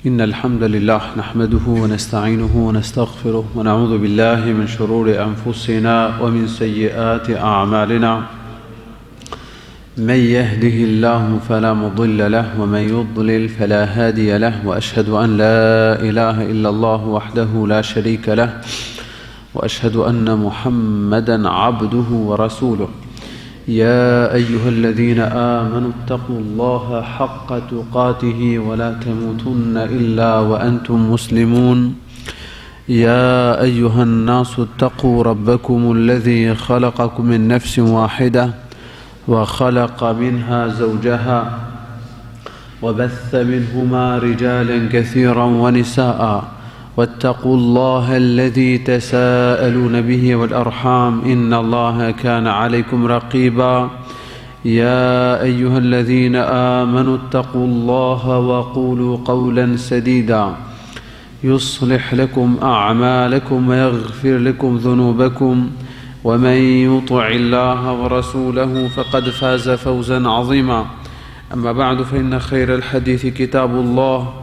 إن الحمد لله نحمده ونستعينه ونستغفره ونعوذ بالله من شرور أنفسنا ومن سيئات أعمالنا من يهده الله فلا مضل له ومن يضلل فلا هادي له وأشهد أن لا إله إلا الله وحده لا شريك له وأشهد أن محمدا عبده ورسوله يا أيها الذين آمنوا اتقوا الله حق تقاته ولا تموتن إلا وأنتم مسلمون يا أيها الناس اتقوا ربكم الذي خلقكم من نفس واحدة وخلق منها زوجها وبث منهما رجالا كثيرا ونساء واتقوا الله الذي تساءلون به والأرحام إن الله كان عليكم رقيبا يا أيها الذين آمنوا اتقوا الله وقولوا قولا سديدا يصلح لكم أعمالكم ويغفر لكم ذنوبكم ومن يطع الله ورسوله فقد فاز فوزا عظيما أما بعد فإن خير الحديث كتاب الله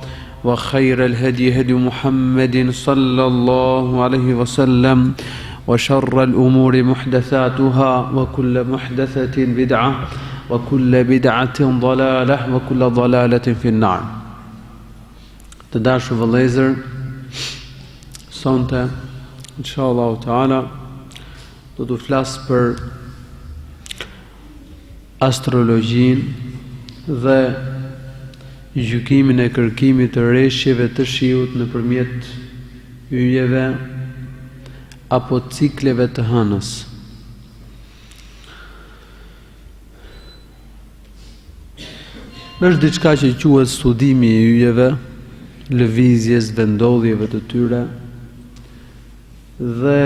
وخير الهدي هدي محمد صلى الله عليه وسلم وشر الأمور محدثاتها وكل محدثة بدعة وكل بدعة ضلالة وكل ضلالة في النار. Të dashur vëllezër, sonte inshallah taala do të flas për astrologjinë dhe gjykimin e kërkimit të rreshjeve të shiut nëpërmjet yjeve apo cikleve të hënës. Është diçka që quhet studimi i yjeve, lëvizjes, vendodhjeve të tyre dhe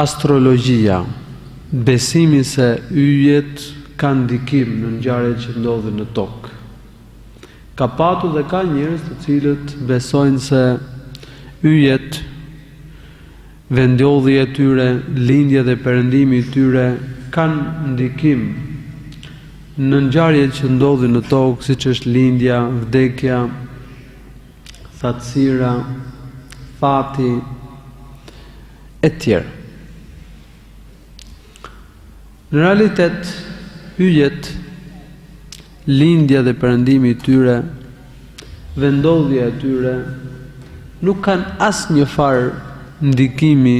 astrologjia, besimi se yjet kanë ndikim në ngjarjet që ndodhin në tokë. Ka patur dhe ka njerëz të cilët besojnë se yjet, vendodhja e tyre, lindja dhe perëndimi i tyre kanë ndikim në ngjarjet që ndodhin në tokë, siç është lindja, vdekja, thatësira, fati e tjerë. Në realitet, yjet, lindja dhe perëndimi i tyre, vendodhja e tyre, nuk kanë asnjë farë ndikimi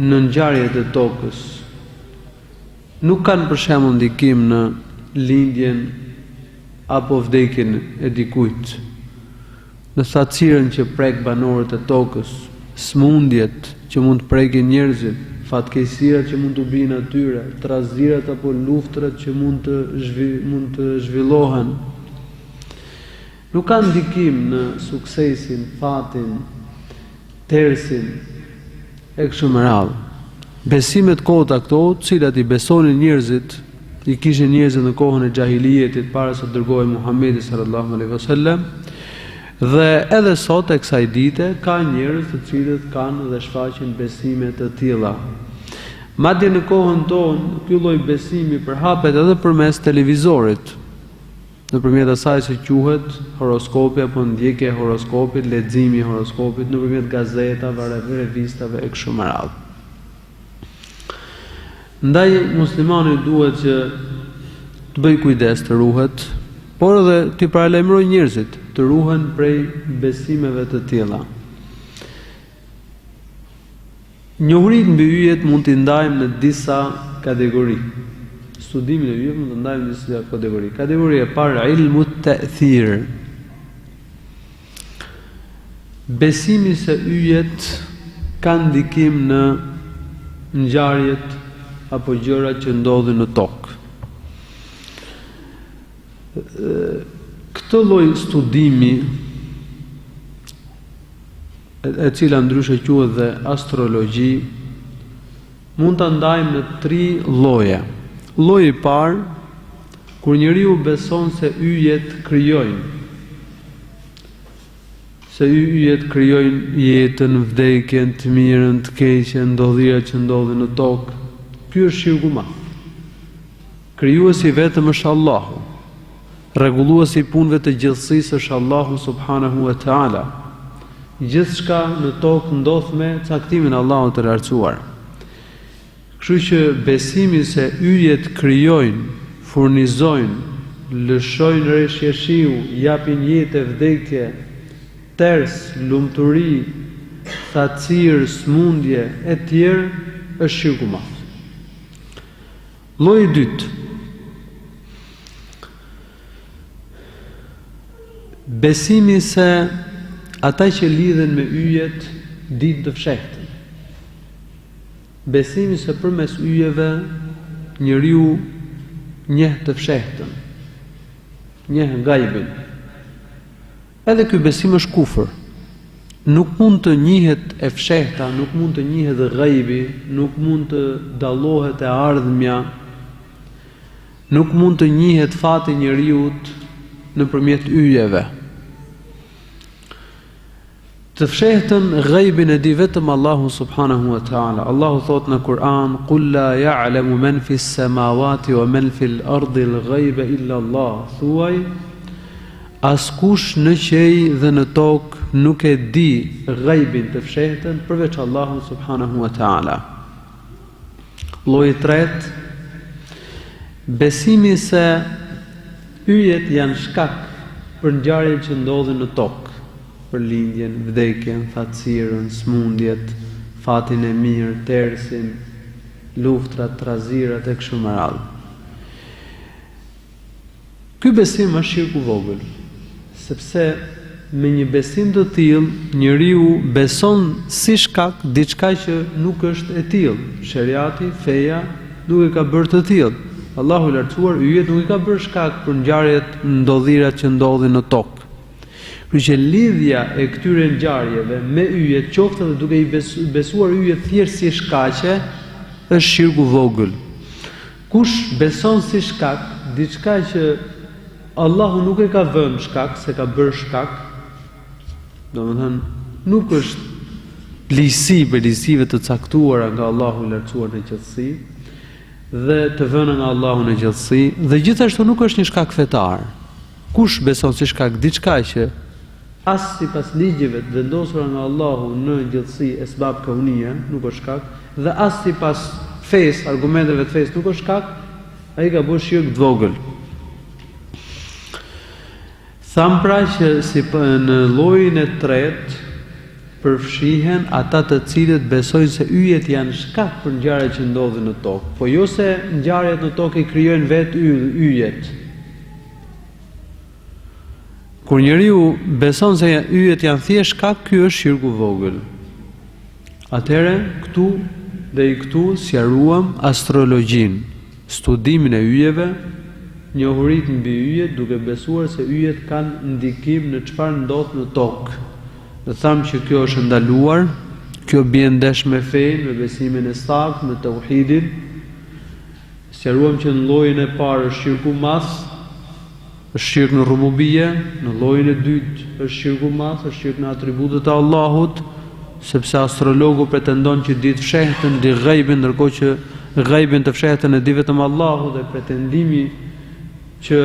në ngjarjet e tokës. Nuk kanë për shembull ndikim në lindjen apo vdekjen e dikujt, në thatësirën që prek banorët e tokës, smundjet që mund të prekin njerëzit, fatkeqësirat që mund të bijnë atyre, trazirat apo luftrat që mund të zhvillohen. Nuk kanë ndikim në suksesin, fatin, tersin e kështu me radhë. Besimet kota këto, të cilat i besonin njerëzit, i kishin njerëzit në kohën e xahiliyetit para se të dërgohej Muhamedi sallallahu alaihi wasallam, dhe edhe sot e kësaj dite ka njerëz të cilët kanë dhe shfaqin besime të tilla. Madje në kohën tonë ky lloj besimi përhapet edhe përmes televizorit, nëpërmjet asaj që quhet horoskopi apo ndjekja e horoskopit, leximi i horoskopit nëpërmjet gazetave, revistave e kështu me radhë. Ndaj muslimani duhet që të bëjë kujdes të ruhet, por edhe të paralajmërojë njerëzit të ruhen prej besimeve të tilla. Njohurinë mbi yjet mund t'i ndajmë në disa kategori. Studimin e yjeve mund të ndajmë në disa kategori. Kategoria e parë, ilmu ta'thir. Besimi se yjet kanë ndikim në ngjarjet apo gjërat që ndodhin në tokë. Këtë lloj studimi, e cila ndryshe quhet dhe astrologji, mund ta ndajmë në 3 lloje. Lloji i parë, kur njeriu beson se yjet krijojnë, se yjet krijojnë jetën, vdekjen, të mirën, të keqen, ndodhirat që ndodhin në tokë. Ky është shirku i madh. Krijuesi vetëm është Allahu. Rregulluesi i punëve të gjithësisë është Allahu subhanahu wa taala. Gjithçka në tokë ndodh me caktimin e Allahut të lartësuar. Kështu që besimi se yjet krijojnë, furnizojnë, lëshojnë rreshje shiu, japin jetë, vdekje, ters, lumturi, thatësirë, smundje e tjerë është shirku i madh. Lloji i dytë. Besimi se ata që lidhen me yjet dinë të fshehtën. Besimi se përmes yjeve njeriu njeh të fshehtën, njeh gajbin. Edhe ky besim është kufër. Nuk mund të njihet e fshehta, nuk mund të njihet gajbi, nuk mund të dallohet e ardhmja, nuk mund të njihet fati i njeriut nëpërmjet yjeve. Të fshehtën gajbin e di vetëm Allahu subhanahu wa ta'ala. Allahu thot në Kur'an: "Qul la ya'lamu man fi s-samawati wa man fi l-ardi l-ghayba illa Allah." Thuaj, askush në qej dhe në tokë nuk e di gajbin të fshehtën përveç Allahu subhanahu wa ta'ala. Lloji i tretë, besimi se yjet janë shkak për ngjarjet që ndodhin në tokë, për lindjen, vdekjen, thatësirën, smundjet, fatin e mirë, tersin, luftrat, trazirat e kështu me radhë. Ky besim është shirku vogël, sepse me një besim të tillë njeriu beson si shkak diçka që nuk është e tillë. Sheriati, feja nuk e ka bërë të tillë. Allahu i lartësuar yjet nuk i ka bërë shkak për ngjarjet, ndodhirat që ndodhin në tokë. Kështu që lidhja e këtyre ngjarjeve me yjet, qoftë edhe duke i besuar yjet thjesht si shkaqe, është shirku vogël. Kush beson si shkak diçka që Allahu nuk e ka vënë shkak, se ka bërë shkak, domethënë nuk është ligjësi për ligjësive të caktuara nga Allahu i lartësuar në gjallësi dhe të vëna nga Allahu në gjallësi, dhe gjithashtu nuk është një shkak fetar. Kush beson si shkak diçka që as sipas ligjeve të vendosura nga Allahu në gjallësi esbab kaunia nuk është shkak, dhe as sipas fesë, argumenteve të fesë nuk është shkak, ai ka bërë shirk të vogël. Tham pra që si në llojin e tretë përfshihen ata të cilët besojnë se yjet janë shkak për ngjarjet që ndodhin në tokë, po jo se ngjarjet në tokë i krijojnë vetë yjet. Kur njeriu beson se yjet janë thjesht shkak, ky është shirku vogël. Atëherë këtu dhe i këtu sqaruam astrologjin, studimin e yjeve, njohurit mbi yjet, duke besuar se yjet kanë ndikim në çfarë ndodh në tokë. Dhe thamë që kjo është ndaluar, kjo bie ndesh me fenë, me besimin e saktë, me Teuhidin. Sqaruam që në llojin e parë është shirku i madh, është shirk në rububie, në llojin e dytë është shirku i madh, është shirk në atributet e Allahut, sepse astrologu pretendon që di të fshehtën, di ghaibin, ndërkohë që ghaibin të fshehtën e di vetëm Allahu, dhe pretendimi që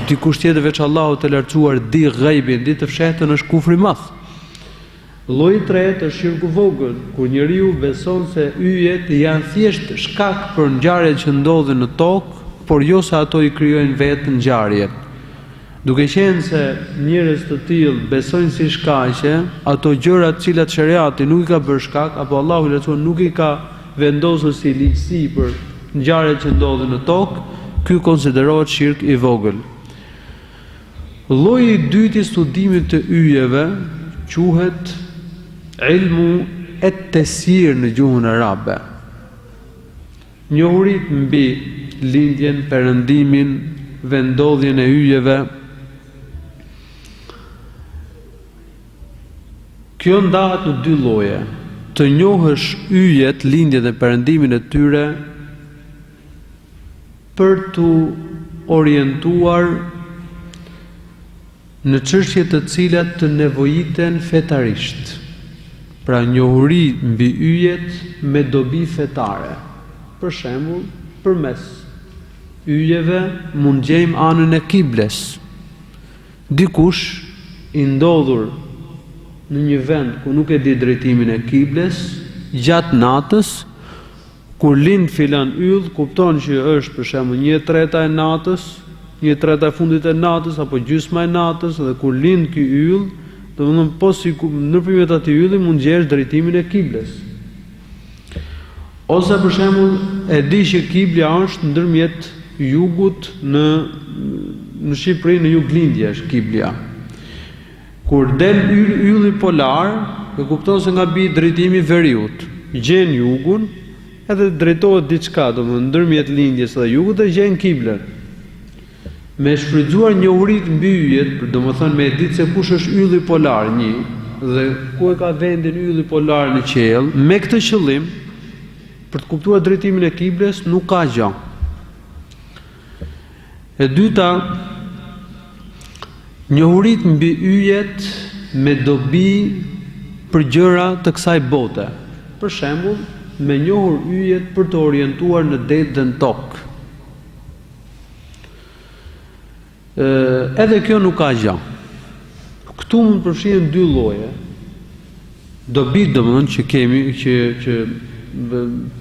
dikush tjetër veç Allahut të lartësuar di ghaibin, di të fshehtën, është kufri i madh. Lloji i tretë është shirku vogël, kur njeriu beson se yjet janë thjesht shkak për ngjarjet që ndodhin në tokë, por jo se ato i krijojnë vetë ngjarjet. Duke qenë se njerëz të tillë besojnë si shkaqe ato gjëra të cilat sheriati nuk i ka bërë shkak, apo Allahu i lartësuar nuk i ka vendosur si ligjësi për ngjarjet që ndodhin në tokë, ky konsiderohet shirk i vogël. Lloji i dytë i studimit të yjeve quhet ilmu et-tesir në gjuhën arabe. Njohurit mbi lindjen, perëndimin, vendodhjen e yjeve. Kjo ndahet në dy lloje. Të njohësh yjet, lindjen dhe perëndimin e tyre për të orientuar në çështje të cilat të nevojiten fetarisht. Pra njohuri mbi yjet me dobi fetare. Për shembull, përmes yjeve mund gjejmë anën e kibles. Dikush i ndodhur në një vend ku nuk e di drejtimin e kibles, gjatë natës, kur lind filan yll, kupton që është për shembull 1/3 e natës, 1/3 e fundit e natës apo gjysma e natës, dhe kur lind ky yll, domethënë po si nëpërmjet atij ylli mund gjesh drejtimin e kibles. Ose për shembull e di që kibla është ndërmjet jugut në Shqipëri, në juglindje është kibla. Kur del ylli polar, e kupton se nga bi drejtimi veriut, gjen jugun, edhe drejtohet diçka, domethënë ndërmjet lindjes dhe jugut dhe gjen kiblën. Me shfrytzuar njohurit mbi yjet, domethënë me ditë se kush është ylli polar një dhe ku e ka vendin ylli polar në qiell, me këtë qëllim, për të kuptuar drejtimin e kibles, nuk ka gjë. E dyta, njohurit mbi yjet me dobi për gjëra të kësaj bote. Për shembull, me njohur yjet për të orientuar në det dhe në tokë. Edhe kjo nuk ka gjë. Këtu mund përfshihen dy lloje. Dobi domethënë që kemi që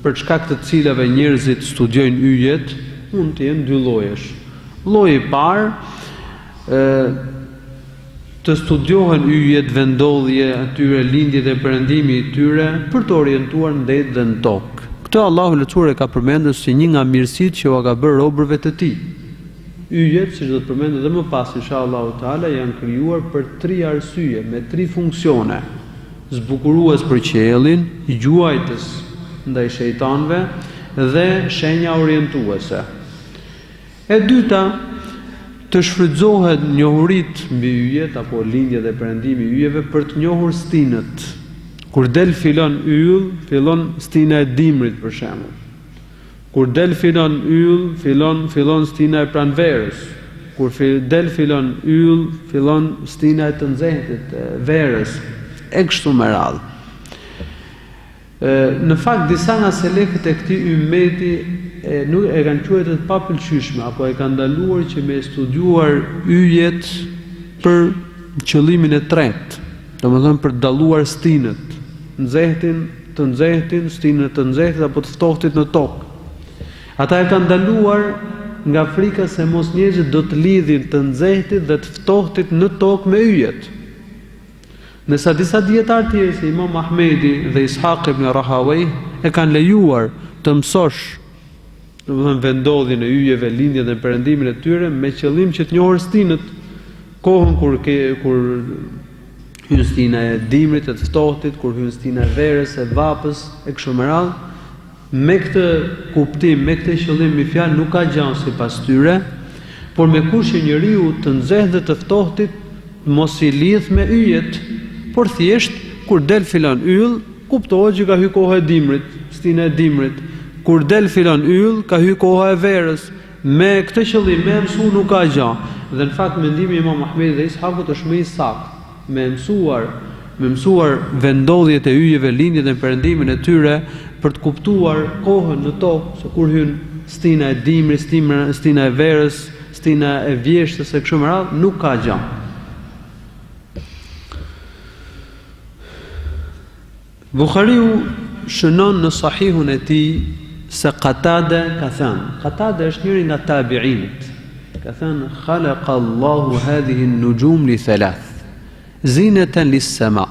për shkak të cilave njerëzit studiojnë yjet, mund të jenë dy llojesh. Lloji i parë, të studiohen yjet, vendodhje atyre, lindje dhe perëndimi i tyre për të orientuar në det dhe në tokë. Këtë Allahu Lutur e ka përmendur si një nga mirësitë që u ka bërë robërve të tij. Yjet, siç do të përmendem edhe më pas inshallah taala, janë krijuar për 3 arsye, me 3 funksione: zbukurues për qiellin, gjuajtës ndaj shejtanëve dhe shenja orientuese. E dyta, të shfrytëzohet njohurit mbi yjet apo lindja dhe perëndimi i yjeve për të njohur stinët. Kur del filon yll, fillon stina e dimrit për shembull. Kur del filon yll, fillon stina e pranverës. Kur del filon yll, fillon stina e të nxehtit, e verës, e kështu me radhë. Në fakt disa nga selefët e këtij ummeti nuk e kanë quajtur të papëlqyeshme apo e kanë ndaluar që me studiuar yjet për qëllimin e tretë, domethënë për të dalluar stinët, të nxehtin, stinën të nxehtit apo të ftohtit në tokë. Ata e kanë ndaluar nga frika se mos njerëzit do të lidhin të nxehtit dhe të ftohtit në tokë me yjet. Nësa disa dietarë tjerë si Imam Ahmedi dhe Ishaq ibn Rahawayh e kanë lejuar të mësosh domethënë vendodhjen e yjeve, lindjen dhe perëndimin e tyre me qëllim që të njohur stinët, kohën kur hyn stina e dimrit, e të ftohtit, kur hyn stina e verës, e vapës, e kështu me radhë. Me këtë kuptim, me këtë qëllim, mi fjalë nuk ka gjë sipas tyre, por me kush që njeriu të nxehtë dhe të ftohtit mos i lidh me yjet, por thjesht kur del filon yll, kuptohet që ka hyrë koha e dimrit, stina e dimrit. Kur del filon yll, ka hyrë koha e verës. Me këtë qëllim, me mësu nuk ka gjë. Dhe në fakt mendimi i Imam Ahmedit dhe Ishaqut është më i saktë. Me mësuar vendodhjet e yjeve, lindjet dhe perëndimin e tyre për të kuptuar kohën në tokë, se kur hyn stina e dimrit, stina e verës, stina e vjeshtës e kështu me radhë, nuk ka gjë. Buhariu shënon në sahihun e tij se Qatada ka thënë, Qatada është njëri nga tabi'inët, ka thënë khalaqa Allahu hadhihi an-nujum li thalath, zinatan lis-sama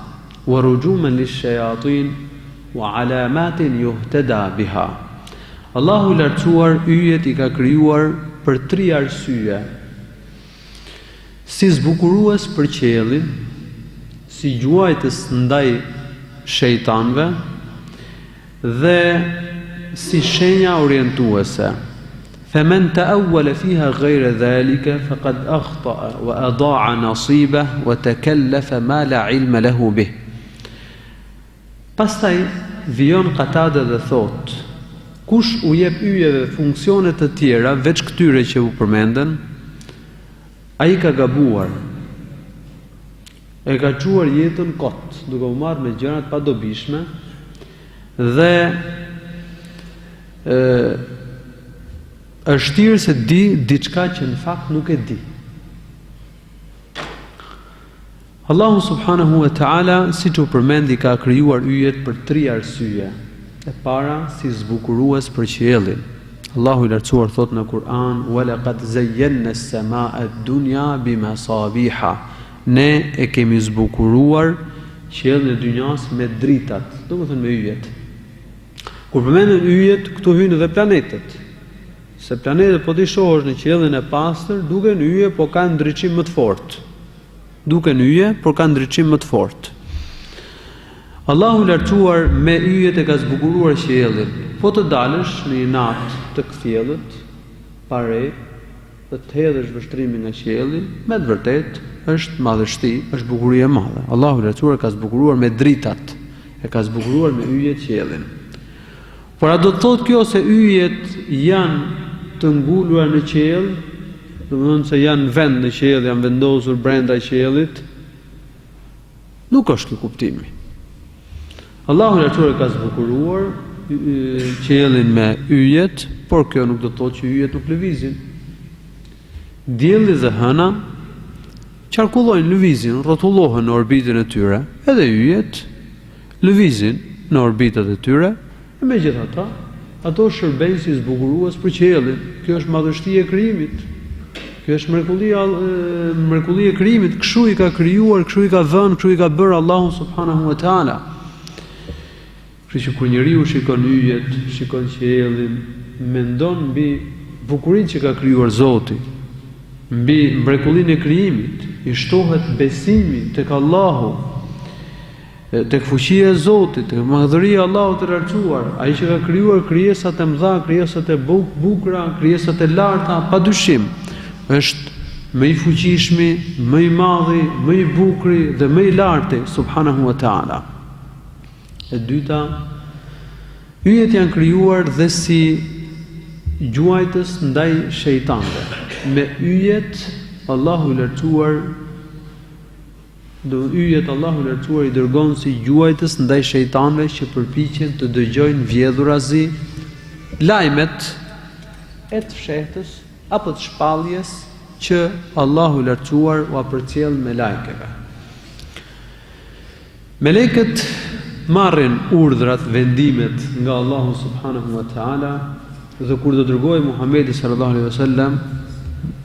wa rujuman lish-shayatin wa alamatin yuhtada biha. Allahu i lartësuar yjet i ka krijuar për 3 arsye: si zbukurues për qiellin, si gjuajtës ndaj shejtanëve dhe si shenja orientuese. Faman ta'awwala fiha ghayra dhalika faqad akhta'a wa ada'a nasibahu wa takallafa ma la ilma lahu bih. Pastaj vijon Qatada dhe thot: kush u jep yjeve funksione të tjera veç këtyre që u përmenden, ai ka gabuar. E ka quar jetën kot, duke u marrë me gjërat pa dobishme dhe është thirrë se di diçka që në fakt nuk e di. Allahu subhanahu wa ta'ala, si që përmendi, ka krijuar yjet për 3 arsye. E para, si zbukurues për qiellin. Allahu i lartësuar thot në Kur'an: "Wa laqad zayyana as-samaa'a ad-dunya bimasabiha." Ne e kemi zbukuruar qiellin e dynjas me dritat, domethënë me yjet. Kur përmenden yjet, këtu hyjnë edhe planetet. Se planetet po ti shohësh në qiellin e pastër, duken yje, po kanë ndriçim më të fortë. Duken yje, por kanë ndriçim më të fortë. Allahu i lartësuar me yjet e ka zbukuruar qiellin. Po të dalësh në një natë të kthjellët, pa re, dhe të hedhësh vështrimin nga qielli, me të vërtetë është madhështi, është bukurie e madhe. Allahu i lartësuar ka zbukuruar me dritat, e ka zbukuruar me yjet qiellin. Por a do të thotë kjo se yjet janë të ngulura në qiell, domethënë se janë vend në qiell, janë vendosur brenda qiellit? Nuk është ky kuptimi. Allahu i lartësuar ka zbukuruar qiellin me yjet, por kjo nuk do të thotë që yjet nuk lëvizin. Dielli dhe hëna qarkullojnë, lëvizin, rrotullohen në orbitën e tyre, edhe yjet lëvizin në orbitat e tyre, e megjithatë, ato shërbejnë si zbukurues për qiellin. Kjo është madhështia e krijimit. Kjo është mrekullia e krijimit. Kështu i ka krijuar, kështu i ka dhënë, kështu i ka bërë Allahu subhanahu wa taala. Kështu që kur njeriu shikon yjet, shikon qiellin, mendon mbi bukurinë që ka krijuar Zoti, mbi mrekullinë e krijimit, i shtohet besimi tek Allahu, tek fuqia e Zotit, tek madhëria e Allahut të lartësuar, ai që ka krijuar krijesat e mëdha, krijesat e bukura, krijesat e larta, padyshim është më i fuqishmi, më i madhi, më i bukuri dhe më i larti subhanahu wa taala. E dyta, yjet janë krijuar dhe si gjuajtës ndaj shejtanëve. Me yjet Allahu i lartësuar Allahu i lartësuar i dërgon si gjuajtës ndaj shejtanëve që përpiqen të dëgjojnë vjedhurazi lajmet e të fshehtës apo të shpalljes që Allahu i lartësuar u përcjell me lajkeve. Melekët marrin urdhrat, vendimet nga Allahu subhanahu wa taala, dhe kur do dërgohej Muhamedi sallallahu alaihi wasallam,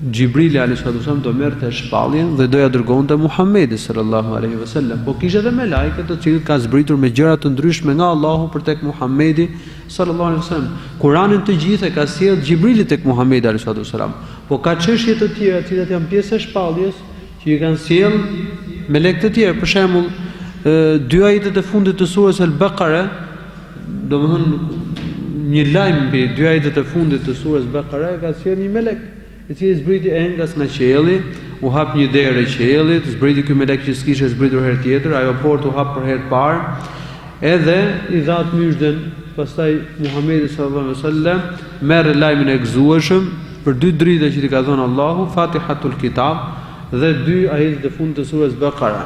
Gjibrili alayhi wasallam do merrte shpalljen dhe doja dërgonte Muhamedi sallallahu alaihi wasallam. Po kishte edhe me lajket të cilët ka zbritur me gjëra të ndryshme nga Allahu për tek Muhamedi sallallahu alaihi wasallam. Kur'anin të gjithë e ka sjellë Gjibrili tek Muhamedi alayhi wasallam. Po ka çështje të tjera, të cilat janë pjesë e shpalljes, që i kanë sjellë melek të tjerë. Për shembull, 2 ajetet e fundit të surës Al-Baqara, domethënë një lajm mbi 2 ajetet e fundit të surës Baqara ka sjellë një melek, i cili zbriti engas nga qielli, u hap një derë e qiellit, zbriti ky melek që s'kishte zbritur herë tjetër, ajo portë u hap për herë të parë, edhe i dha të myshdën. Pastaj Muhamedi sallallahu alaihi wasallam merr lajmin e gëzueshëm për 2 drita që i ka dhënë Allahu, Fatihatul Kitab dhe 2 ajetet e fundit të surës Baqara.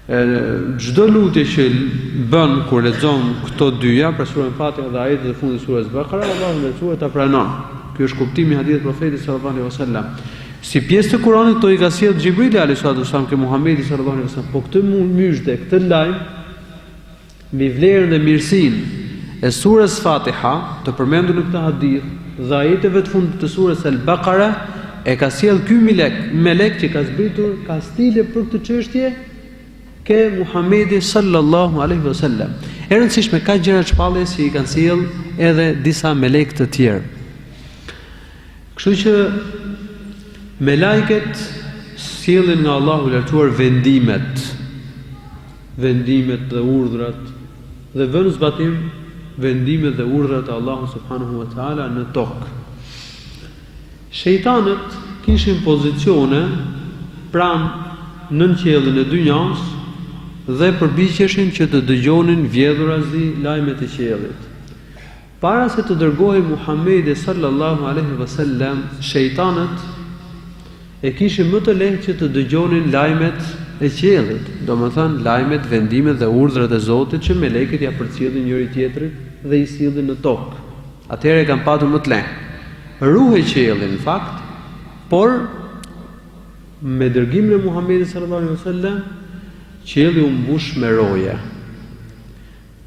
Çdo lutje që bën kur lexon këto dyja, për surën Fatiha dhe ajetet e fundit të surës Baqara, Allahu lehtësuar ta pranon. Ky është kuptimi i hadithit profetit sallallahu alaihi wasallam. Si pjesë të Kuranit to i ka sjellë Gjibrili alayhi wasallam ke Muhamedi sallallahu alaihi wasallam. Po këtë myshde, këtë lajm mbi vlerën dhe mirësinë e surës Fatiha, të përmendur në këtë hadith, dhe ajeteve të fundit të surës Al-Baqara, e ka sjellë ky melek që ka zbritur, ka stile për këtë çështje ke Muhamedi sallallahu alaihi wasallam. E rëndësishme ka gjëra shpallje që i kanë sjellë edhe disa melek të tjerë. Kështu që me lajket sjellin nga Allahu i lartësuar vendimet dhe urdhrat, dhe vënë zbatim vendimet dhe urdhrat e Allahu subhanahu wa taala në tokë. Shejtanët kishin pozicione pranë nën qiellin e dynjas dhe përpiqeshin që të dëgjonin vjedhurazi lajmet e qiellit. Para se të dërgohej Muhamedi sallallahu alaihi wasallam, shejtanët e kishin më të lehtë që të dëgjonin lajmet e qiellit, domethënë lajmet, vendimet dhe urdhrat e Zotit që melekët ja përcjellin njëri tjetrit dhe i sillin në tokë. Atëherë kanë patur më të lehtë. ruhej qielli në fakt, por me dërgimin e Muhamedit sallallahu alaihi wasallam qielli u mbush me roje.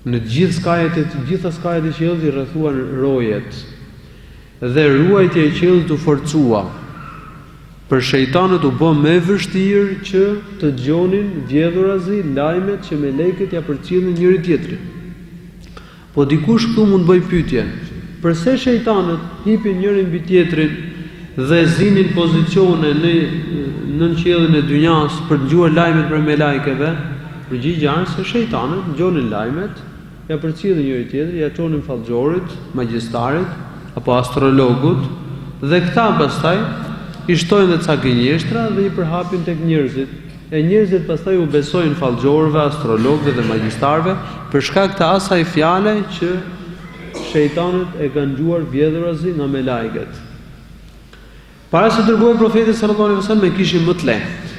Në gjitha skajet e qiellit i rrethuan rojet. Dhe ruajtja e qiellit u forcua. Për shejtanët u bë më vështirë që të dëgjonin vjedhurazi, lajmet që melekët ja përcjellin njëri tjetrit. Po dikush këtu mund bëj pyetje. Përse shejtanët hipin njërin mbi tjetrin dhe zinin pozicione në qiellin e dynjas për të dëgjuar lajmet për melekëve? Përgjigjja është se shejtanët dëgjonin lajmet, ja përcjellin njëri tjetrin, ja çonin fallxhorit, magjistarit apo astrologut, dhe këta pastaj i shtojnë dhe ca gënjeshtra dhe i përhapin tek njerëzit. E njerëzit pastaj u besojnë fallxhorëve, astrologëve dhe magjistarëve për shkak të asaj fjale që shejtanët e kanë dëgjuar vjedhurazi nga melekët. Para se dërgoi profeti sallallahu alaihi wasallam e kishin më të lehtë.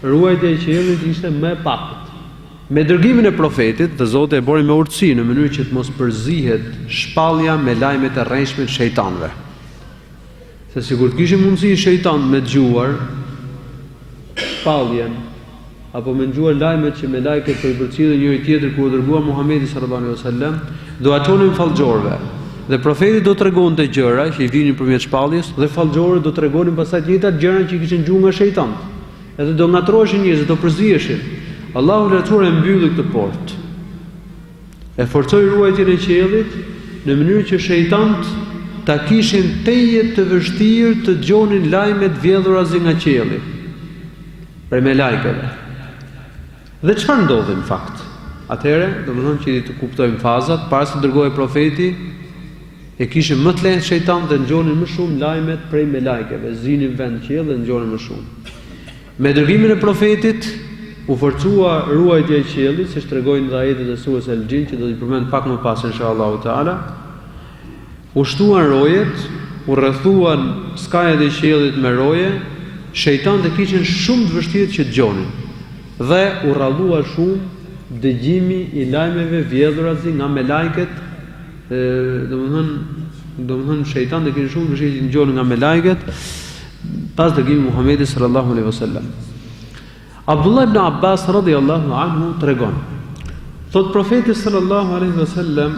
Ruajtja e qiellit ishte më e pakët. Me dërgimin e profetit, dhe Zoti e bori me urtësi në mënyrë që të mos përzihet shpallja me lajmet e rrejshme të shejtanëve. Se sikur të kishin mundësi shejtan me dëgjuar shpalljen apo me dëgjuar lajmet që melekët po i përcjellin njëri tjetrit kur u dërgua Muhamedi sallallahu alaihi wasallam, do atonin fallxhorëve. Dhe profeti do tregonte gjëra që i vinin përmjet shpalljes dhe fallxhorët do tregonin pastaj të njëjtat gjëra që i kishin dëgjuar nga shejtani. Edhe do ngatroheshin njerëzit, do përziheshin. Allahu lartësuar e mbylli këtë portë. E forcoi ruajtjen e qiellit në mënyrë që shejtanët ta kishin teje të vështirë të dëgjonin lajmet vjedhurazi nga qielli për melekëve. Dhe çfarë ndodhi në fakt? Atëherë, domethënë që të kuptojmë fazat, para se dërgohej profeti, e kishin më të lehtë shejtan dhe dëgjonin më shumë lajmet prej melekëve, zinin vend qiell dhe dëgjonin më shumë. Me dërgimin e profetit u forcua ruajtja e qiellit, siç tregojnë dhe ajetet e surës El-Gjin, që do t'i përmend pak më pas inshallah taala. U shtuan rojet, u rrethuan skajet e qiellit me roje, shejtanët e kishin shumë të vështirë që dëgjonin. Dhe u rrallua shumë dëgjimi i lajmeve vjedhurazi nga melekët, domethënë shejtanët e kishin shumë të vështirë që dëgjonin nga melekët pas dërgimit Muhamedit sallallahu alaihi wasallam. Abdullah ibn Abbas radhiyallahu anhu tregon. Thot profeti sallallahu alaihi wasallam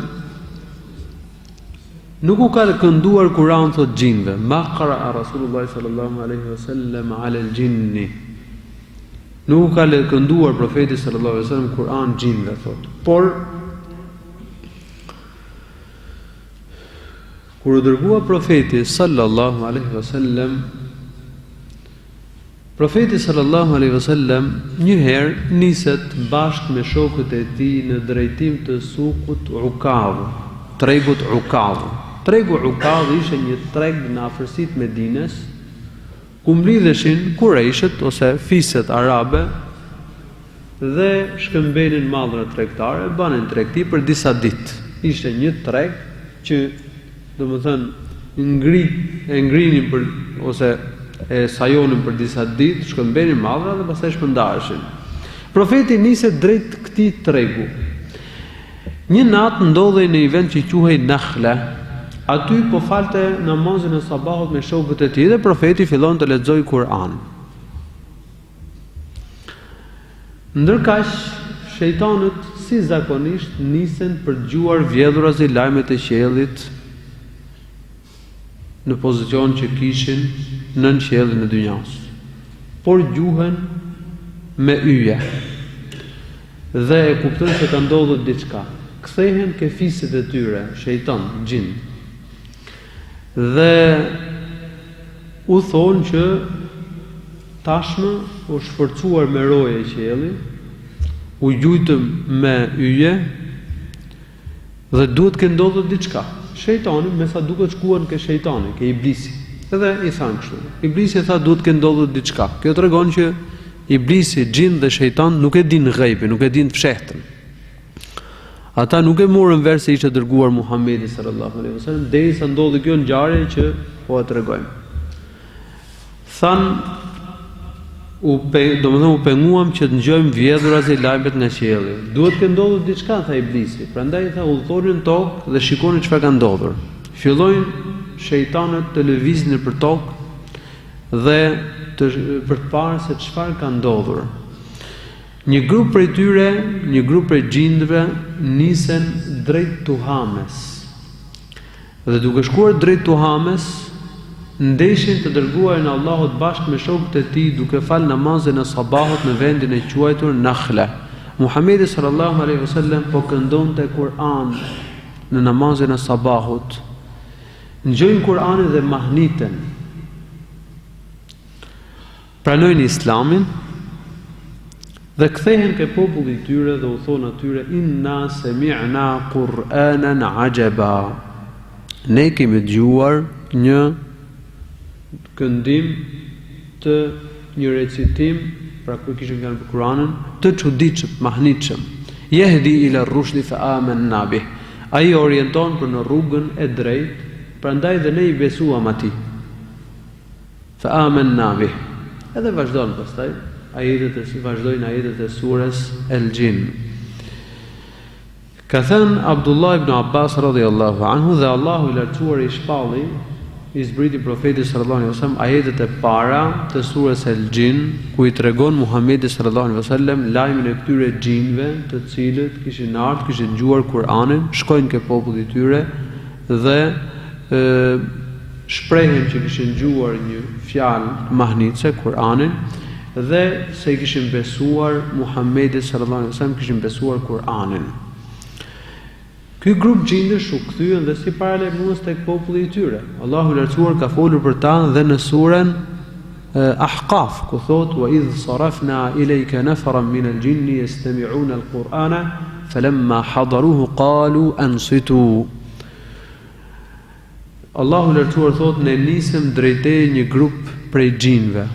nuk u ka kënduar Kur'an thot xhinve. Ma qara'a Rasulullah sallallahu alaihi wasallam 'ala al-jinni. Nuk u ka kënduar profeti sallallahu alaihi wasallam Kur'an xhinve thot. Por kur u dërgua profeti sallallahu alaihi wasallam, profeti sallallahu alaihi wasallam një herë niset bashkë me shokët e tij në drejtim të sukut Ukav, tregut Ukav. Tregu Ukav ishte një treg në afërsitë Medines, ku mblidheshin kurejshët ose fiset arabe dhe shkëmbenin mallra tregtare, banin tregti për disa ditë. Ishte një treg që domethënë ngrinin për ose e sajonin për disa ditë, shkëmbenin mallra dhe pastaj shpërndaheshin. Profeti niset drejt këtij tregu. Një natë ndodhej në një vend që quhej Nakhla. Aty po falte namazin e sabahut me shokët e tij dhe profeti fillon të lexojë Kur'an. Ndërkaq shejtanët si zakonisht nisen për të dëgjuar vjedhurazi lajmet e qiellit në pozicion që kishin nën qiellin e dynjas. Por gjuhen me yje. Dhe e kuptojnë se ka ndodhur diçka. Kthehen ke fiset e tyre, shejtan, xhin. Dhe u thonë që tashmë u shforcuar me roje e qielli, u gjujtëm me yje dhe duhet ke ndodhur diçka. Shejtani, me sa duket shkuan ke shejtani, ke iblisi. Edhe i thanë kështu. Iblisi tha duhet ke ndodhur diçka. Kjo tregon që iblisi, xhin dhe shejtan nuk e din ghaibin, nuk e din të fshehtën. Ata nuk e morën vesh se ishte dërguar Muhamedi sallallahu alaihi wasallam derisa ndodhi kjo ngjarje që po e tregojmë. Than domethënë u penguam që të ngjojmë vjedhurazi lajmet nga qielli. Duhet të ndodhur diçka tha iblisi. Prandaj tha udhëtonin tokë dhe shikoni çfarë ka ndodhur. Fillojnë shejtanët të lëviznin nëpër tokë dhe për të parë se çfarë ka ndodhur. Një grup prej tyre, një grup prej gjindëve nisen drejt Tuhames. Dhe duke shkuar drejt Tuhames, ndeshin të dërguarin e Allahut bashkë me shokët e tij duke fal namazin e sabahut në vendin e quajtur Nakhla. Muhamedi sallallahu alaihi wasallam po këndonte Kur'an në namazin e sabahut. Ngjojnë Kur'anin dhe mahniten. Pranojnë Islamin dhe kthehen ke populli i tyre dhe u thonë atyre inna sami'na Qur'anan ajaba. Ne kemi dëgjuar një këndim të një recitim, pra kur kishin fjalën për Kur'anin, të çuditshëm, mahnitshëm. Yahdi ila ar-rushdi fa amanna bih. Ai orienton për në rrugën e drejtë, prandaj dhe ne i besuam atij. Fa amanna bih. Edhe vazhdon pastaj vazhdojnë ajetet e surës El-Jin. Ka thënë Abdullah ibn Abbas radhiyallahu anhu dhe Allahu i lartësuar i shpalli i zbriti profetit sallallahu alaihi wasallam ajetet e para të surës El-Jin ku i tregon Muhamedi sallallahu alaihi wasallam lajmin e këtyre xhinëve të cilët kishin ardhur, kishin dëgjuar Kur'anin, shkojnë ke populli i tyre dhe shprehen që kishin dëgjuar një fjalë mahnitse, Kur'anin, dhe se i kishin besuar Muhamedi sallallahu alaihi wasallam, kishin besuar Kur'anin. Ky grup gjindësh u kthyen dhe si paralajmërues tek populli i tyre. Allahu i lartësuar ka folur për ta dhe në surën Ahqaf, ku thot wa idh sarafna ilayka nafaran min al-jinni yastami'una al-Qur'ana falamma hadaruhu qalu ansitu. Allahu i lartësuar thot ne nisëm drejtej një grup prej xhinëve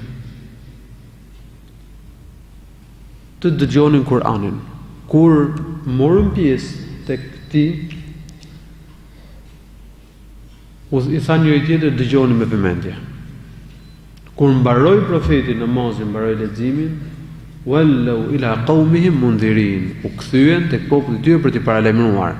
të dëgjonin Kur'anin. Kur morën pjesë tek ti i tha njëri tjetër dëgjoni me vëmendje. Kur mbaroi profeti namazin, mbaroi leximin, wallau ila qaumihim mundhirin, u kthyen tek populli i tyre për t'i paralajmëruar.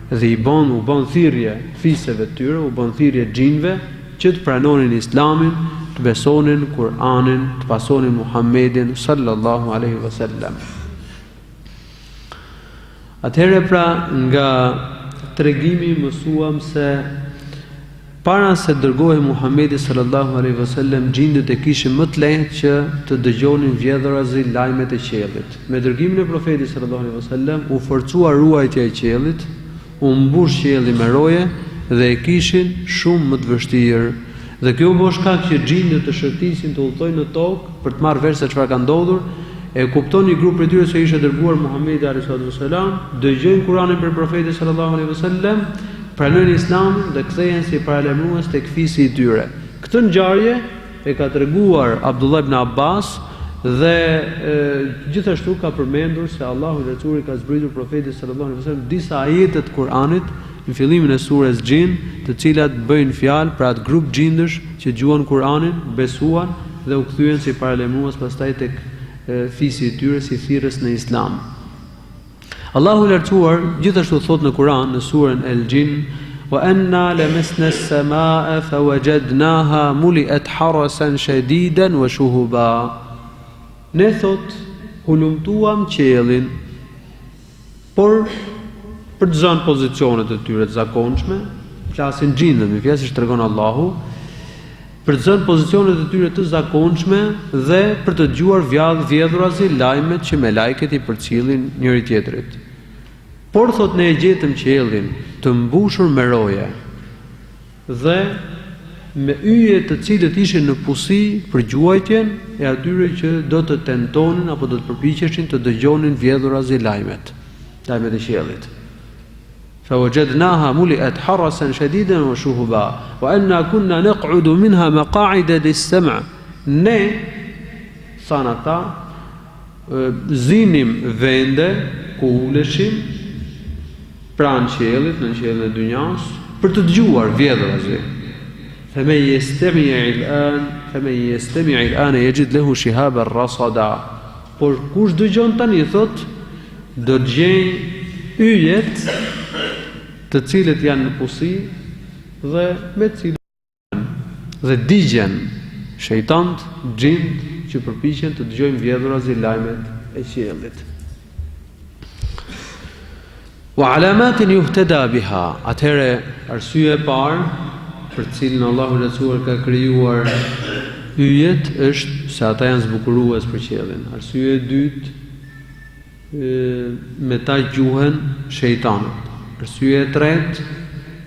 Dhe u bën thirrje fisëve të tyre, u bën thirrje xhinëve që të pranonin Islamin, të besonin Kur'anin, të pasonin Muhammedin sallallahu alaihi wasallam. Atëherë pra nga tregimi mësuam se para se dërgohej Muhamedi sallallahu alaihi wasallam gjindët e kishin më të lehtë që të dëgjonin vjedhurazi lajmet e qiellit. Me dërgimin e profetit sallallahu alaihi wasallam u forcua ruajtja e qiellit, u mbush qielli me roje dhe e kishin shumë më të vështirë. Dhe kjo u bë shkak që gjindët të shërtisin të udhtojnë në tokë për të marrë vesh se çfarë ka ndodhur. E kupton një grup prej tyre se ishte dërguar Muhamedi alayhi salatu wasalam, dëgjojnë Kur'anin për profetin sallallahu alaihi wasallam, pranojnë Islamin dhe kthehen si paralajmërues tek fisi i tyre. Këtë ngjarje e ka treguar Abdullah ibn Abbas dhe gjithashtu ka përmendur se Allahu i lartësuar ka zbritur profetit sallallahu alaihi wasallam disa ajete të Kur'anit në fillimin e surës Jin, të cilat bëjnë fjalë për atë grup gjindësh që dëgjuan Kur'anin, besuan dhe u kthyen si paralajmërues pastaj tek fisi i tyre si thirrës në Islam. Allahu i lartësuar gjithashtu thot në Kur'an në surën El-Jin wa anna lamasna as-samaa fawajadnaha muli'at harasan shadidan wa shuhuba. Ne thot hulumtuam qiellin, por për të zënë pozicionet e tyre të zakonshme, flasin gjindët, me fjalë siç tregon Allahu, për të zënë pozicionet e tyre të zakonshme dhe për të dëgjuar vjedhurazi lajmet që me lajket i përcjellin njëri tjetrit. Por thot ne e gjetëm qiellin të mbushur me roje dhe me yje të cilët ishin në pusi për gjuajtjen e atyre që do të tentonin apo do të përpiqeshin të dëgjonin vjedhurazi lajmet e qiellit. فوجدناها ملئت حرسا شديدا وشهبا وأنا كنا نقعد منها مقاعد للسمع. Ne than ata zinim vende ku uleshim pranë qiellit, në qiellin e dynjas, për të dëgjuar vjedhurazi. فمن يستمع الآن يجد له شهابا رصدا. Por kush dëgjon tani thot do të gjejë yjet të cilët janë në pusi dhe me cilët dhe digjen shejtant, xhind që përpiqen të dëgjojnë vjedhurat dhe lajmet e qiellit. Wa alamatin yuhtada biha, atëherë arsye e parë për cilin Allahu i Lartësuar ka krijuar yjet është se ata janë zbukurues për qiellin. Arsye e dytë, me ta gjuhen shejtanët. Arsye e tretë,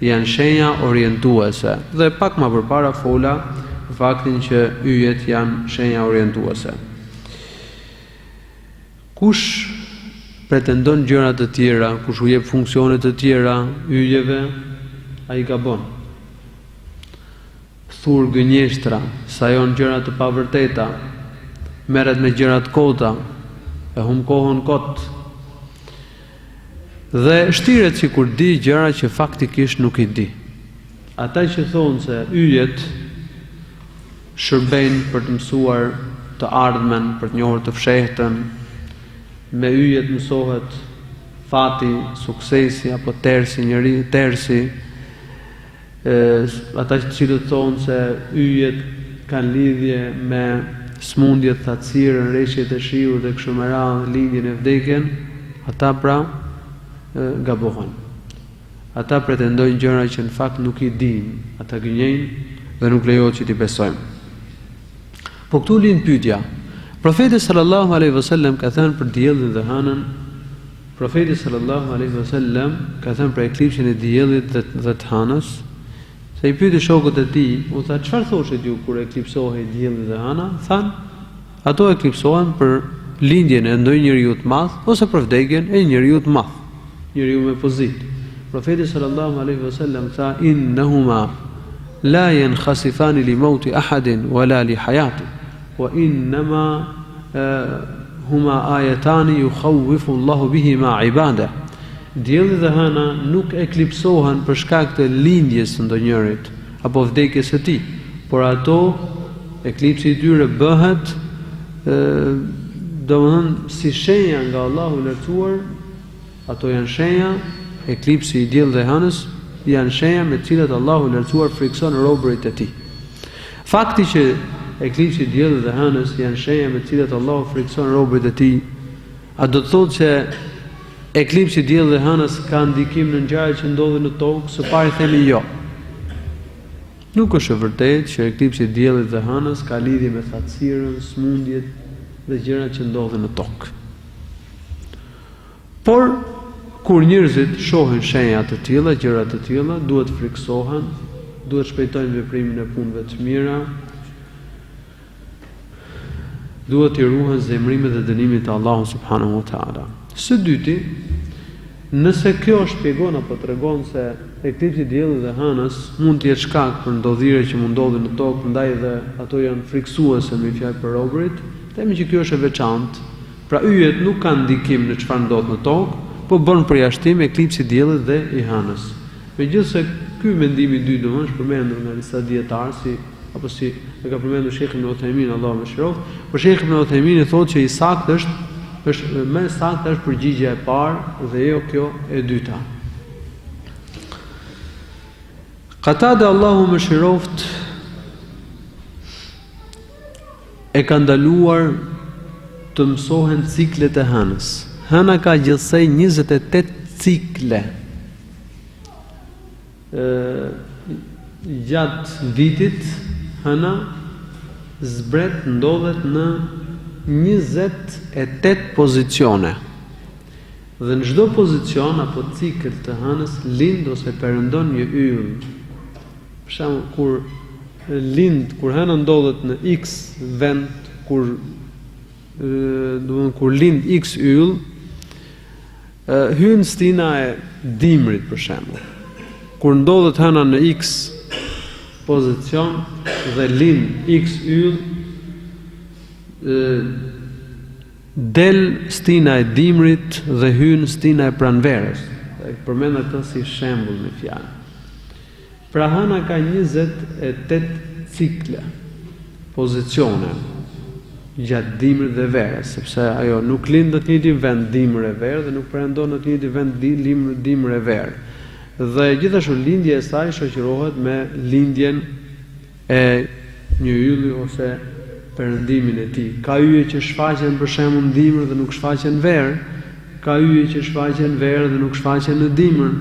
janë shenja orientuese. Dhe pak më përpara fola për faktin që yjet janë shenja orientuese. Kush pretendon gjëra të tjera, kush u jep funksione të tjera yjeve, ai gabon. Thur gënjeshtra, sajon gjëra të pavërteta, merret me gjëra të kota, e hum kohën kot. Dhe shtiret sikur di gjëra që faktikisht nuk i di. Ata që thonë se yjet shërbejnë për të mësuar të ardhmen, për të njohur të fshehtën, me yjet mësohet fati, suksesi apo tersi, tersi. Ata që cilët thonë se yjet kanë lidhje me smundjet, thatësirën, rreshjet e shiut dhe kështu me radhë, lindjen e vdekjen, ata pra gabohen. Ata pretendojnë gjëra që në fakt nuk i dinë, ata gënjejnë dhe nuk lejohet që t'i besojmë. Po këtu lind pyetja. Profeti sallallahu alaihi wasallam ka thënë për diellin dhe hënën. Profeti sallallahu alaihi wasallam ka thënë për eklipsin e diellit dhe të hënës. Se i pyeti shokët e tij, u tha, çfarë thoshet ju kur eklipsohej dielli dhe hëna? Than, ato eklipsohen për lindjen e ndonjë njeriu të madh ose për vdekjen e një njeriu të madh, njeriu me pozitë. Profeti sallallahu alaihi wasallam tha, innahuma la yankhasifani li mauti ahadin wala li hayati, wa innama huma ayatani yukhawwifu Allahu bihima ibada. Dielli dhe hëna nuk eklipsohen për shkak të lindjes së ndonjërit apo vdekjes së tij, por ato eklipsi i tyre bëhet domethënë si shenja nga Allahu i Lartësuar. Ato janë shenja, eklipsi i diellit dhe hënës janë shenja me të cilat Allahu i Lartësuar frikson robërit e tij. Fakti që eklipsi i diellit dhe hënës janë shenja me të cilat Allahu frikson robërit e tij, a do të thotë se eklipsi i diellit dhe hënës ka ndikim në ngjarjet që ndodhin në tokë? Së pari themi jo. Nuk është e vërtetë që eklipsi i diellit dhe hënës ka lidhje me thatësirën, smundjet dhe gjërat që ndodhin në tokë. Por kur njerëzit shohin shenja të tilla, gjëra të tilla, duhet friksohen, duhet shpejtojnë veprimin e punëve të mira, duhet i ruhen zemrimet dhe dënimit të Allahut subhanahu wa taala. Së dyti, nëse kjo shpjegon apo tregon se eklipsi i diellit dhe hënës mund të jetë shkak për ndodhire që mund ndodhin në tokë, ndaj dhe ato janë friksuese me fjalë për robërit, themi që kjo është e veçantë. Pra yjet nuk kanë ndikim në çfarë ndodh në tokë, po bën përjashtim eklipsi i diellit dhe i hënës. Megjithëse ky mendim i dytë domosht është përmendur nga disa dietarë apo si e ka përmendur Shpjegim Allahu më shëroft, por Shpjegim i thotë që i saktë është më saktë është përgjigjja e parë dhe jo kjo e dyta. Kitabu Allahu më shëroft e ka ndaluar të mësohen ciklet e hënës. Hëna ka gjithsej 28 cikle. Gjatë vitit hëna zbret ndodhet në 28 pozicione. Dhe në çdo pozicion apo cikël të hënës lind ose perëndon një yll. Për shembull, kur hëna ndodhet në X vend, kur lind X yll, hyn stina e dimrit për shembull. Kur ndodhet hëna në X pozicion dhe lind X yll, del stina e dimrit dhe hyn stina e pranverës. E përmend atë si shembull me fjalë. Pra hëna ka 28 cikle, pozicione gjatë dimrit dhe verës, sepse ajo nuk lind në të njëjtin vend dimër e verë dhe nuk perëndon në të njëjtin vend dimër e verë. Dhe gjithashtu lindja e saj shoqërohet me lindjen e një ylli ose perëndimin e tij. Ka yje që shfaqen për shembull në dimër dhe nuk shfaqen verë, ka yje që shfaqen verë dhe nuk shfaqen në dimër.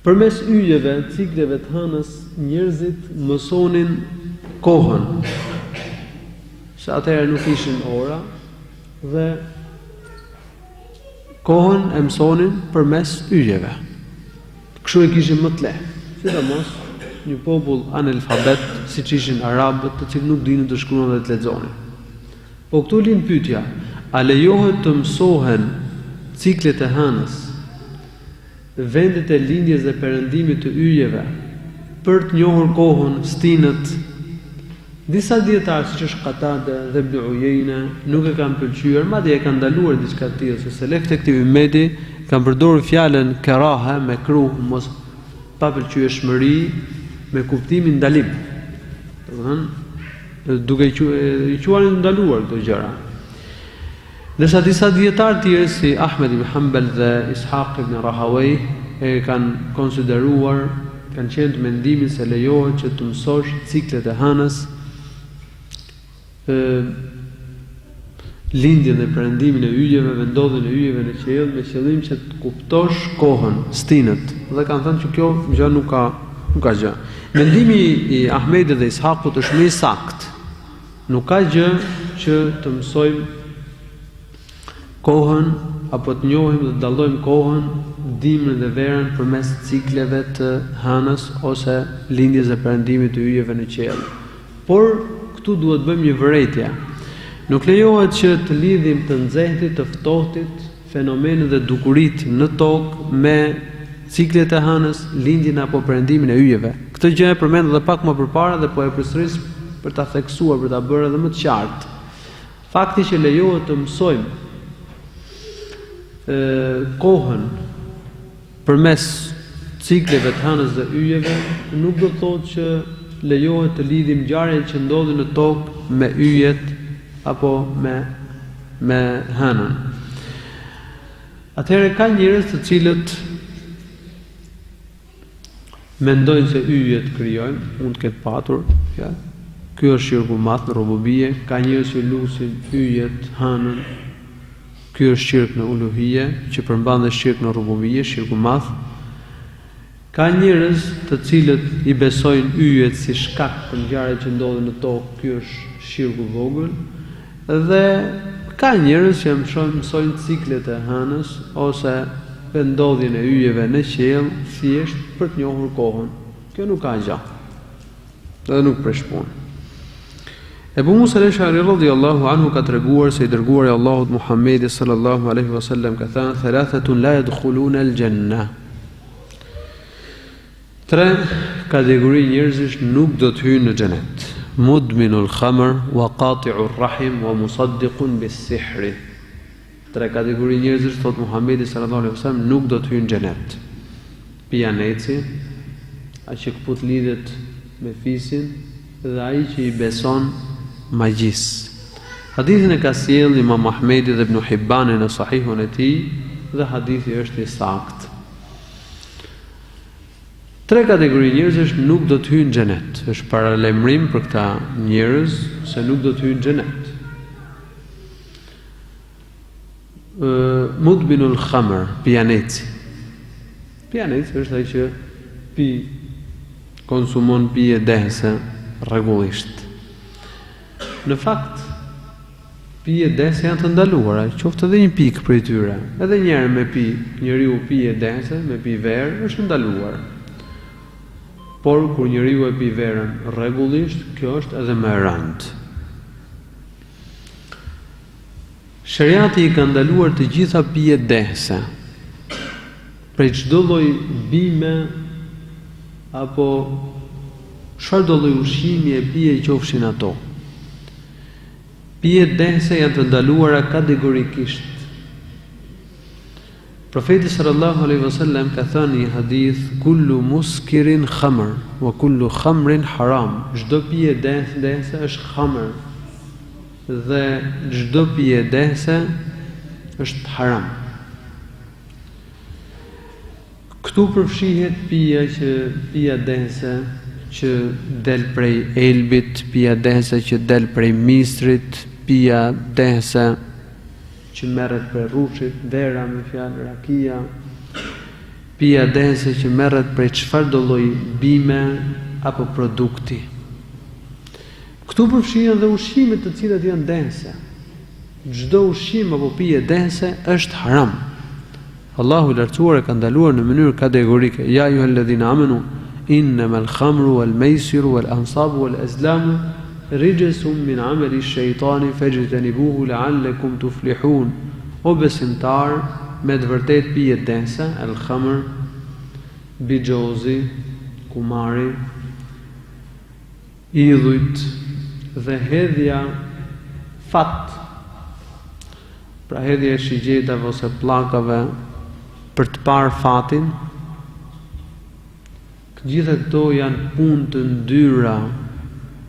Përmes yjeve, cikleve të hënës, njerëzit mësonin kohën. Se atëherë nuk ishin ora dhe kohën e mësonin përmes yjeve. Kështu e kishin më të lehtë. Sidomos një popull analfabet, siç ishin arabët, të cilët nuk dinin të shkruan dhe të lexonin. Po këtu lind pyetja, a lejohet të mësohen ciklet e hënës, vendet e lindjes dhe perëndimit të yjeve për të njohur kohën, stinët? Disa dietarë, siç është Kitabu dhe Ibn Ujejna, nuk e kanë pëlqyer, madje e kanë ndaluar diçka të tillë, se selefët e këtij ummeti kanë përdorur fjalën keraha, me kruh, mos pa pëlqyeshmëri, me kuptimin ndalim. Duke i quajtur ndaluar këto gjëra. Ndërsa disa dietarë tjerë si Ahmed ibn Hanbal dhe Ishaq ibn Rahawayh e kanë konsideruar, kanë qenë të mendimin se lejohet që të mësosh ciklet e hënës, lindjen dhe perëndimin e yjeve, vendodhjen e yjeve në qiell, me qëllim që të kuptosh kohën, stinët. Dhe kanë thënë që kjo gjë nuk ka gjë. Mendimi i Ahmedit dhe Ishaqut është më i saktë. Nuk ka gjë që të mësojmë kohën apo të njohim dhe të dallojmë kohën, dimrin dhe verën përmes cikleve të hënës ose lindjes dhe perëndimit të yjeve në qiell. Por këtu duhet bëjmë një vërejtje. Nuk lejohet që të lidhim të nxehtit, të ftohtit, fenomenet dhe dukuritë në tokë me ciklet e hënës, lindjen apo perëndimin e yjeve. Këtë gjë e përmend edhe pak më përpara dhe po e përsëris për ta theksuar, për ta bërë edhe më të qartë. Fakti që lejohet të mësojmë kohën përmes cikleve të hënës dhe yjeve nuk do të thotë që lejohet të lidhim ngjarjet që ndodhin në tokë me yjet apo me hënën. Atëherë ka njerëz të cilët mendojnë se yjet krijojnë, mund të ketë patur, ja. Ky është shirku madh në rububie, ka njerëz që lusin yjet, hënën. Ky është shirk në uluhie, që përmban dhe shirk në rububie, shirku madh. Ka njerëz të cilët i besojnë yjet si shkak për ngjarjet që ndodhin në tokë, ky është shirku vogël. Dhe ka njerëz që mësojnë ciklet e hënës ose vendodhjen e yjeve në qiell thjesht për të njohur kohën. Kjo nuk ka gjë. Dhe nuk presh punë. Ebu Musa al-Ash'ari radhiyallahu anhu ka treguar se i dërguari i Allahut Muhammedi sallallahu alaihi wasallam ka thënë: "Thalathatun la yadkhuluna al-janna." 3 kategori njerëzish nuk do të hyjnë në xhenet. Mudminul khamr wa qati'ur rahim wa musaddiqun bis-sihr. 3 kategori njerëzish, thot Muhammedi sallallahu alaihi wasallam, nuk do të hyjnë në xhenet. Pijaneci, ai që kaput lidhet me fisin, dhe ai që i beson magjis. Hadithin e ka sjellë Imam Ahmedi dhe Ibn Hibbani në sahihun e tij dhe hadithi është i saktë. 3 kategori njerëzish nuk do të hyjnë në xhenet. Është paralajmërim për këta njerëz se nuk do të hyjnë në xhenet. Mudminul khamr, pijaneci. Pijaneci është ai që konsumon pije dehse rregullisht. Në fakt, pije dehse janë të ndaluara, qoftë edhe një pikë prej tyre. Edhe një herë me pi, njeriu pije dehse, me pi verë është ndaluar. Por kur njeriu e pi verën rregullisht, kjo është edhe më e rëndë. Shariati i ka ndaluar të gjitha pijet dehse. Prej çdo lloj bime apo çfarë do lloj ushqimi e pije qofshin ato. Pijet dehse janë të ndaluara kategorikisht. Profeti sallallahu alaihi wasallam ka thënë një hadith: "Kullu muskirin khamr wa kullu khamrin haram." Çdo pije dehse është khamr dhe çdo pije dehse është haram. Këtu përfshihet pija dehse që del prej elbit, pija dehse që del prej mistrit, pija dehse që merret prej rrushit, dera me fjalë rakia, pija dehse që merret prej çfarëdo lloji bime apo produkti. Këtu përfshihen dhe ushqimet të cilat janë dense. Çdo ushqim apo pije dense është haram. Allahu i lartësuar e ka ndaluar në mënyrë kategorike. Ja ayyuhalladhina amanu innamal khamru wal maisiru wal ansabu wal azlamu rijsun min amali shaytani fajtanibuhu la'allakum tuflihun. O besimtar, me të vërtet pije dense, el khamr, bigjozi, kumari, idhujt dhe hedhja fat, pra hedhja e shigjetave ose pllakave për të parë fatin, gjitha këto janë punë të ndyra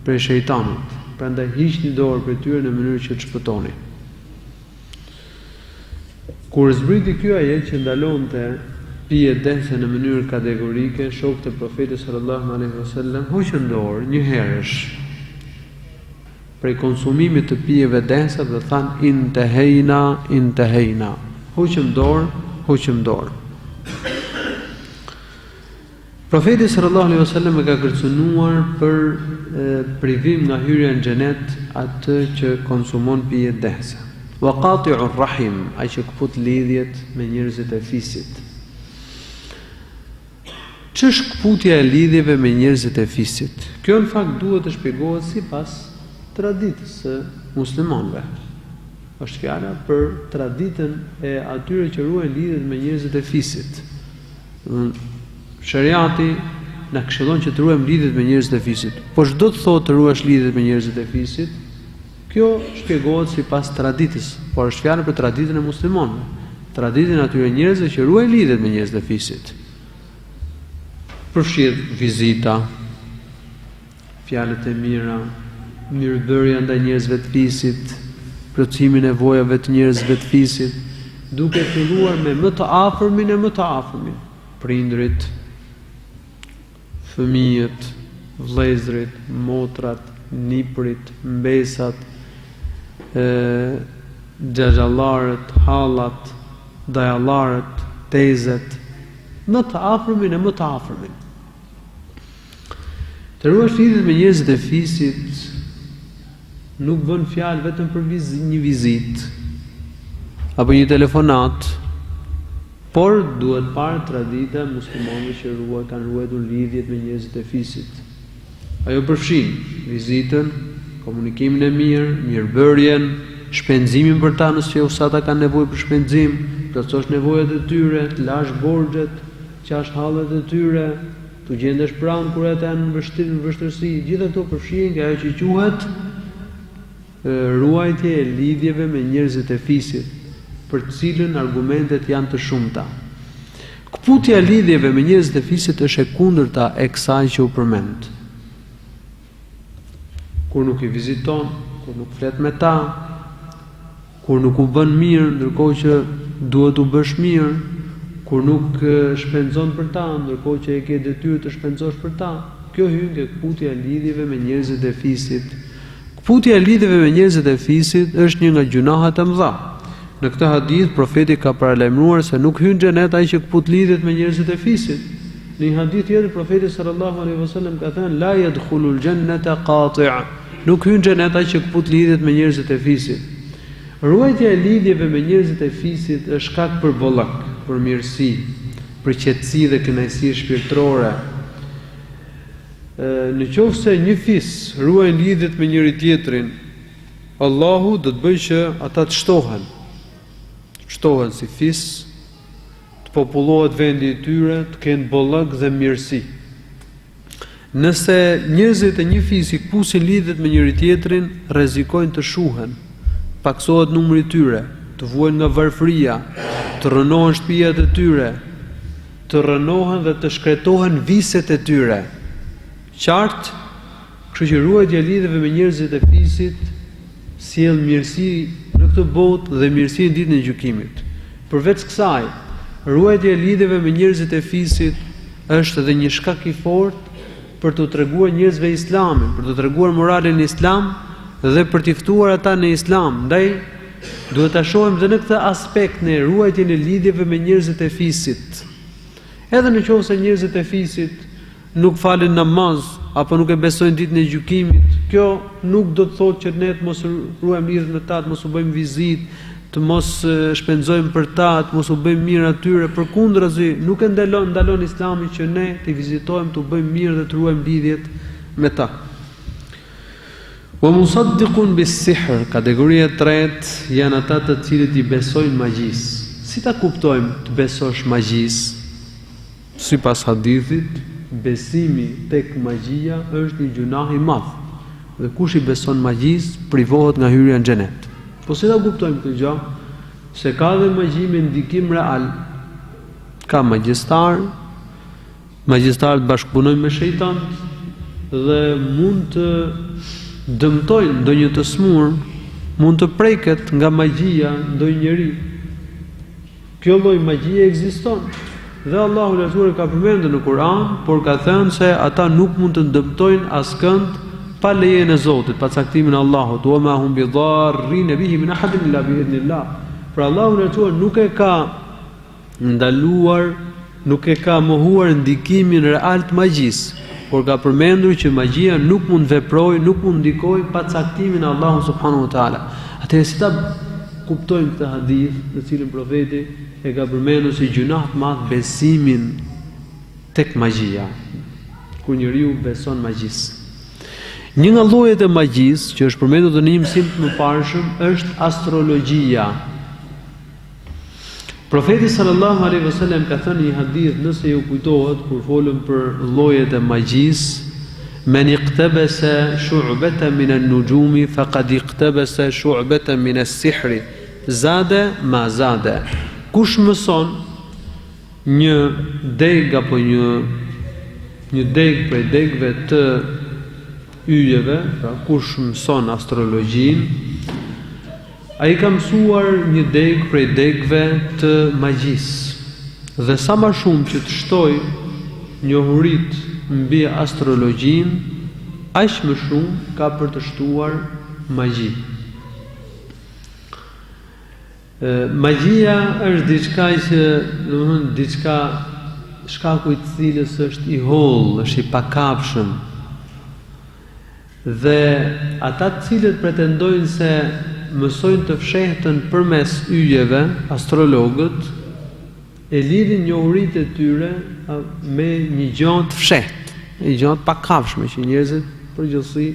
prej shejtanit. Prandaj hiqni dorë prej tyre në mënyrë që të shpëtoni. Kur zbriti ky ajet që ndalonte pije dense në mënyrë kategorike, shokët e profetit sallallahu alaihi wasallam hoqën dorë një herësh prej konsumimit të pijeve dense dhe thanë intehejna. Hoqëm dorë. Profeti sallallahu alaihi wasallam e ka kërcënuar për privim nga hyrja në xhenet atë që konsumon pije dense. Wa qati'ur rahim, ai që kaput lidhjet me njerëzit e fisit. Ç'është kaputja e lidhjeve me njerëzit e fisit? Kjo në fakt duhet të shpjegohet sipas traditës së muslimanëve. Është fjala për traditën e atyre që ruajnë lidhjet me njerëzit e fisit. Shariati na këshillon që të ruajmë lidhjet me njerëzit e fisit. Po çdo të thotë të ruash lidhjet me njerëzit e fisit, kjo shpjegohet sipas traditës, por është fjala për traditën e muslimanëve. Traditën e atyre njerëzve që ruajnë lidhjet me njerëzit e fisit. Përfshihet vizita, fjalët e mira, mirëbërja ndaj njerëzve të fisit, plotësimi i nevojave të njerëzve të fisit, duke filluar me më të afërmin e më të afërmin, prindrit, fëmijët, vëllezërit, motrat, niprit, mbesat, xhaxhallarët, hallat, dajallarët, tezet, më të afërmin e më të afërmin. Të ruash lidhjet me njerëzit e fisit nuk bën fjalë vetëm për një vizitë apo një telefonat, por duhet parë tradita e muslimanëve që kanë ruajtur lidhjet me njerëzit e fisit. Ajo përfshin vizitën, komunikimin e mirë, mirëbërjen, shpenzimin për ta nëse ata kanë nevojë për shpenzim, plotësosh nevojat e tyre, të lash borxhet, qash hallet e tyre, të gjendesh pranë kur ata janë në vështirësi. Gjitha këto përfshihen nga ajo që quhet ruajtje e lidhjeve me njerëzit e fisit, për të cilën argumentet janë të shumta. Kaputja e lidhjeve me njerëzit e fisit është e kundërta e kësaj që u përmend. Kur nuk i viziton, kur nuk flet me ta, kur nuk u bën mirë ndërkohë që duhet u bësh mirë, kur nuk shpenzon për ta ndërkohë që e ke detyrë të shpenzosh për ta, kjo hyn nga kaputja e lidhjeve me njerëzit e fisit. Kaputja e lidhjeve me njerëzit e fisit është një nga gjunahet e mëdha. Në këtë hadith profeti ka paralajmëruar se nuk hyn në xhenet ai që kaput lidhjet me njerëzit e fisit. Në një hadith tjetër profeti sallallahu alaihi wasallam ka thënë la yadkhulul jannata qati'. Nuk hyn në xhenet ai që kaput lidhjet me njerëzit e fisit. Ruajtja e lidhjeve me njerëzit e fisit është shkak për bollak, për mirësi, për qetësi dhe kënaqësi shpirtërore. Në qoftë se një fis ruajnë lidhjet me njëri tjetrin, Allahu do të bëjë që ata të shtohen si fis, të popullohet vendi i tyre, të kenë bollak dhe mirësi. Nëse njerëzit e një fisi kpusin lidhjet me njëri tjetrin, rrezikojnë të shuhen, paksohet numri i tyre, të vuajnë nga varfëria, të rënohen shtëpiat e tyre, të rënohen dhe të shkretohen viset e tyre. Qartë, kështu që ruajtja e lidhjeve me njerëzit e fisit sjell mirësi në këtë botë dhe mirësi në ditën e gjykimit. Përveç kësaj, ruajtja e lidhjeve me njerëzit e fisit është edhe një shkak i fortë për të treguar njerëzve Islamin, për të treguar moralin e Islam dhe për t'i ftuar ata në Islam. Ndaj duhet ta shohim edhe në këtë aspekt në ruajtjen e lidhjeve me njerëzit e fisit. Edhe në qoftë se njerëzit e fisit nuk falen namaz apo nuk e besojnë ditën e gjykimit, kjo nuk do të thotë që ne të mos ruajmë lidhjet me ta, të mos u bëjmë vizitë, të mos shpenzojmë për ta, të mos u bëjmë mirë atyre. Përkundrazi, nuk e ndalon Islami që ne të vizitojmë, të u bëjmë mirë dhe të ruajmë lidhjet me ta. Wa musaddiqun bis-sihr, kategoria e tretë janë ata të cilët i besojnë magjisë. Si ta kuptojmë të besosh magjisë? Sipas hadithit, besimi tek magjia është një gjunah i madh. Dhe kush i beson magjisë privohet nga hyrja në xhenet. Po si ta kuptojmë këtë gjë? Se ka dhe magji me ndikim real. Ka magjistarët bashkëpunojnë me shejtanët dhe mund të dëmtojnë ndonjë të smur, mund të preket nga magjia ndonjë njeri. Kjo lloj magjie ekziston. Dhe Allahu lartësuar ka përmendur në Kur'an, por ka thënë se ata nuk mund të dëmtojnë askënd pa lejen e Zotit, pa caktimin e Allahut. Wa ma hum bidarrin bihi min ahadin illa bi idhnillah. Pra Allahu lartësuar nuk e ka ndaluar, nuk e ka mohuar ndikimin real të magjisë, por ka përmendur që magjia nuk mund veprojë, nuk mund ndikojë pa caktimin e Allahut subhanahu wa taala. Atëherë si ta kuptojmë këtë hadith, në cilin profeti e ka përmendur si gjunah të madh besimin tek magjia, kur njeriu beson magjisë. Një nga llojet e magjisë që është përmendur në një mësim të mëparshëm është astrologjia. Profeti sallallahu alaihi wasallam ka thënë një hadith, nëse ju kujtohet, kur folëm për llojet e magjisë, men iqtabasa shu'batan min an-nujumi faqad iqtabasa shu'batan min as-sihr, zada ma zada. Kush mëson një deg apo një deg prej degëve të yjeve, pra kush mëson astrologjinë, ai ka mësuar një deg prej degëve të magjisë. Dhe sa më shumë që të shtoj njohurit mbi astrologjinë, aq më shumë ka për të shtuar magji. Magjia është diçka që, domethënë, diçka shkaku i cilës është i holl, është i pakapshëm. Dhe ata të cilët pretendojnë se mësojnë të fshehtën përmes yjeve, astrologët, e lidhin njohuritë e tyre me një gjë të fshehtë, një gjë të pakapshme që njerëzit përgjithësi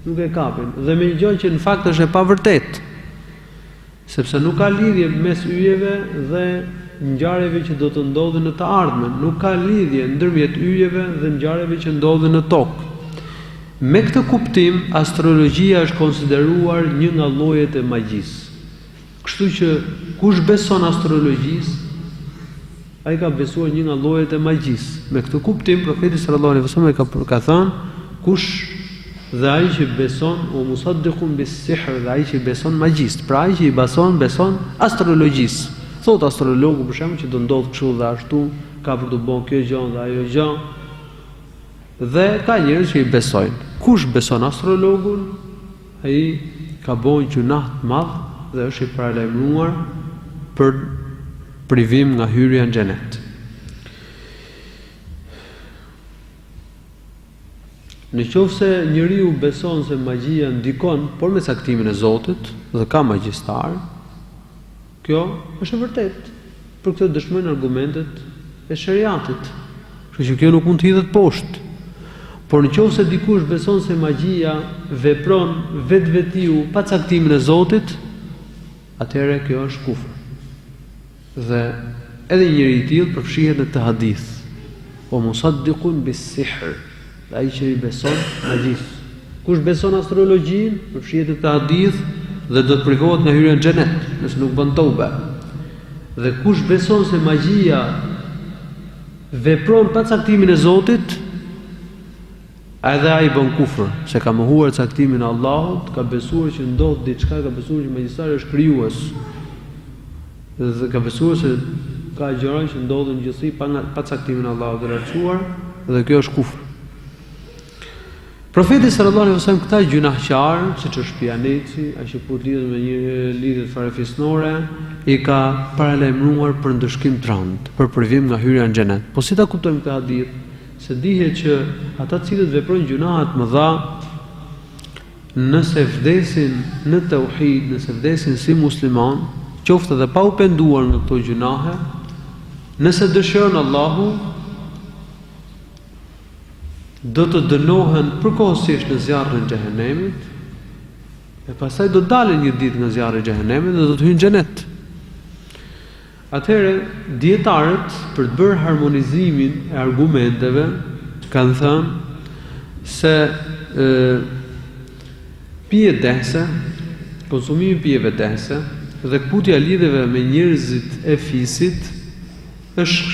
nuk e kapin, dhe me një gjë që në fakt është e pavërtetë, sepse nuk ka lidhje mes yjeve dhe ngjarjeve që do të ndodhin në të ardhmen, nuk ka lidhje ndërmjet yjeve dhe ngjarjeve që ndodhin në tokë. Me këtë kuptim, astrologjia është konsideruar një nga llojet e magjisë. Kështu që kush beson astrologjisë, ai ka besuar një nga llojet e magjisë. Me këtë kuptim, profeti sallallahu alaihi wasallam ka thënë, kush dhe ai që beson o musaddiqun bis-sihr, dhe ai që beson magjisë, pra ai që i beson astrologjisë. Thot astrologu për shembull që do ndodh kështu dhe ashtu, ka për të bën kjo gjë dhe ajo gjë. Dhe ka njerëz që i besojnë. Kush beson astrologun, ai ka bën gjunah të madh dhe është i paralajmëruar për privim nga hyrja në xhenet. Në qoftë se njeriu beson se magjia ndikon, por me caktimin e Zotit dhe ka magjistar, kjo është e vërtetë. Për këtë dëshmojnë argumentet e shariatit. Kështu që kjo nuk mund të hidhet poshtë. Por në qoftë se dikush beson se magjia vepron vetvetiu pa caktimin e Zotit, atëherë kjo është kufër. Dhe edhe njëri i tillë përfshihet në këtë hadith. O musaddiqun bis-sihr, ai që i beson magjisë. Kush beson astrologjinë, përfshihet në këtë hadith dhe do të privohet nga hyrja në xhenet, nëse nuk bën tobe. Dhe kush beson se magjia vepron pa caktimin e Zotit, edhe ai bën kufër, se ka mohuar caktimin e Allahut, ka besuar që ndodh diçka, ka besuar që magjistari është krijues. Dhe ka besuar se ka gjëra që ndodhin gjithsesi pa caktimin e Allahut të lartësuar, dhe kjo është kufër. Profeti sallallahu alaihi wasallam këta gjunahqar, siç është pianeci, ai që po lidhet me një lidhje farefisnore, i ka paralajmëruar për ndëshkim të rënd, për privim nga hyrja në xhenet. Po si ta kuptojmë këtë hadith? Se dihet që ata të cilët veprojnë gjunahe të mëdha, nëse vdesin në Teuhid, nëse vdesin si musliman, qoftë edhe pa u penduar nga këto gjunahe, nëse dëshiron Allahu, do të dënohen përkohësisht në zjarrin e xhehenemit, e pastaj do dalin një ditë nga zjarri i xhehenemit dhe do të hyjnë në xhenet. Atëherë, dietarët për të bërë harmonizimin e argumenteve kanë thënë se pijet dehse, konsumimi i pijeve dehse dhe kputja e lidhjeve me njerëzit e fisit është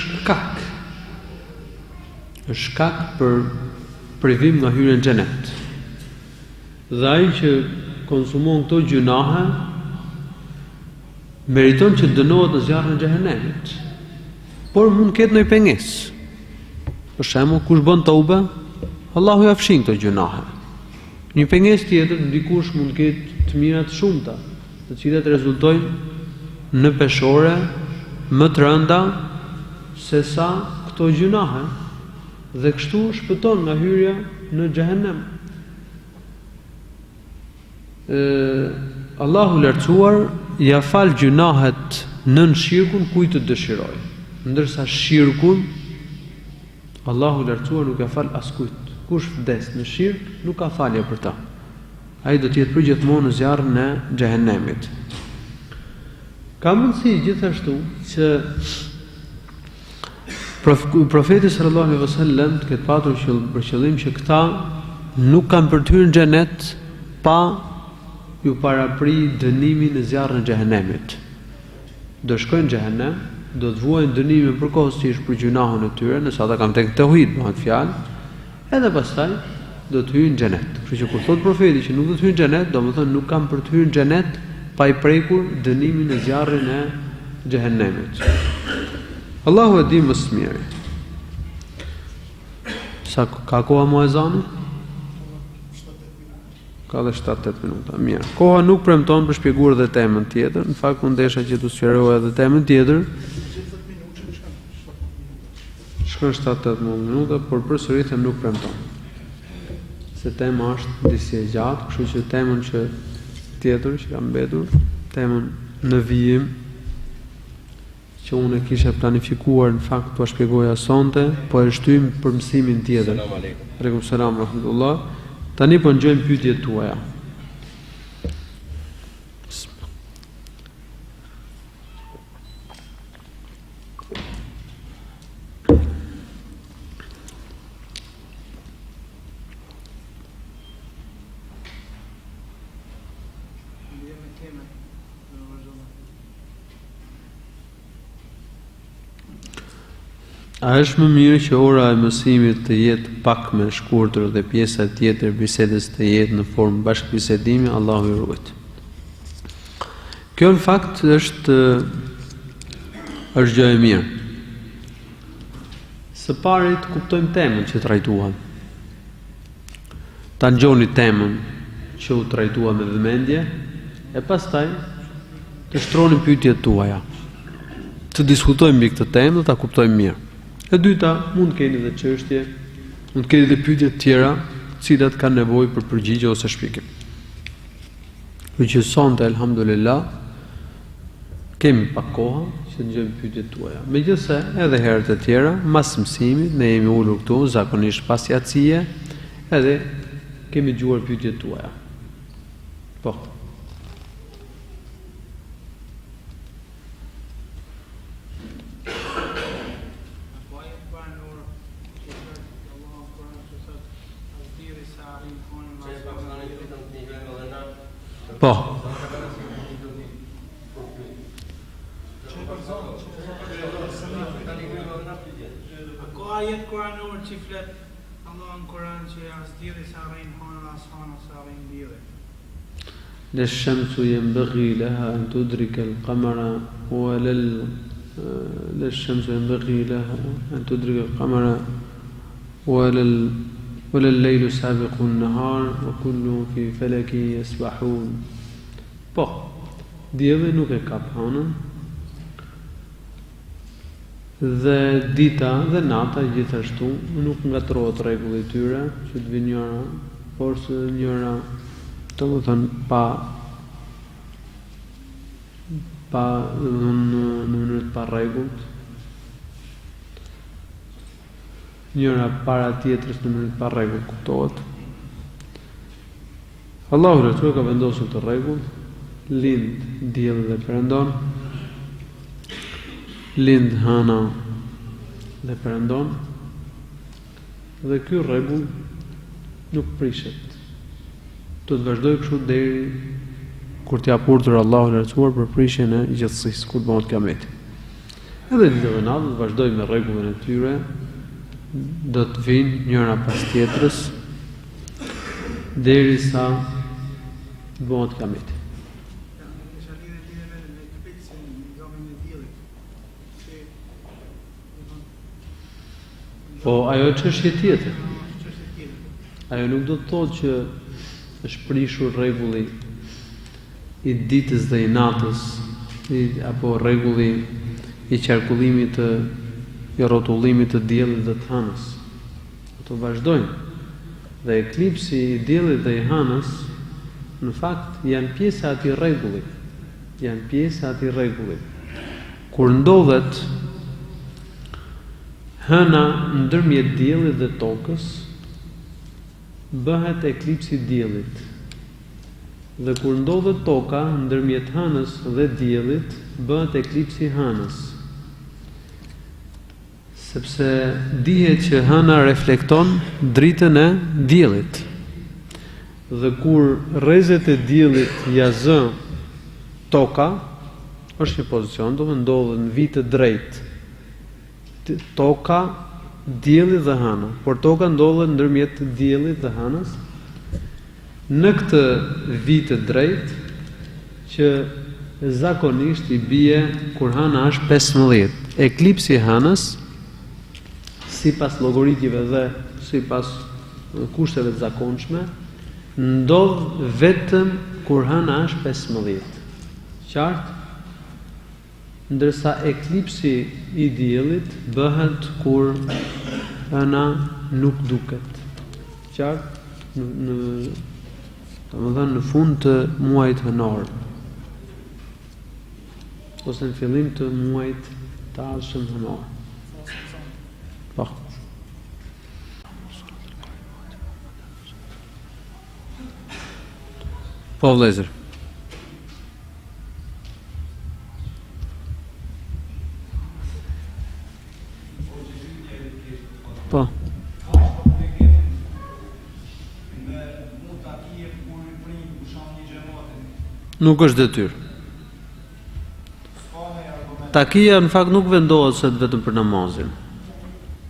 shkak për privim nga hyrja në xhenet. Dhe ai që konsumon këto gjunahe meriton që dënohet në zjarrin e xhehenemit. Por mund të ketë ndonjë pengesë. Për shembull, kush bën tobe, Allahu ja fshin këto gjunahe. Një pengesë tjetër, dikush mund të ketë të mira të shumta, të cilat rezultojnë në peshore më të rënda se sa këto gjunahe, dhe kështu shpëton nga hyrja në xhehenem. Allahu lartësuar ja fal gjunahet nën shirkun kujt të dëshiroj, ndërsa shirkun Allahu lartësuar nuk ja fal askujt. Kush vdes në shirk nuk ka falje për ta. Ai do të jetë përgjithmonë në zjarrin e xhehenemit. Ka mundësi gjithashtu që Profeti sallallahu alaihi wasallam të ketë patur për qëllim që këta nuk kanë për të hyrë në xhenet pa ju parapri dënimin në zjarrin e xhehenemit. Do shkojnë në xhehenem, do të vuajnë dënimin përkohësisht për gjunahun e tyre, nëse ata kanë tek Teuhid, bëhet fjalë, edhe pastaj do të hyjnë në xhenet. Kështu që kur thot profeti që nuk do të hyjnë në xhenet, domethënë nuk kanë për të hyrë në xhenet pa i prekur dënimin në zjarrin e xhehenemit. Allahu e di më së miri. Sa ka koha muezani? Ka dhe 7-8 minuta. Mirë. Koha nuk premton për shpjeguar edhe temën tjetër. Në fakt unë desha që të sqaroj edhe temën tjetër. Shkon 7-8 minuta, por përsëritëm nuk premton. Se tema është disi e gjatë, kështu që temën që tjetër që ka mbetur, temën në vijim, që unë e kisha planifikuar në fakt po shpjegoja sonte, po e shtym për mësimin tjetër. Aleikum selam rahmetullah. Tani po ngjojmë pyetjet tuaja. A është më mirë që ora e mësimit të jetë pak më shkurtër dhe pjesa tjetër bisedës të jetë në formë bashkëbisedimi, Allahu i ruajt. Kjo në fakt është gjë e mirë. Së pari të kuptojmë temën që trajtuam. Ta ngjoni temën që u trajtua me vëmendje e pastaj të shtronim pyetjet tuaja. Të diskutojmë mbi këtë temë dhe ta kuptojmë mirë. E dyta, mund të keni edhe çështje, mund të keni edhe pyetje të tjera, të cilat kanë nevojë për përgjigje ose shpjegim. Që sonte elhamdulillah kemi pak kohë që të dëgjojmë pyetjet tuaja. Megjithëse edhe herët e tjera, mas mësimit, ne jemi ulur këtu zakonisht pas jacije, edhe kemi dëgjuar pyetjet tuaja. Po. Po. Ka ajet kuranor që flet Allah në Kur'an që as dielli sa rrin hona as hona sa rrin dielli. للشمس ينبغي لها أن تدرك القمر للشمس ينبغي لها أن تدرك القمر وَلَلَّيْلُ سَابِقُ النَّهَارِ وَكُلُّهُمْ فِي فَلَكٍ يَسْبَحُونَ. Po, dielli nuk e kap hënën, dhe dita dhe nata gjithashtu nuk ngatrohet rregulli i tyre që të vinë njëra, por se njëra, domethënë në mënyrë të pa rregullt, njëra para tjetrës në mënyrë të pa rregullt, kuptohet. Allahu Lartësuar ka vendosur të rregull, lind dielli dhe perëndon, lind hëna dhe perëndon, dhe ky rregull nuk prishet. Do të vazhdoj kështu deri kur t'ia urdhëroj Allahu Lartësuar për prishjen e gjithësisë, kur bëhet kiameti. Edhe ditët e natës do vazhdoj me rregullin e tyre, do të vinë njëra pas tjetrës derisa të bëhet kiameti. Po ajo është çështje tjetër. Ajo nuk do të thotë që është prishur rregulli i ditës dhe i natës, apo rregulli i qarkullimit i rrotullimit të diellit dhe të hënës. Ato vazhdojnë. Dhe eklipsi i diellit dhe i hënës në fakt janë pjesë e atij rregulli. Janë pjesë e atij rregulli. Kur ndodhet hëna ndërmjet diellit dhe tokës, bëhet eklipsi i diellit. Dhe kur ndodhet toka ndërmjet hënës dhe diellit, bëhet eklipsi i hënës. Sepse dihet që hëna reflekton dritën e diellit. Dhe kur rrezet e diellit ja zë toka, është një pozicion, do të ndodhet në vit të drejtë. Toka, dielli dhe hëna, por toka ndodhet ndërmjet diellit dhe hënës. Në këtë vit të drejtë që zakonisht i bie kur hëna është 15. Eklipsi i hënës, sipas llogaritjeve dhe sipas kushteve të zakonshme, ndodh vetëm kur hëna është 15. Qartë? Ndërsa eklipsi i diellit bëhet kur hëna nuk duket. Qartë? Domethënë në fund të muajit hënor, ose në fillim të muajit të ardhshëm hënor. Po. Po vëllezër. Po. Nuk është detyrë. Takia në fakt nuk vendoset vetëm për namazin.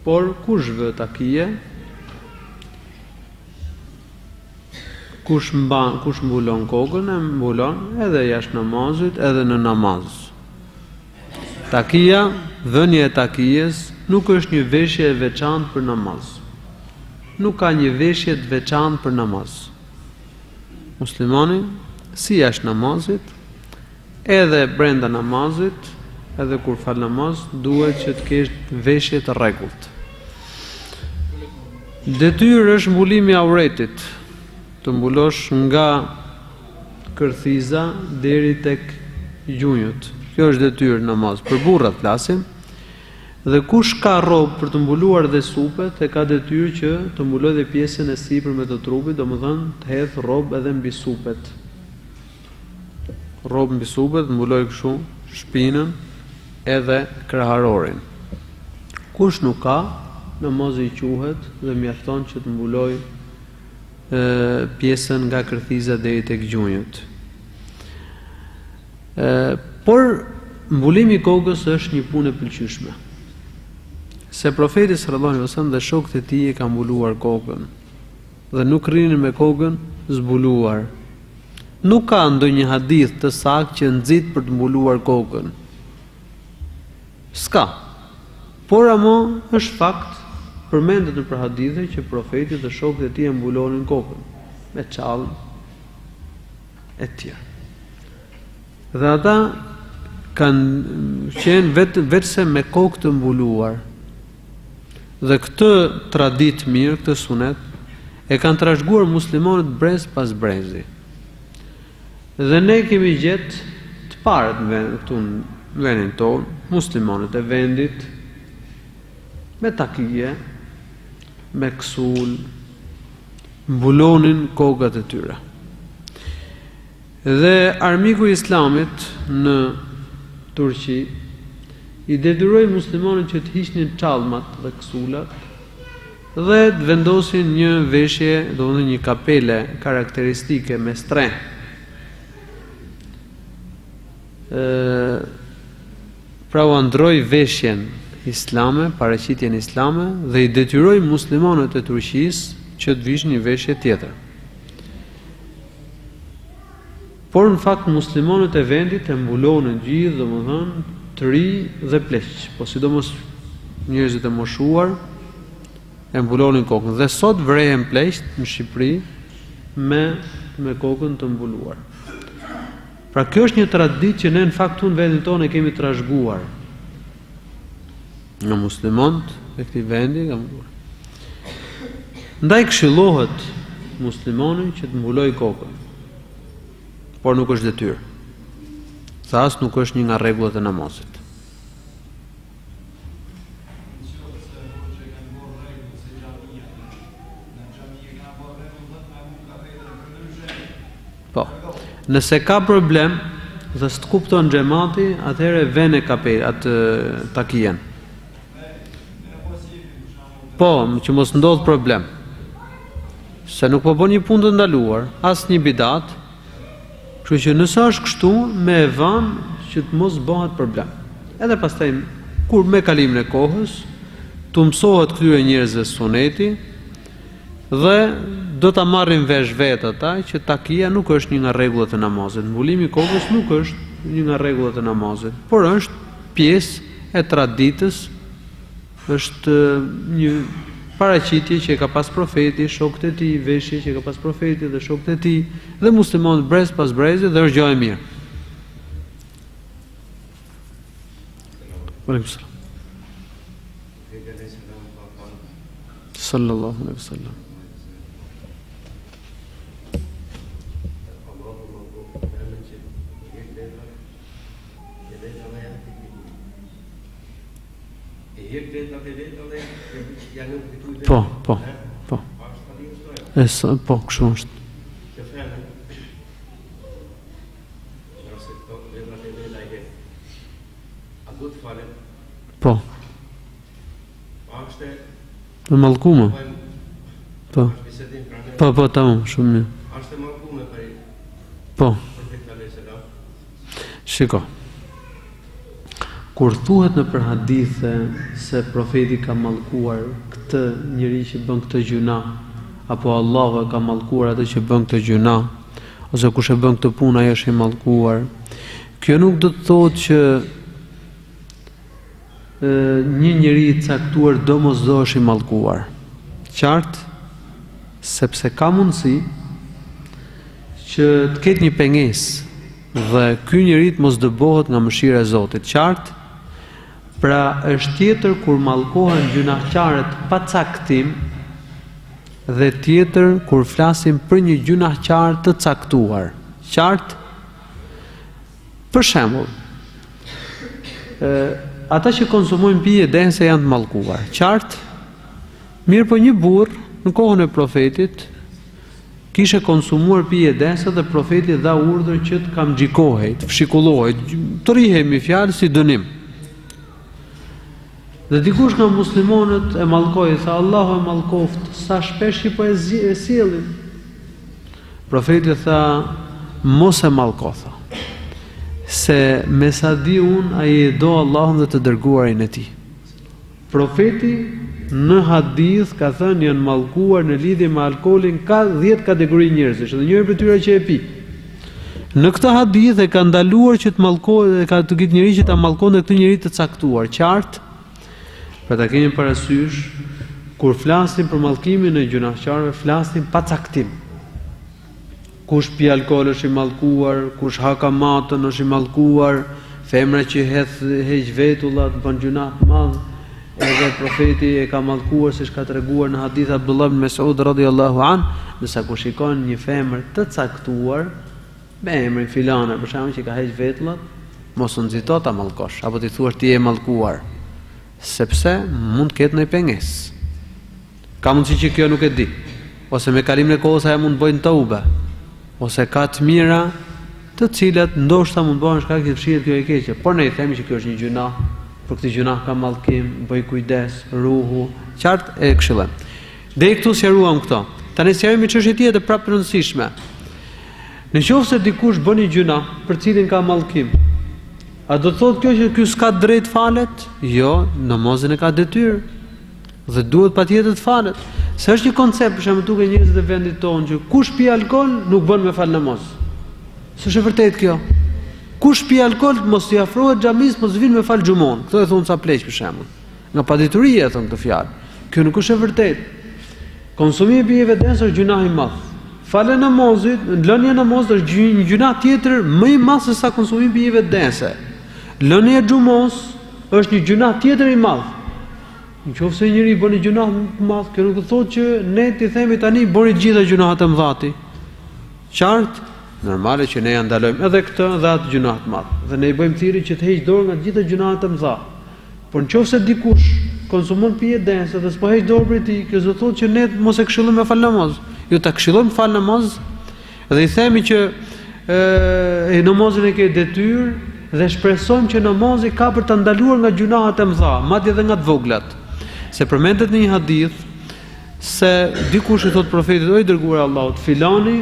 Por kush vë takije, kush mbulon kokën, e mbulon edhe jashtë namazit, edhe në namaz. Takia, dhënia e takijes, nuk është një veshje e veçantë për namaz. Nuk ka një veshje të veçantë për namaz. Muslimani, si jashtë namazit, edhe brenda namazit, edhe kur fal namaz, duhet që të kesh veshje të rregullt. Detyrë është mbulimi i auretit, të mbulosh nga kërthiza deri tek gjunjët. Kjo është detyrë namaz. Për burrat flasim. Dhe kush ka rrobë për të mbuluar dhe supet, e ka detyrë që të mbulojë dhe pjesën e sipërme të trupit, domethënë të hedh rrobë edhe mbi supet. Rrobë mbi supet, mbulojë kështu shpinën edhe kraharorin. Kush nuk ka, namazi i quhet dhe mjafton që të mbulojë pjesën nga kërthiza deri tek gjunjët. Por mbulimi i kokës është një punë e pëlqyeshme. Se profeti sallallahu alaihi wasallam dhe shokët e tij e kanë mbuluar kokën dhe nuk rrinin me kokën zbuluar. Nuk ka ndonjë hadith të saktë që nxit për të mbuluar kokën. S'ka. Por ama është fakt përmendet në për hadithe që profeti dhe shokët e tij e mbulonin kokën me çallë e tjerë. Dhe ata kanë qenë vetëse me kokë të mbuluar. Dhe këtë tradit mirë, këtë sunet, e kanë trashëguar muslimanët brez pas brezi. Dhe ne kemi gjetë të parët këtu në vendin tonë, muslimanët e vendit, me takije, me kësul, mbulonin kokat e tyre. Dhe armiku i Islamit në Turqi i detyroi muslimanët që të hiqnin çallmat dhe kësulat dhe të vendosin një veshje, domethënë një kapele karakteristike me stren. Pra u ndroi veshjen islame, paraqitjen islame dhe i detyroi muslimanët e Turqisë që të vishin një veshje tjetër. Por në fakt muslimanët e vendit e mbulonin gjithë, domethënë, të ri dhe pleq, po sidomos njerëzit e moshuar e mbulonin kokën. Dhe sot vrehen pleqt në Shqipëri me kokën të mbuluar. Pra kjo është një traditë që ne në fakt në vendin tonë e kemi trashëguar. Nga muslimanët e këtij vendi nga mbuluar. Ndaj këshillohet muslimanin që të mbuloj kokën. Por nuk është detyrë. Sa as nuk është një nga rregullat e namazit. Po. Nëse ka problem dhe s'të kupton xhamati, atëherë vjen e kapel atë takijen. Po, që mos ndodh problem. Se nuk po bën një punë të ndaluar, as një bidat. Kështu që nëse është kështu, me e vanë që të mos bëhet problem. Edhe pastaj kur me kalimin e kohës, të mësohet këtyre njerëzve suneti dhe do ta marrin vesh vetë ata që takia nuk është një nga rregullat e namazit. Mbulimi i kokës nuk është një nga rregullat e namazit, por është pjesë e traditës, është një paraqitje që ka pas profeti, shokët e tij, veshje që ka pas profeti dhe shokët e tij, dhe muslimanët brez pas brezi dhe është gjë e mirë. Sallallahu alaihi wasallam. Po. Po, kështu është. Po. Në mallkume. Po. Po, tamam, shumë mirë. Po. Shiko. Kur thuhet në për hadithe se profeti ka mallkuar këtë njeri që bën këtë gjuna, apo Allahu e ka mallkuar atë që bën këtë gjuna, ose kush e bën këtë punë ai është i mallkuar, kjo nuk do të thotë që një njeri i caktuar domosdo është i mallkuar. Qartë, sepse ka mundësi që të ketë një pengesë dhe ky njeri të mos dëbohet nga mëshira e Zotit. Qartë, pra është tjetër kur mallkohen gjunaqtarët pa caktim dhe tjetër kur flasim për një gjunaqtar të caktuar. Qartë? Për shembull, ata që konsumojnë pije dense janë të mallkuar. Qartë? Mirë, po një burr në kohën e profetit kishte konsumuar pije dense dhe profeti dha urdhër që të kamxhikohej, të fshikullohej, të rihej me fjalë si dënim. Dhe dikush nga muslimanët e mallkoi, tha Allahu e mallkoft, sa shpesh që po e sjellin. Profeti tha, mos e mallko, tha. Se me sa di unë, ai e do Allahun dhe të dërguarin e tij. Profeti në hadith ka thënë janë mallkuar në lidhje me alkoolin ka 10 kategori njerëzish, dhe njëri prej tyre që e pi. Në këtë hadith e ka ndaluar që të mallkohet, ka të ketë njëri që ta mallkon dhe këtë njeri të caktuar, qartë. Pra ta kemi parasysh Kur flasim për mallkimin e gjunaqarëve, flasim pa caktim. Kush pi alkool është i mallkuar, kush ha kamatën është i mallkuar, femra që heq vetullat bën gjuna të madh, edhe profeti e ka mallkuar siç ka treguar në hadith Abdullah ibn Mas'ud radhiyallahu an, nëse ku shikon një femër të caktuar me emrin filane, për shembull që ka heq vetullat, mos u nxito ta mallkosh, apo ti thuash ti je mallkuar, sepse mund të ketë ndonjë pengesë. Ka mundësi që kjo nuk e di, ose me kalimin e kohës ajo mund të bëjnë tauba, ose ka të mira të cilat ndoshta mund bëhen shkak të fshihet kjo e keqe, por ne i themi që kjo është një gjuna, për këtë gjuna ka mallkim, bëj kujdes, ruhu, qartë e këshillojm. Deri këtu sqaruam këto. Tani sqarojmë çështje tjetër prapë të rëndësishme. Nëse dikush bën një gjuna për cilin ka mallkim, a do të thotë kjo që ky s'ka drejt falet? Jo, namazin e ka detyrë. Dhe duhet patjetër të falet. Se është një koncept për shembull duke njerëzit e vendit tonë që kush pi alkool nuk bën me fal namaz. S'është e vërtetë kjo. Kush pi alkool mos i afrohet xhamis, mos vin me fal xhumon. Kto e thon ca pleq për shembull. Nga padituria e thon këtë fjalë. Kjo nuk është e vërtetë. Konsumimi i pijeve densë është gjuna i madh. Falja e namazit, lënia e namazit është një gjuna tjetër më i madh se sa konsumimi i pijeve densë. Lënia e xhumos është një gjuna tjetër i madh. Nëse njëri bën një gjuna të madh, kjo nuk do thotë që ne ti themi tani bëni gjitha gjunat e mëdha. Qartë, normale që ne ja ndalojmë edhe këtë dhe atë gjuna të madh. Dhe ne i bëjmë thirrje që të heq dorë nga gjitha gjunat e mëdha. Por nëse dikush konsumon pije dense dhe s'po heq dorë prej tij, kjo do thotë që ne mos e këshillojmë me fal namaz. Jo ta këshillojmë fal namaz dhe i themi që namazin e ke detyrë dhe shpresojmë që namazi ka për ta ndaluar nga gjunat e mëdha, madje edhe nga të voglat. Se përmendet në një hadith se dikush i thot profetit, o i dërguar Allahut, filani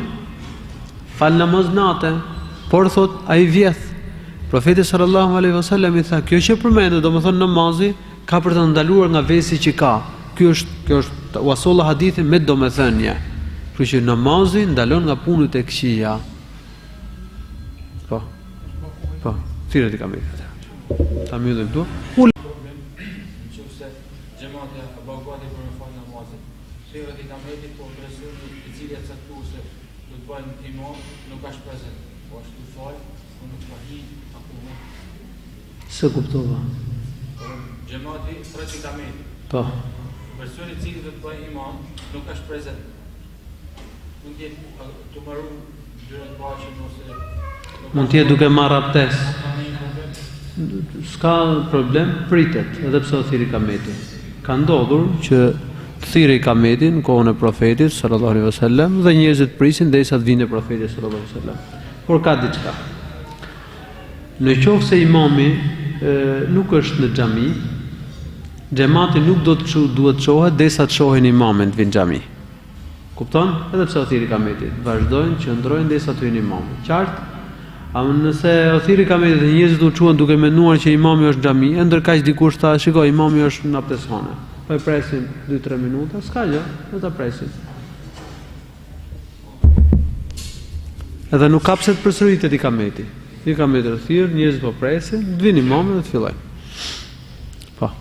fal namaz natë, por thot ai vjedh. Profeti sallallahu alaihi wasallam i tha, kjo që përmendet, domethënë namazi ka për të ndaluar nga vesi që ka. Kjo është wasolla hadithi me domethënie. Kështu që namazi ndalon nga punët e këqija. Po, thirrët i kam thënë. Ta mbyllim këtu. Se kuptova. Xhamati pratikament. Po. Personi i cili do të bëjë imam nuk ka shpresë. Mund të jetë të marrë dyra të bashkë ose mund të jetë duke marrë abdes. S'ka problem, pritet, edhe pse o thirrë kameti. Ka ndodhur që të thirrë kametin në kohën e profetit sallallahu alaihi wasallam dhe njerëzit prisin derisa të vinte profeti sallallahu alaihi wasallam. Por ka diçka. Në qoftë se imami nuk është në xhami, xhamati nuk duhet të çohet derisa të shohin imamin të vinë në xhami. Kupton? Edhe pse o thirrë kametit, vazhdojnë, qëndrojnë derisa të hyjnë imami. Qartë? A nëse o thirrë kametit dhe njerëzit u çuan duke menduar që imami është në xhami, ndërkaq dikush tha, shikoj, imami është në abdesthane. Po e presim 2-3 minuta, s'ka gjë, do ta presim. Edhe nuk ka pse të përsëritet i kameti. I kameti të thirr, njerëzit po presin, të vinë imami dhe të fillojnë. Po.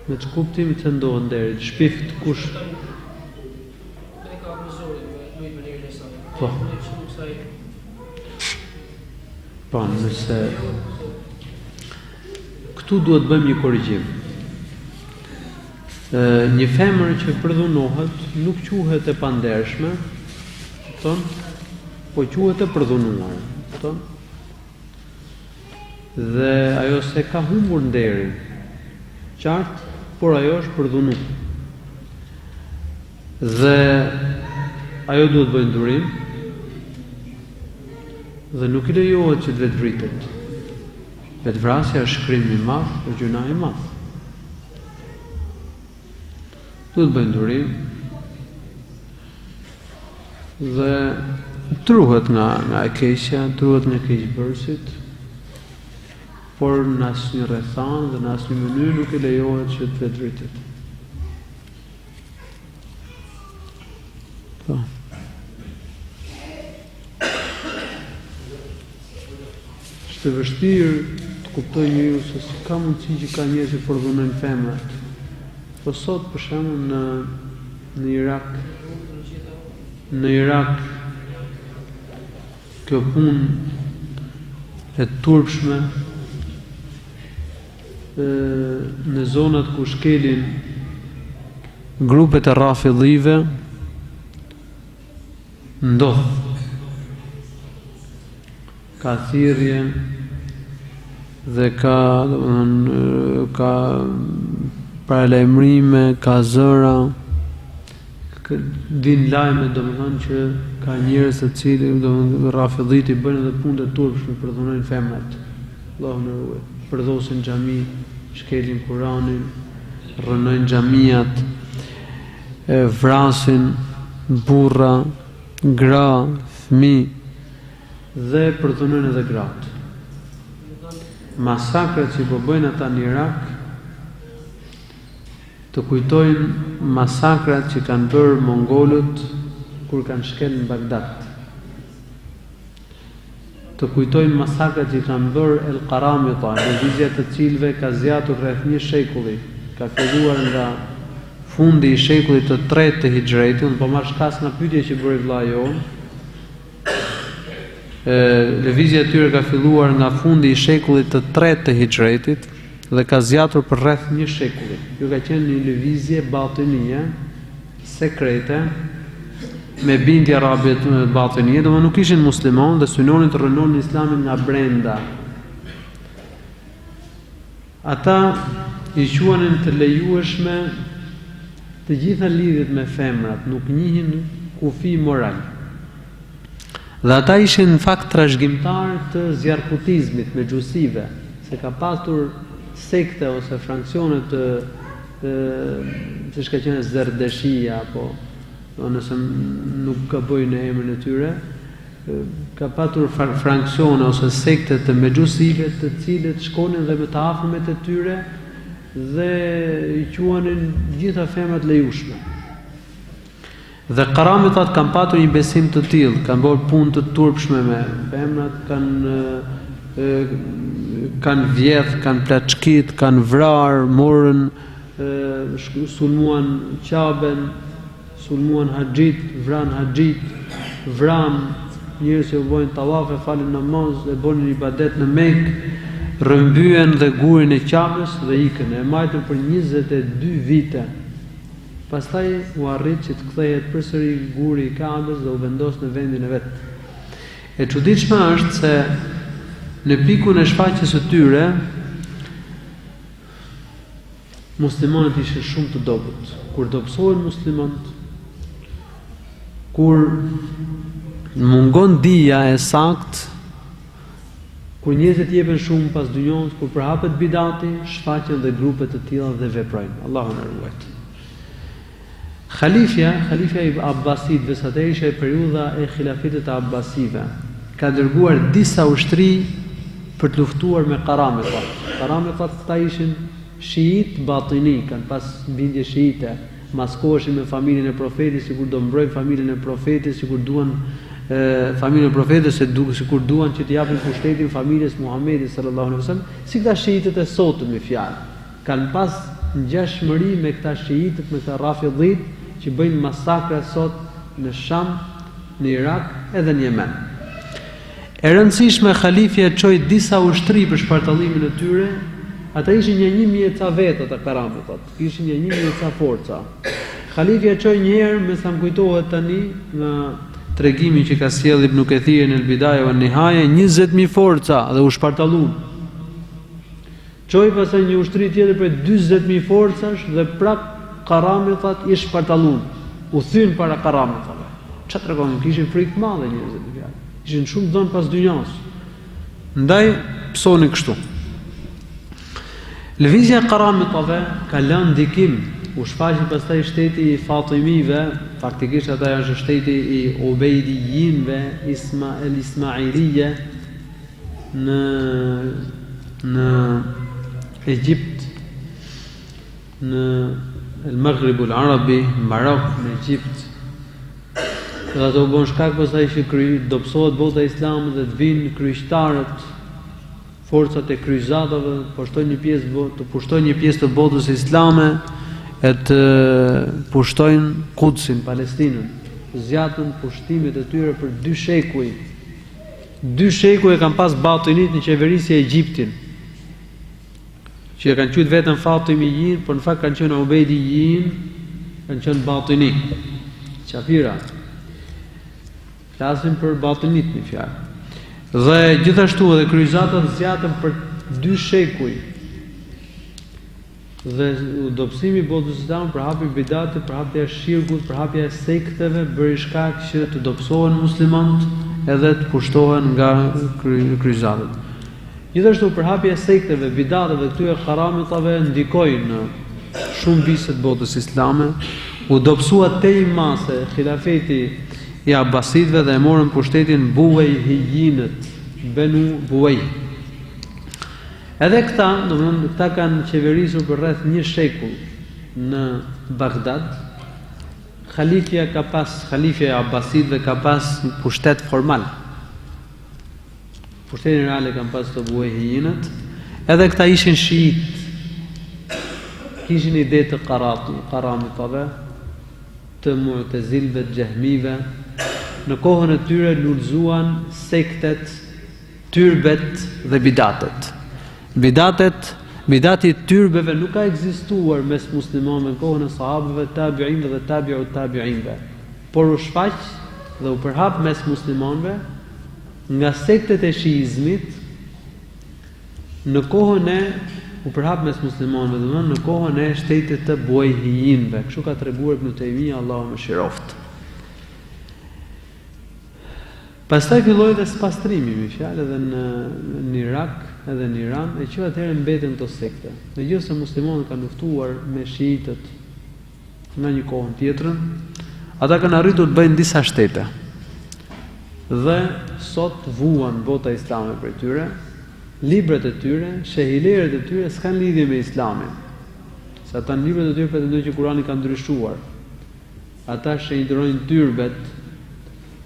Me që kuptimi të ndohën derit, shpift kush? Po. Po, nëse këtu duhet bëjmë një korrigjim. Një femër që përdhunohet nuk quhet e pandershme, kupton? Po quhet e përdhunuar, kupton? Dhe ajo se ka humbur nderin. Qartë, por ajo është përdhunuar. Dhe ajo duhet bëjë ndurim dhe nuk i lejohet që të vetë vritet. Vetvrasja është shkrim i madh, është gjuna e madh. Duhet bëjë ndurim dhe truhet nga e keqja, truhet nga keqbërësit, por në asnjë rrethan dhe në asnjë mënyrë nuk i lejohet që të vetë vritet. është e vështirë të kuptoj njeriu se si ka mundësi që ka njerëz që përdhunojnë femrat. Po sot për shembull në Irak kjo punë e turpshme në zonat ku shkelin grupet e rafidhive ndodh. Ka thirrje dhe ka paralajmërime, ka zëra, vin lajme që ka njerëz të cilë rafidhit i bëjnë edhe punë të turpshme, përdhunojnë femrat. Allahu na ruaj. Përdhosin xhami, shkelin Kur'anin, rrënojnë xhamiat, vrasin burra, gra, fëmijë dhe përdhunojnë edhe gratë. Masakrat që po bëjnë ata në Irak të kujtojnë masakrat që kanë bërë mongolët kur kanë shkel në Bagdad. Të kujtojnë masakrat që kanë bërë El Karamita, lëvizja të cilëve ka zgjatur rreth një shekulli, ka filluar nga fundi i shekullit të 3 të Hijretit, po marr shkas nga pyetja që bëri vllai jon. Lëvizja e tyre ka filluar nga fundi i shekullit të 3 të Hijretit dhe ka zgjatur për rreth një shekulli. Kjo ka qenë një lëvizje batinie, sekrete, me bindje arabe batinie, domethënë nuk ishin muslimanë dhe synonin të rënonin islamin nga brenda. Ata i quanin të lejueshme të gjitha lidhjet me femrat, nuk njihin kufi moral. Dhe ata ishin në fakt trashëgimtar të zjarkutizmit me gjusive, se ka pasur sekte ose fraksione siç ka qenë Bardhoshia, apo nëse nuk gaboj në emrin e tyre, ka patur fraksione ose sekte të megjusive të cilët shkonin dhe me të afërmet e tyre dhe i quanin gjitha femrat lejushme. Dhe karamitat kanë patur një besim të tillë, kanë bërë punë të turpshme me femrat, kanë vjedh, kanë plaçkit, kanë vrarë, morën, sulmuan Qaben, sulmuan haxhit, vran haxhit, vran njerëz që bojnë tawaf, falin namaz, e bënin ibadet në Mekë, rrëmbyen dhe gurin e Qabes dhe ikën. E majtën për 22 vite. Pastaj u arrit që të kthehet përsëri guri i Kabes dhe u vendos në vendin e vet. E çuditshme është se në pikun e shfaqjes së tyre muslimanët ishin shumë të dobët. Kur dobësohen muslimanët, kur mungon dija e saktë, kur njerëzit jepen shumë pas dynjos, kur përhapet bidati, shfaqen dhe grupe të tilla dhe veprojnë. Allahu na ruaj. Khalifja i Abbasidëve, sa të ishte periudha e khilafitit të Abbasive, ka dërguar disa ushtri për të luftuar me karamitat. Karamitat ta ishin shiit batini, kanë pas bindje shiite, maskoheshin me familjen e profetit, sikur do mbrojnë familjen e profetit, sikur duan familjen e profetit, sikur duan që të japin pushtetin familjes Muhamedit sallallahu alaihi wasallam, si këta shiitët e sotëm me fjalë. Kanë pas ngjashmëri me këta shiitët, me këta rafidhit që bëjnë masakra sot në Sham, në Irak edhe në Yemen. E rëndësishme, Khalifja çoi disa ushtri për shpartallimin e tyre. Ata ishin një 1000 ca vetë ata karamitat, ishin një 1000 ca forca. Khalifja çoi një herë, me sa më kujtohet tani, nga tregimi që ka sjell Ibn Kathir në Al-Bidaya wa An-Nihaya, 20000 forca dhe u shpartalluan. Çoi pastaj një ushtri tjetër për 40000 forcash dhe prap karamitat i shpartalluan. U thyn para karamitave. Çfarë tregon? Kishin frikë të madhe njerëzit në fjalë. Ishin shumë dhënë pas dynjas. Ndaj psoni kështu. Lëvizja e karamitave ka lënë ndikim. U shfaqi pastaj shteti i Fatimive, faktikisht ata janë shteti i Ubejdijinve, Ismailije në Egjipt, në El Maghrib al-Arabi, Marok, në Egjipt. Dhe ato u bën shkak pastaj që dobësohet bota islame dhe të vinë kryqëtarët forcat e kryqëzatave të pushtojnë një pjesë të botës islame e të pushtojnë Kudsin, Palestinën. Zjatën pushtimet e tyre për 2 shekuj. 2 shekuj e kanë pas batinit në qeverisje e Egjiptin, që e kanë qytë vetën Fatimiyin, por në fakt kanë qenë Ubejdiyin, kanë qenë batini, qafira. Flasim për batinit një fjalë. Dhe gjithashtu edhe kryqëzatat zjatën për 2 shekuj. Dhe udopsimi i botës islame, përhapja e bidatit, përhapja e shirkut, përhapja e sekteve bëri shkak që të dobësohen muslimanët edhe të pushtohen nga kryqëzatët. Gjithashtu përhapja e sekteve, bidateve, këtyre haramitave ndikoi në shumë vise të botës islame. U dobësua tej mase xhilafeti i Abasidëve dhe e morën pushtetin Buwejhijinët, Benu Buwej. Edhe këta kanë qeverisur për rreth 1 shekull në Bagdad. Khalifja e Abasidëve ka pas pushtet formal. Pushtetin real e kanë pas të Buwejhijinët. Edhe këta ishin shiit. Kishin ide të karamitave, të mu'tezilëve, të xehmive. Në kohën e tyre lulëzuan sektet, tyrbet dhe bidatet. Bidati tyrbeve nuk ka ekzistuar mes muslimanëve në kohën e sahabëve, tabi'inëve dhe tabi'ut tabi'inëve, por u shfaq dhe u përhap mes muslimanëve nga sektet e shiizmit në kohën e në kohën e shtetit të Buwejhijinëve. Kështu ka treguar Ibn Taymija, Allahu mëshiroft. Pastaj filloi dhe spastrimi, me fjalë, edhe në Irak, edhe në Iran, e që atëherë mbeten këto sekte. Megjithëse muslimanët kanë luftuar me shiitët në një kohën tjetrën, ata kanë arritur të bëjnë disa shtete. Dhe sot vuan bota islame për tyre, librat e tyre, shehileret e tyre s'kan lidhje me islamin. Se ata në librat e tyre pretendojnë që Kurani ka ndryshuar. Ata shehilërojnë tyrbet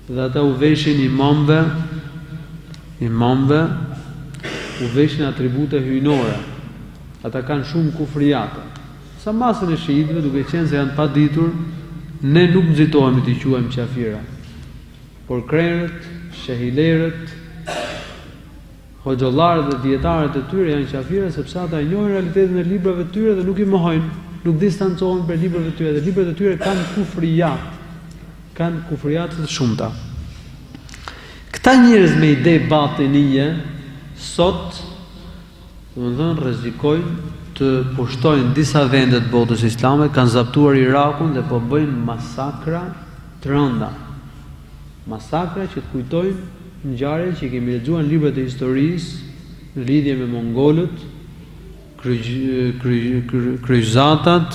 dhe ata u veshin imamve, u veshin atribute hyjnore. Ata kanë shumë kufrijate. Sa masën e shiitëve, duke qenë se janë pa ditur, ne nuk nxitohemi të quajmë qafira. Por krerët, shehilerët, hoxhollarët dhe dietarët e tyre janë qafira sepse ata e njohin realitetin e librave të tyre dhe nuk i mohojnë, nuk distancohen për librat e tyre, dhe librat e tyre kanë kufrijat të shumta. Këta njerëz me ide batinije sot, domethënë, rrezikojnë të pushtojnë disa vende të botës islame, kanë zaptuar Irakun dhe po bëjnë masakra të rënda. Masakra që të kujtojnë ngjarje që kemi lexuar në librat e historisë në lidhje me mongolët, kryqëzatat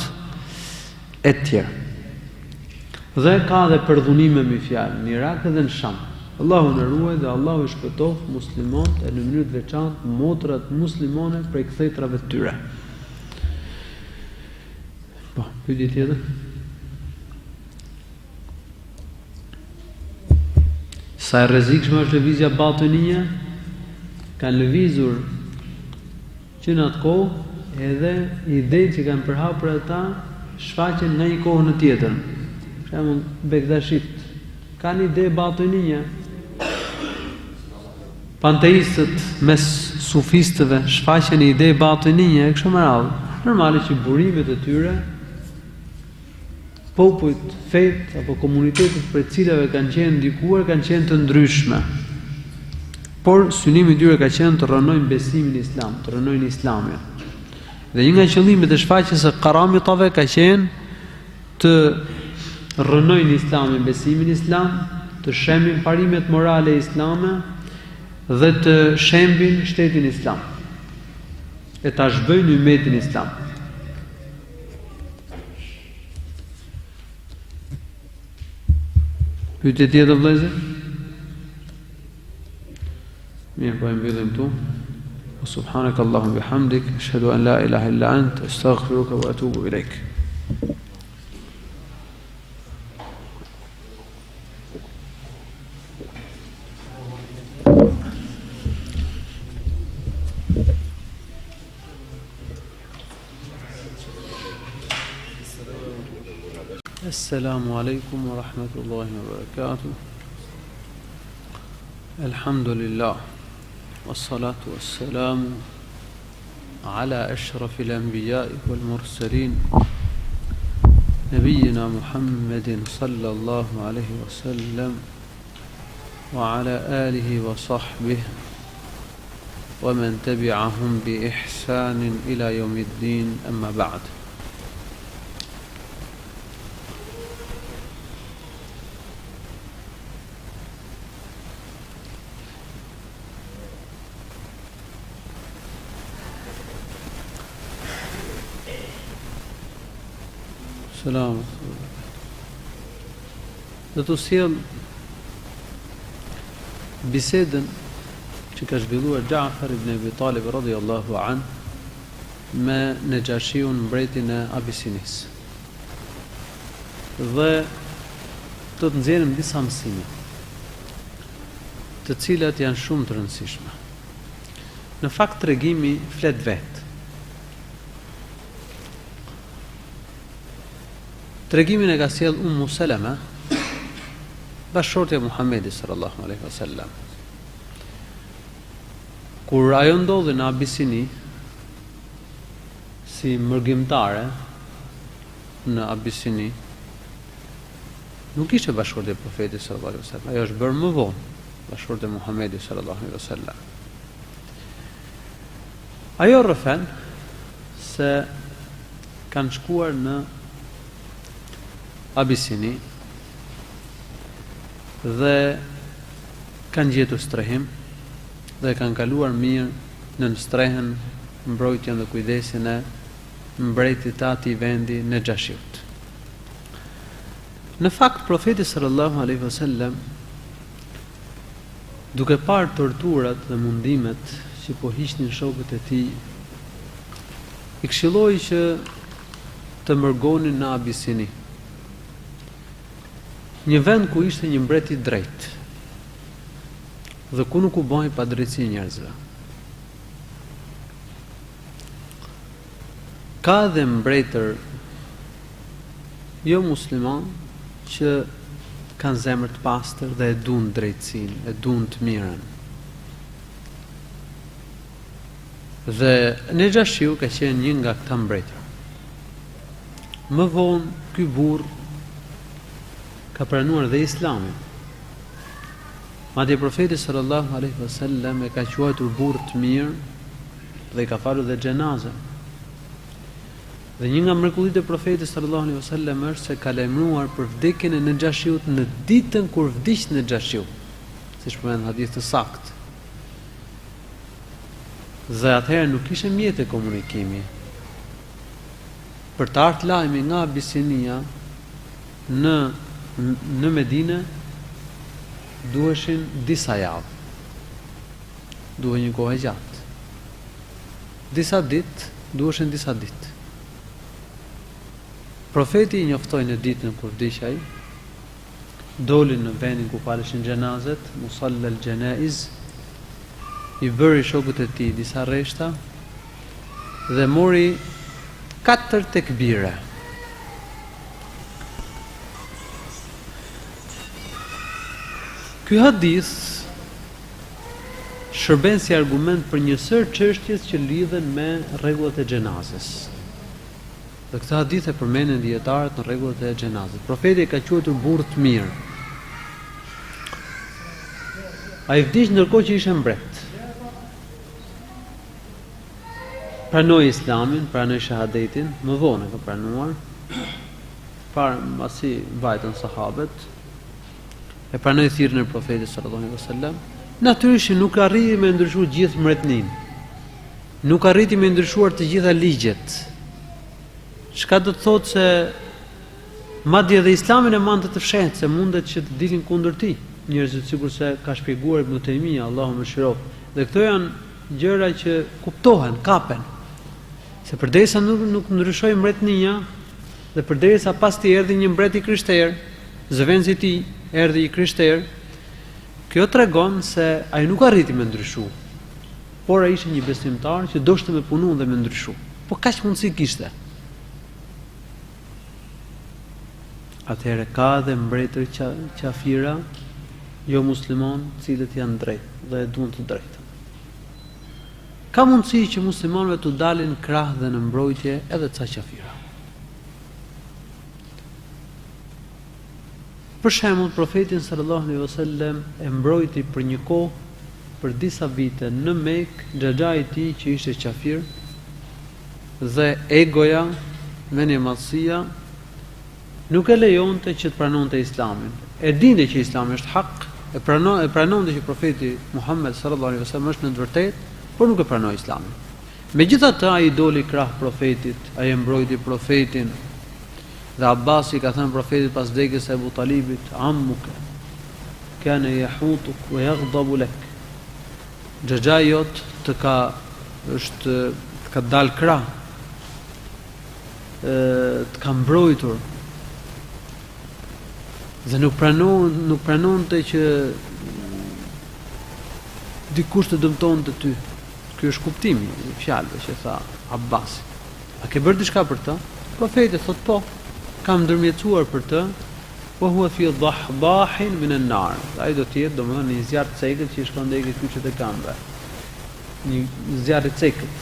e tjerë. Dhe ka dhe përdhunime me fjalë në Irak dhe në Sham. Allahu na ruaj dhe Allahu i shpëtoft muslimanët e në mënyrë të veçantë motrat muslimane prej kthetrave të tyre. Po, pyetje tjetër? Sa e rrezikshme është lëvizja batinie, kanë lëvizur që në atë kohë edhe idetë që kanë përhapur ata shfaqen nga një kohë në tjetrën. Për shembull, Begdashit kanë ide batinie. Panteistët mes sufistëve shfaqen ide batinie e kështu me radhë. Normale që burimet e tyre, popujt, fet apo komunitetet për cilave kanë qenë ndikuar kanë qenë të ndryshme. Por synimi i tyre ka qenë të rënojnë besimin islam, të rënojnë islamin. Dhe një nga qëllimet e shfaqjes së karamitave ka qenë të rënojnë islamin, besimin islam, të shembin parimet morale islame dhe të shembin shtetin islam. E ta zhbëjnë ummetin islam. Pyetje tjetër vëllezër? Mirë, po e mbyllim këtu. Subhanakallahumma bihamdik, ashhadu an la ilaha illa ant, astaghfiruka wa atubu ilaik. Assalamu alaikum wa rahmatullahi wa barakatuh. Alhamdulillah. Wassalatu wassalamu ala ashrafil anbiya'i wal mursalin. Nabiyyina Muhammadin sallallahu alaihi wasallam wa ala alihi wa sahbihi wa man tabi'ahum bi ihsanin ila yawmiddin, amma ba'd. Selam. Do të sjell bisedën që ka zhvilluar Ja'far ibn Abi Talib radhiyallahu an me Nejashiun, mbretin e Abisinisë. Dhe do të nxjerrim disa mësime, të cilat janë shumë të rëndësishme. Në fakt tregimi flet vetë. Tregimin e ka sjell Ummu Salama, bashortja e Muhamedit sallallahu alaihi wasallam. Kur ajo ndodhi në Abisini si mërgjimtare në Abisini, nuk ishte bashortja e Profetit sallallahu alaihi wasallam. Ajo është bërë më vonë bashortja e Muhamedit sallallahu alaihi wasallam. Ajo rrëfen se kanë shkuar në Abisini dhe kanë gjetur strehim dhe kanë kaluar mirë në strehen, mbrojtjen dhe kujdesin e mbretit të atij vendi Nejashiut. Në fakt profeti sallallahu alaihi wasallam, duke parë torturat dhe mundimet që po hiqnin shokët e tij, i këshilloi që të mërgonin në Abisini, një vend ku ishte një mbret i drejtë dhe ku nuk u bëhej pa drejtësi njerëzve. Ka dhe mbretër jo musliman që kanë zemër të pastër dhe e duan drejtësinë, e duan të mirën. Dhe Nejashiu ka qenë një nga këta mbretër. Më vonë ky burr ka pranuar dhe Islamin. Madje profeti sallallahu alaihi wasallam e ka quajtur burr të mirë dhe i ka falur dhe xhenazën. Dhe një nga mrekullitë e profetit sallallahu alaihi wasallam është se ka lajmëruar për vdekjen e Nejashiut në ditën kur vdiq Nejashiu, siç përmend hadith të saktë. Dhe atëherë nuk ishte mjetë komunikimi. Për të ardhur lajmi nga Abisinia në Medinë duheshin disa javë. Duhej një kohë gjatë. Disa ditë. Profeti i njoftoi në ditën kur vdiq ai, dolin në vendin ku faleshin xhenazet, musalla al-janaiz, i bëri shokët e tij disa rreshta dhe mori 4 tekbire. Ky hadith shërben si argument për një sër çështjes që lidhen me rregullat e xhenazës. Dhe këtë hadith e përmenden dietarët në rregullat e xhenazës. Profeti ka quajtur burr të mirë. Ai vdiq ndërkohë që ishte mbret. Pranoi Islamin, pranoi shahadetin, më vonë ka pranuar. Pasi vajtën sahabët, e pranoi thirrjen e profetit sallallahu alaihi wasallam. Natyrisht nuk arriti me ndryshuar gjithë mbretëninë. Nuk arriti me ndryshuar të gjitha ligjet. Çka do të thotë se madje edhe Islamin e mande të fshehtë, se mundet që të dilin kundër tij njerëzit, sikurse ka shpjeguar Ibn Taymija, Allahu mëshiroft. Dhe këto janë gjëra që kuptohen, kapen. Se përderisa nuk ndryshoi mbretënia dhe përderisa pas t'i erdhi një mbret i krishterë, zëvendësi i tij erdhi i krishterë, kjo tregon se ai nuk arriti me ndryshu, por ai ishte një besimtar që doshte me punu dhe me ndryshu. Po kaq mundësi kishte. atëherë ka edhe mbretër qafira, jo musliman, cilët janë drejtë dhe e duan të drejtën. Ka mundësi që muslimanëve të dalin krah dhe në mbrojtje edhe ca qafira. Për shembull, profetin sallallahu alaihi wasallam e mbrojti për një kohë, për disa vite në Mekë, xhaxha i tij që ishte qafir dhe egoja, menjëmadhësia, nuk e lejonte që të pranonte Islamin. E dinte që Islami është hak, e pranonte që profeti Muhammed sallallahu alaihi wasallam është në të vërtetë, por nuk e pranoi Islamin. Megjithatë, ai doli krah profetit, ai e mbrojti profetin. Dhe Abbasi ka thënë profetit pas vdekjes së Abu Talibit, ammuka kana yahutuk wa yaghdabu lak. Xhaxha jot të ka dal krah, të ka mbrojtur. Dhe nuk pranonte që dikush të dëmtonte ty. Ky është kuptimi i fjalëve që tha Abbasi. A ke bërë diçka për të? Profeti thot po, kam ndërmjetësuar për të, po huwa fi dhahdahin min an-nar. Ai do të jetë domethënë një zjarr të cekët që shkon deri te kyçet e këmbëve. Një zjarr i cekët.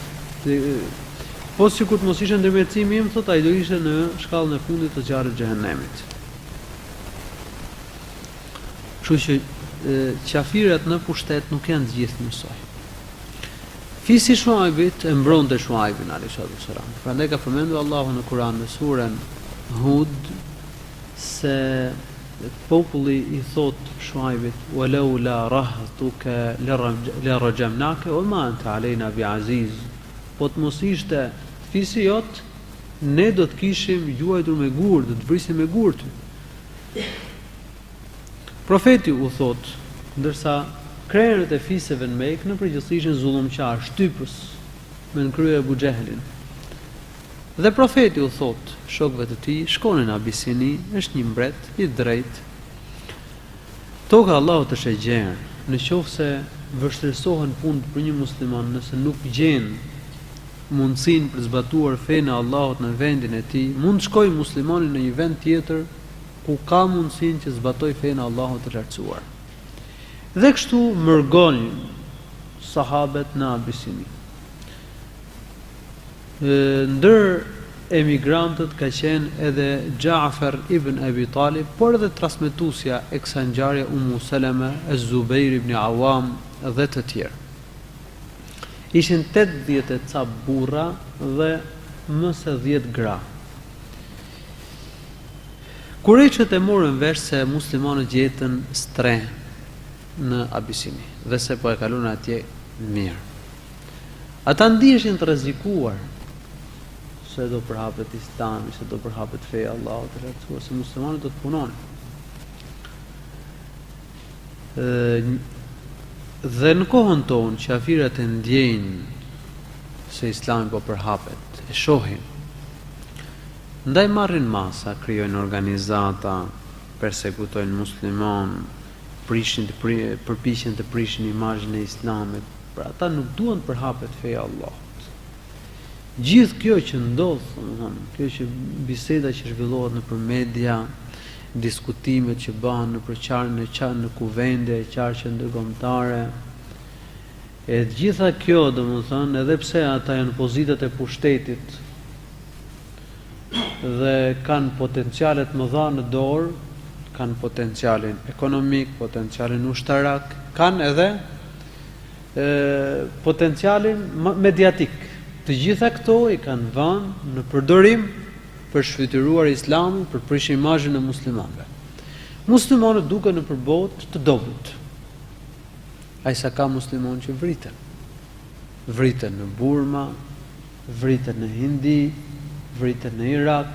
Po sikur të mos ishte ndërmjetësimi im, thot ai do ishte në shkallën e fundit të zjarrit të xhenemit. Kështu që qafirat në pushtet nuk janë të gjithë njësoj. Fisi Shuaibit e mbronte Shuaibin alayhi salam. Prandaj ka përmendur Allahu në Kur'an në surën Hud se populli i thot Shuaibit walau la rahtuka la rajamnaka wa ma anta alena biaziz. Po të mos ishte fisi jot, ne do të kishim gjuajtur me gur, do të vrisim me gur ty. Profeti u thot, ndërsa krerët e fisëve në Mekë në përgjithësi ishin zullumqar, shtypës, me në krye Abu Xhehlin. Dhe profeti u thot shokëve të tij, shkoni në Abisini, është një mbret i drejtë. Toka Allahut është e gjerë, në qoftë se vështirësohen punët për një musliman, nëse nuk gjen mundësinë për zbatuar fenë e Allahut në vendin e tij, mund të shkojë muslimani në një vend tjetër ku ka mundësinë që zbatoj fenë e Allahut të lartësuar. Dhe kështu mërgonin sahabet në Abisini. Ndër emigrantët ka qenë edhe Ja'far ibn Abi Talib, por edhe transmetuesja e kësaj ngjarje Ummu Salama, Az-Zubair ibn Awam dhe të tjerë. Ishin 80 e ca burra dhe më se 10 gra. Kurejqët e morën vesh se muslimanët gjetën stre në Abisini dhe se po e kalon atje mirë. Ata ndiheshin të rrezikuar se do përhapet Islami, se do përhapet feja Allahut të lartësuar, se muslimanët do të punonin. Dhe në kohën tonë qafirat e ndjejnë se Islami po përhapet, e shohin. Ndaj marrin masa, krijojnë organizata, persekutojnë musliman, përpiqen të prishin imazhin e Islamit, për ata nuk duan të përhapet feja Allahut. Gjithë kjo që ndodh, domethënë, kjo që biseda që zhvillohet nëpër media, diskutimet që bëhen në kuvende, qarqe ndërkombëtare, e gjitha kjo, domethënë, edhe pse ata janë pozitat e pushtetit dhe kanë potencialet më dha në dorë, kanë potencialin ekonomik, potencialin ushtarak, kanë edhe potencialin mediatik. Të gjitha këto i kanë vënë në përdorim për shfrytëruar Islamin, për prish imazhin e muslimanëve. Muslimanët duken në përbot të dobët. Ai sa ka muslimanë që vriten. Vriten në Burma, vriten në Hindi, vriten në Irak,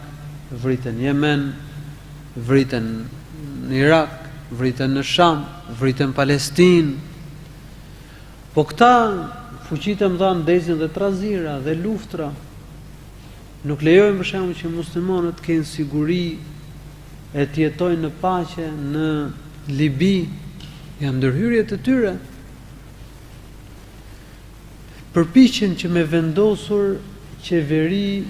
vriten në Yemen, vriten në Irak, vriten në Sham, vriten në Palestinë. Po këta fuqitë më dhanë ndezin dhe trazira dhe luftra. Nuk lejojnë për shembull që muslimanët kenë siguri e të jetojnë në paqe në Libi, janë ndërhyrjet e tyre. Përpiqen që me vendosur qeveri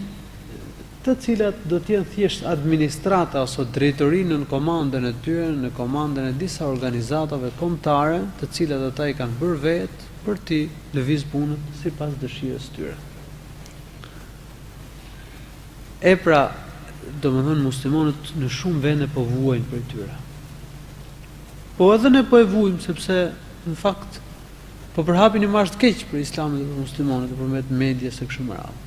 të cilat do të jenë thjesht administrata ose drejtorinë në komandën e tyre, në komandën e disa organizatave kombëtare, të cilat ata i kanë bërë vetë për ti lëviz punën sipas dëshirës tyre. E pra, domethënë muslimanët në shumë vende po vuajnë për tyre. Po edhe ne po e vuajmë sepse në fakt po përhapin imazh të keq për Islamin dhe për muslimanët përmes medias së kështu me radhë.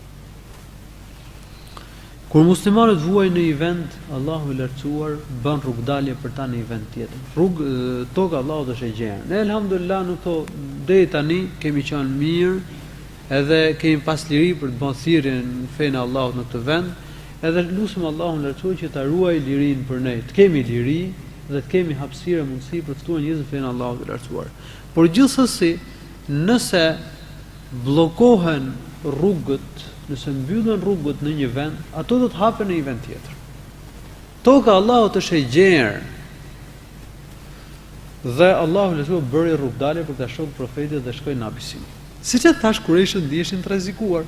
Kur muslimanët vuajnë në një vend, Allahu i lartësuar bën rrugdalje për ta në një vend tjetër. Toka Allahut është e gjerë. Ne elhamdulillah në to deri tani kemi qenë mirë, edhe kemi pas liri për të bërë thirrjen në fenë e Allahut në këtë vend, edhe lutem Allahun lartësuar që ta ruaj lirinë për ne. Të kemi liri dhe të kemi hapësirë e mundësi për të ftuar njerëz në fenë e Allahut të lartësuar. Por gjithsesi, nëse bllokohen rrugët, nëse mbyllen rrugët në një vend, ato do të hapen në një vend tjetër. Toka e Allahut është e gjerë. Dhe Allahu lëshua bëri rrugdalje për ta shohur profetit dhe shkojnë në Abisinë. Siç e thash, kurajshët ndiheshin të rrezikuar.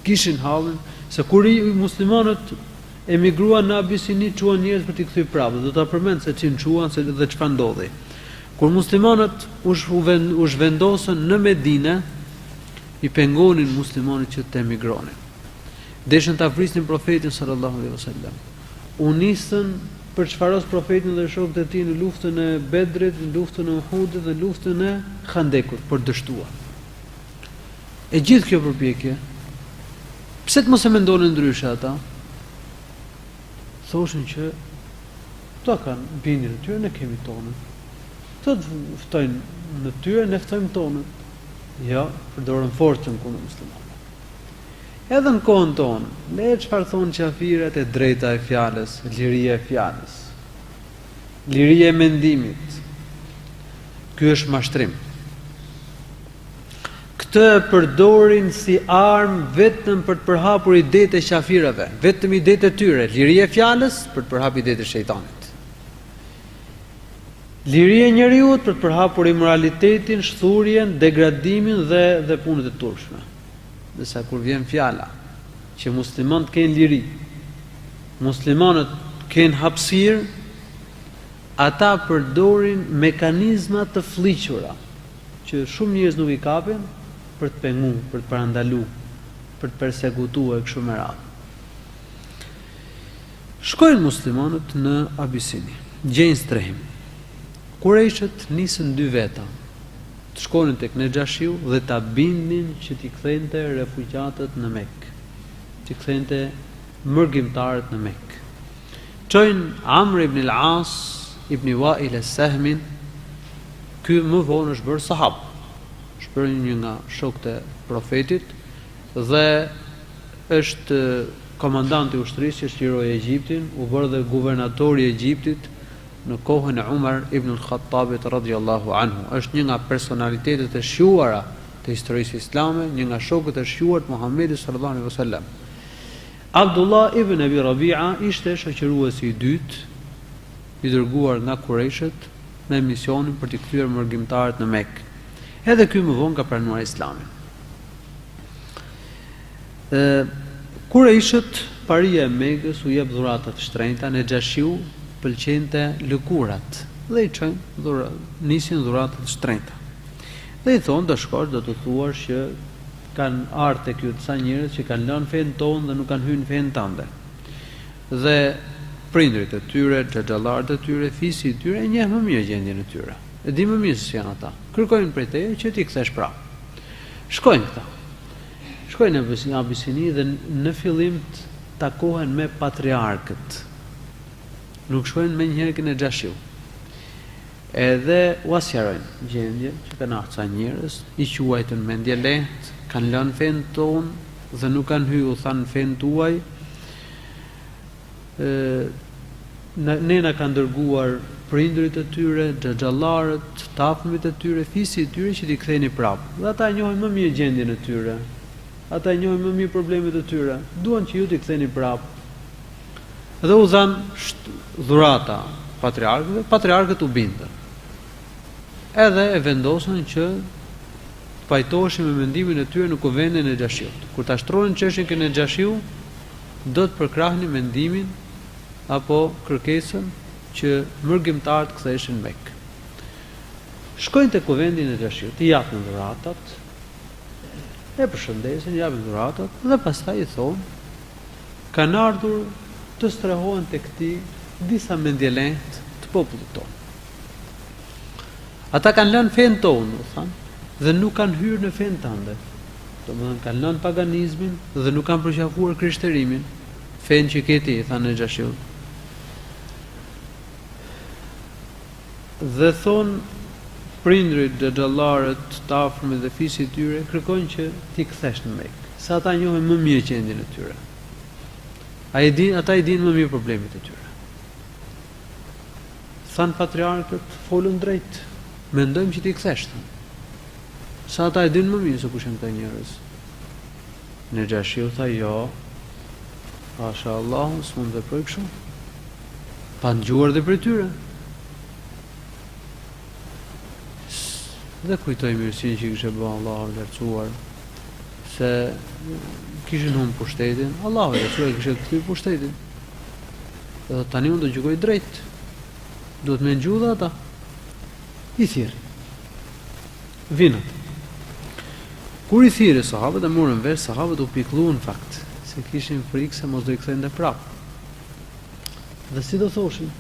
Kishin hallin se kur muslimanët emigruan në Abisini, çuan njerëz për t'i kthyer prapë. Do ta përmend se çin çuan se dhe çfarë ndodhi. Kur muslimanët u zhvendosën në Medinë, i pengonin muslimanët që të emigronin. Deshën ta vrisnin profetin sallallahu alaihi wasallam. U nisën për çfaros profetin dhe shokët e tij në luftën e Bedrit, në luftën e Uhudit dhe luftën e Khandekut për dështuar. E gjithë kjo përpjekje, pse të mos e mendonin ndryshe ata? Thoshin që ta kanë bindjen e tyre, ne kemi tonën. Të ftojnë në tyre, ne ftojmë tonën. Ja, përdorën forcën kundër muslimanëve. Edhe në kohën tonë, ne çfarë thonë qafirët e drejta e fjalës, liria e fjalës, liria e mendimit. Ky është mashtrim. Këtë përdorin si armë vetëm për të përhapur idetë e qafirëve, vetëm idetë e tyre, liria e fjalës për të përhapur idetë e shejtanit. Liria e njeriut për të përhapur imoralitetin, shthurjen, degradimin dhe punët e turpshme. Desa kur vjen fjala që muslimanët kanë liri, muslimanët kanë hapësirë, ata përdorin mekanizma të fliqura që shumë njerëz nuk i kapin për të penguar, për të parandaluar, për të persekutuar e kështu me radhë. Shkojnë muslimanët në Abisini, gjejnë strehim. Kurajshët nisën dy veta, të shkonin tek Nexhashiu dhe ta bindnin që t'i kthente refugjatët në Mekë, t'i kthente mërgjimtarët në Mekë. Çojnë Amr ibn al-As ibn Wa'il as-Sahmin, ky më vonë është bërë sahab, është bërë një nga shokët e profetit dhe është komandanti i ushtrisë që liroi Egjiptin, u bërë dhe guvernatori i Egjiptit në kohën e Umar ibn al-Khattabit radhiyallahu anhu. Është një nga personalitetet e shjuara të historisë islame, një nga shokët e shjuar të Muhamedit sallallahu alaihi wasallam. Abdullah ibn Abi Rabi'a ishte shoqëruesi i dytë i dërguar nga Kurajshët në misionin për t'i kthyer mërgjimtarët në Mekë. Edhe ky më vonë ka pranuar Islamin. Kurajshët, paria e Mekës u jep dhurata të shtrenjta, në Nexhashiu pëlqente lëkurat dhe i çojnë nisin dhuratat të shtrenjta. Dhe i thonë do shkosh, do të thuash që kanë ardhur tek ju disa njerëz që kanë lënë fen tonë dhe nuk kanë hyrë në fen tënde. Dhe prindërit e tyre, xhaxhallarët e tyre, fisi i tyre e njeh më mirë gjendjen e tyre. E di më mirë se janë ata. Kërkojnë prej teje që ti kthesh prapë. Shkojnë këta. Shkojnë në Abisini dhe në fillim takohen me patriarkët. Nuk shkojnë me njëherë në Nexhashiu. Edhe u asjarojnë gjendje që kanë ardhur ca njerëz, i quajtën me mendje lehtë, kanë lënë fen tonë dhe nuk kanë hyrë, u thanë fen tuaj. Ne na kanë dërguar prindërit e tyre, xhaxhallarët, tafmit e tyre, fisi i tyre që t'i ktheni prapë. Dhe ata njohin më mirë gjendjen e tyre. Ata njohin më mirë problemet e tyre. Duan që ju t'i ktheni prapë. Dhe u dhan dhurata patriarkëve, patriarkët u bindën. Edhe e vendosën që të pajtoheshin me mendimin e tyre në kuvendin e Nexhashiut. Kur ta shtronin çështjen në Nexhashiu, do të përkrahnin mendimin apo kërkesën që mërgjimtarët ktheheshin në Mekë. Shkojnë te kuvendin e Xhashiut, i japin dhuratat, e përshëndesin, japin dhuratat dhe pastaj i thonë kanë ardhur të strehohen tek ti disa mendjelent të popullit tonë. Ata kanë lënë fenë tonë, u thanë, dhe nuk kanë hyrë në fenë tënde. Domethënë kanë lënë paganizmin dhe nuk kanë përqafuar krishterimin, fenë që ke ti, thanë Xhashiut. Dhe thonë prindrit dhe xhallarët të afërmit dhe fisit të tyre kërkojnë që ti kthesh në Mekë, sa ata njohin më mirë gjendjen e tyre. Ata i dinë më mirë problemet e tyre. Thanë patriarkët, folën drejt, mendojmë që ti kthesh. Sa ata e dinë më mirë se kush janë këta njerëz. Në Xhashiu tha jo, pasha Allah, s'mund të veproj kështu. Pa dëgjuar dhe për tyre. Dhe kujtoj mirësinë që kishte bërë Allahu i lartësuar, se kishin humbur pushtetin, Allahu i lartësuar kishte kthyr pushtetin. Dhe tani unë do gjykoj drejt. Duhet me ngjudha ata. I thirr. Vinat. Kur i thirrë sahabët e morën vesh, sahabët u pikëlluan në fakt, se kishin frikë se mos do i kthente prapë. Dhe si do thoshin,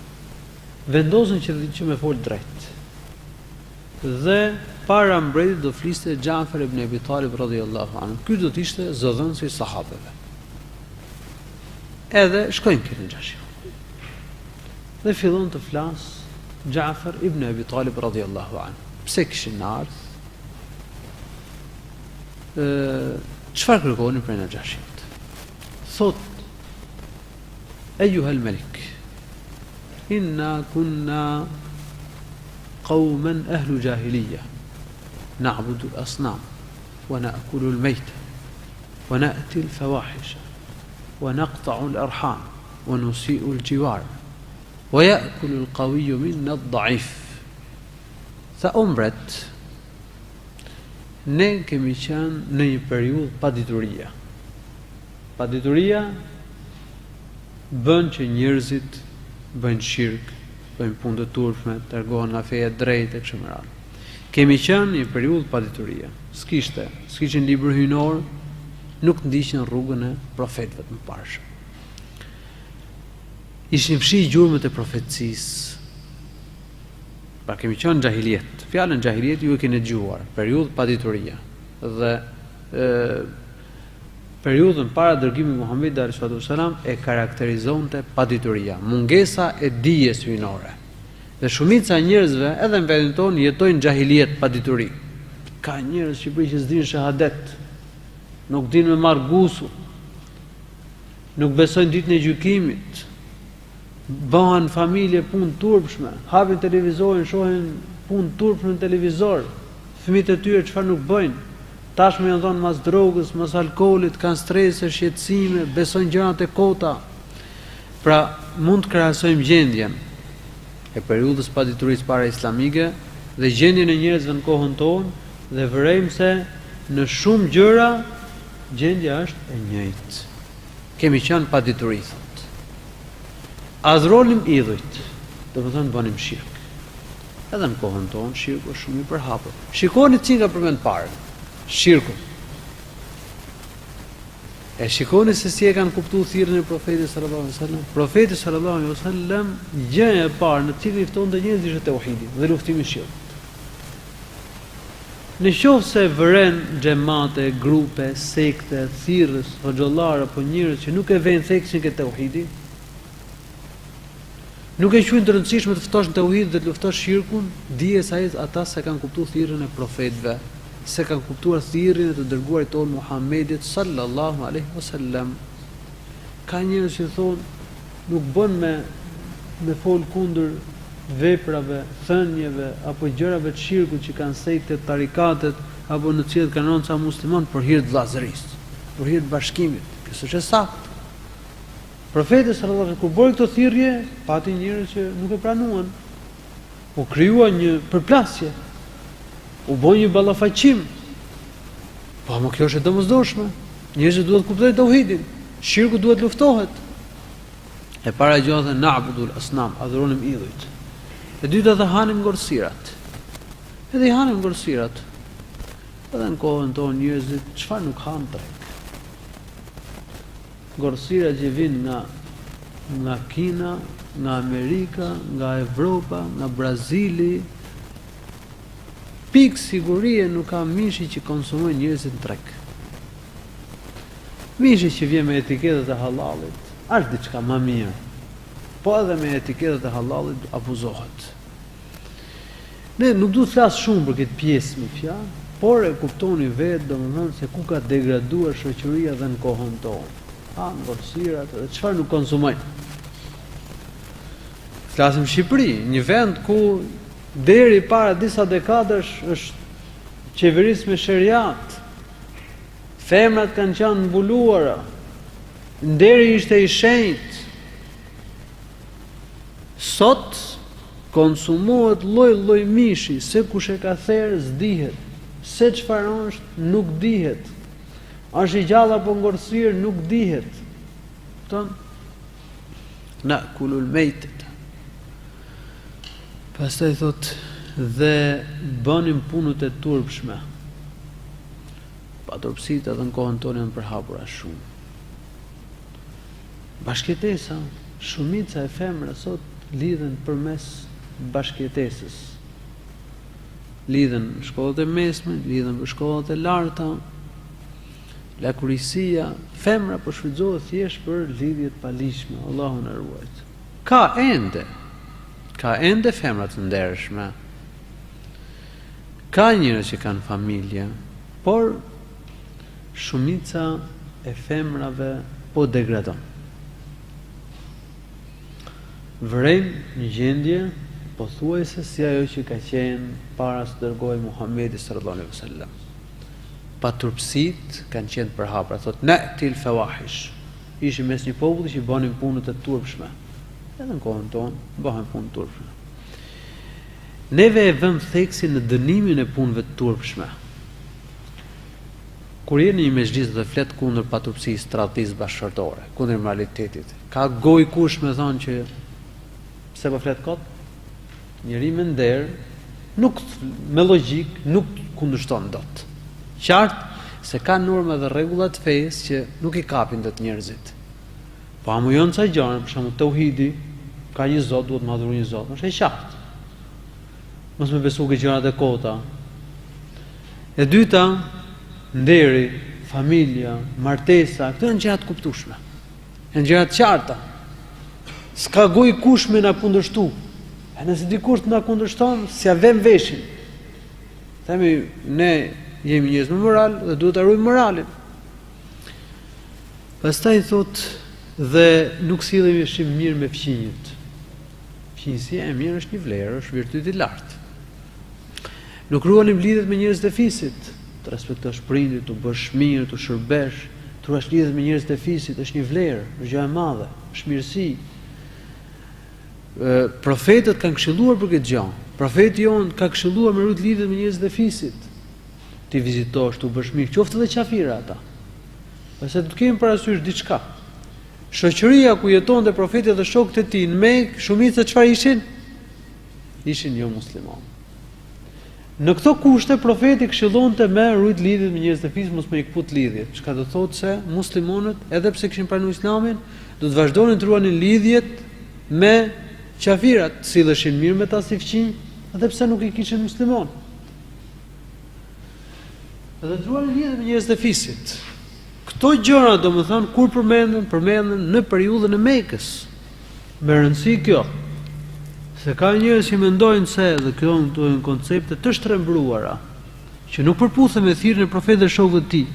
vendosën që me fol drejt. Dhe para mbretit do fliste Xhafer ibn Abi Talib radhiyallahu anhu. Ky do të ishte zëdhënësi i sahabeve. Edhe shkojnë këtu në Xhashiu. Dhe fillon të flas Xhafer ibn Abi Talib radhiyallahu anhu. Pse kishin ardhur? Çfarë kërkonin prej në Xhashiut? Thot: Ejuha al-Malik, inna kunna قوما أهل جاهلية نعبد الأصنام ونأكل الميت ونأتي الفواحش ونقطع الأرحام ونسيء الجوار ويأكل القوي منا الضعيف. Tha umbret, ne kemi qenë në një periudhë pa dituria. Pa dituria bën që njerëzit bëjnë shirk, bëjnë punë të turpshme, largohen nga feja e drejtë e kështu me radhë. Kemi qenë një periudhë pa dituria. S'kishin libër hyjnor, nuk ndiqnin rrugën e profetëve të mëparshëm. Ishin fshi gjurmët e profetësisë. Pra kemi qenë në xahiliet. Fjalën xahiliet ju e keni dëgjuar, periudhë pa dituria. Dhe periudhën para dërgimit Muhamedit sallallahu alaihi wasallam e karakterizonte padituria, mungesa e dijes hyjnore. Dhe shumica e njerëzve edhe në vendin tonë jetojnë xahiliet pa dituri. Ka njerëz në Shqipëri që s'dinë shahadet, nuk dinë me marr gusu, nuk besojnë ditën e gjykimit, bëhen familje punë turpshme, hapin televizorin, shohin punë turpshme në televizor, fëmijët e tyre çfarë nuk bëjnë. Tashmë janë dhënë mas drogës, mas alkoolit, kanë strese, shqetësime, besojnë gjërat e kota. Pra, mund të krahasojmë gjendjen e periudhës paditurisë para islamike dhe gjendjen e njerëzve në kohën tonë dhe vërejmë se në shumë gjëra gjendja është e njëjtë. Kemi qenë padituri, thot. Adhuronim idhujt, do të thonë bënim shirk. Edhe në kohën tonë shirku është shumë i përhapur. Shikoni çka përmend parë. Shirku. E shikoni se si e kanë kuptuar thirrjen e profetit sallallahu alaihi wasallam. Profeti sallallahu alaihi wasallam gjëja e parë në cilën i ftonte njerëzit ishte tauhidi dhe luftimi i shirkut. Në qoftë se vëren xhamate, grupe, sekte, thirrës, hoxhallar apo njerëz që nuk e vënë theksin ke tauhidi, nuk e quajnë të rëndësishme të ftosh në tauhid dhe të luftosh shirkun, dije se ata se kanë kuptuar thirrjen e profetëve, se kanë kuptuar thirrjen e të dërguarit tonë Muhamedit sallallahu alaihi wasallam. Ka njerëz që thonë nuk bën me fol kundër veprave, thënieve apo gjërave të shirkut që kanë sektet, tarikatet apo në cilët kanë rënë ca musliman për hir të vllazërisë, për hir të bashkimit. Kjo është e saktë. Profeti sallallahu alaihi wasallam kur bëri këtë thirrje, pati njerëz që nuk e pranuan. U krijua një përplasje. U bën një ballafaqim. Po më kjo është e domosdoshme. Njerëzit duhet të kuptojnë tauhidin. Shirku duhet luftohet. E para gjë dhe na'budul asnam, adhuronim idhujt. E dyta dhe hanim ngorsirat. Edhe i hanim ngorsirat. Edhe në kohën tonë njerëzit çfarë nuk han trek. Ngorsirat që vinë nga Kina, nga Amerika, nga Evropa, nga Brazili. Pikë sigurie nuk ka mishi që konsumojnë njerëzit në trek. Mishi që vjen me etiketet e halalit, është diçka më mirë. Po edhe me etiketet e halalit abuzohet. Ne nuk duhet të flas shumë për këtë pjesë me fjalë, por e kuptoni vetë domethënë se ku ka degraduar shoqëria dhe në kohën tonë. Ngorsirat edhe çfarë nuk konsumojnë. Flasim Shqipëri, një vend ku deri para disa dekadash është qeverisë me sheriat. Femrat kanë qenë mbuluara. Nderi ishte i shenjtë. Sot konsumohet lloj-lloj mishi, se kush e ka therë s'dihet, se çfarë është nuk dihet. Është i gjallë apo ngorsir nuk dihet. Na kulul mejtet. Pastaj thot dhe bënim punët e turpshme. Paturpsit edhe në kohën tonë janë përhapura shumë. Bashkëtesa, shumica e femra sot lidhen përmes bashkëtesës. Lidhen në shkollat e mesme, lidhen në shkollat e larta. Lakurisia, femra po shfrytëzohet thjesht për lidhjet palishme, Allahu na ruajt. Ka ende femra të ndershme. Ka njerëz që kanë familje, por shumica e femrave po degradon. Vërejmë një gjendje pothuajse si ajo që ka qenë para se dërgohej Muhamedi sallallahu alaihi wasallam. Paturpsit kanë qenë përhapura, thot na'til fawahish. Ishim mes një populli që bënin punët e turpshme. Edhe në kohën tonë bëhen punë turpshme. Neve e vëmë theksin në dënimin e punëve të turpshme. Kur jeni një mezhlis dhe flet kundër paturpsisë, tradhtisë bashkëtorë, kundër moralitetit, ka gojë kush me thonë që pse po flet kot? Njëri me nder, nuk me logjik, nuk kundërshton dot. Qartë se ka norma dhe rregulla të fesë që nuk i kapin dot njerëzit. Po amujon ca gjëra, për shembull Teuhidi, ka një Zot, duhet të madhuroj një Zot, është e qartë. Mos më besu ke gjërat e kota. E dyta, nderi, familja, martesa, këto janë gjëra të kuptueshme. Janë gjëra të qarta. S'ka gojë kush me na kundërshtu. E nëse dikush na kundërshton, s'ja vëm veshin. Themi ne jemi njerëz me moral dhe duhet ta ruajmë moralin. Pastaj thot dhe nuk sillemi shumë mirë me fqinjët. Fqinjësia e mirë është një vlerë, është virtyt i lartë. Nuk ruanim lidhet me njerëz të fisit, të respektosh prindit, të bësh mirë, të shërbesh, të ruash lidhet me njerëz të fisit, është një vlerë, është gjë e madhe, është mirësi. Profetët kanë këshilluar për këtë gjë. Profeti jon ka këshilluar me rrit lidhet me njerëz të fisit. Ti vizitosh, tu bësh mirë, qoftë edhe qafira ata. Pse do të kemi parasysh diçka. Shoqëria ku jetonte profeti dhe shokët e tij në Mekë, shumica çfarë ishin? Ishin jo muslimanë. Në këto kushte profeti këshillonte me rrit lidhjet me njerëz të fisit, mos me i kput lidhjet. Çka do thotë se muslimanët, edhe pse kishin pranuar Islamin, do të vazhdonin të ruanin lidhjet me qafirat, silleshin mirë me ta si fqinj, edhe pse nuk i kishin musliman. Edhe të ruanin lidhjet me njerëz të fisit. Këto gjëra, domethënë, kur përmenden në periudhën e Mekës. Me rëndësi kjo. Se ka njerëz që mendojnë se dhe këto janë koncepte të shtrembruara, që nuk përputhen me thirrjen e profetit dhe shokëve të tij.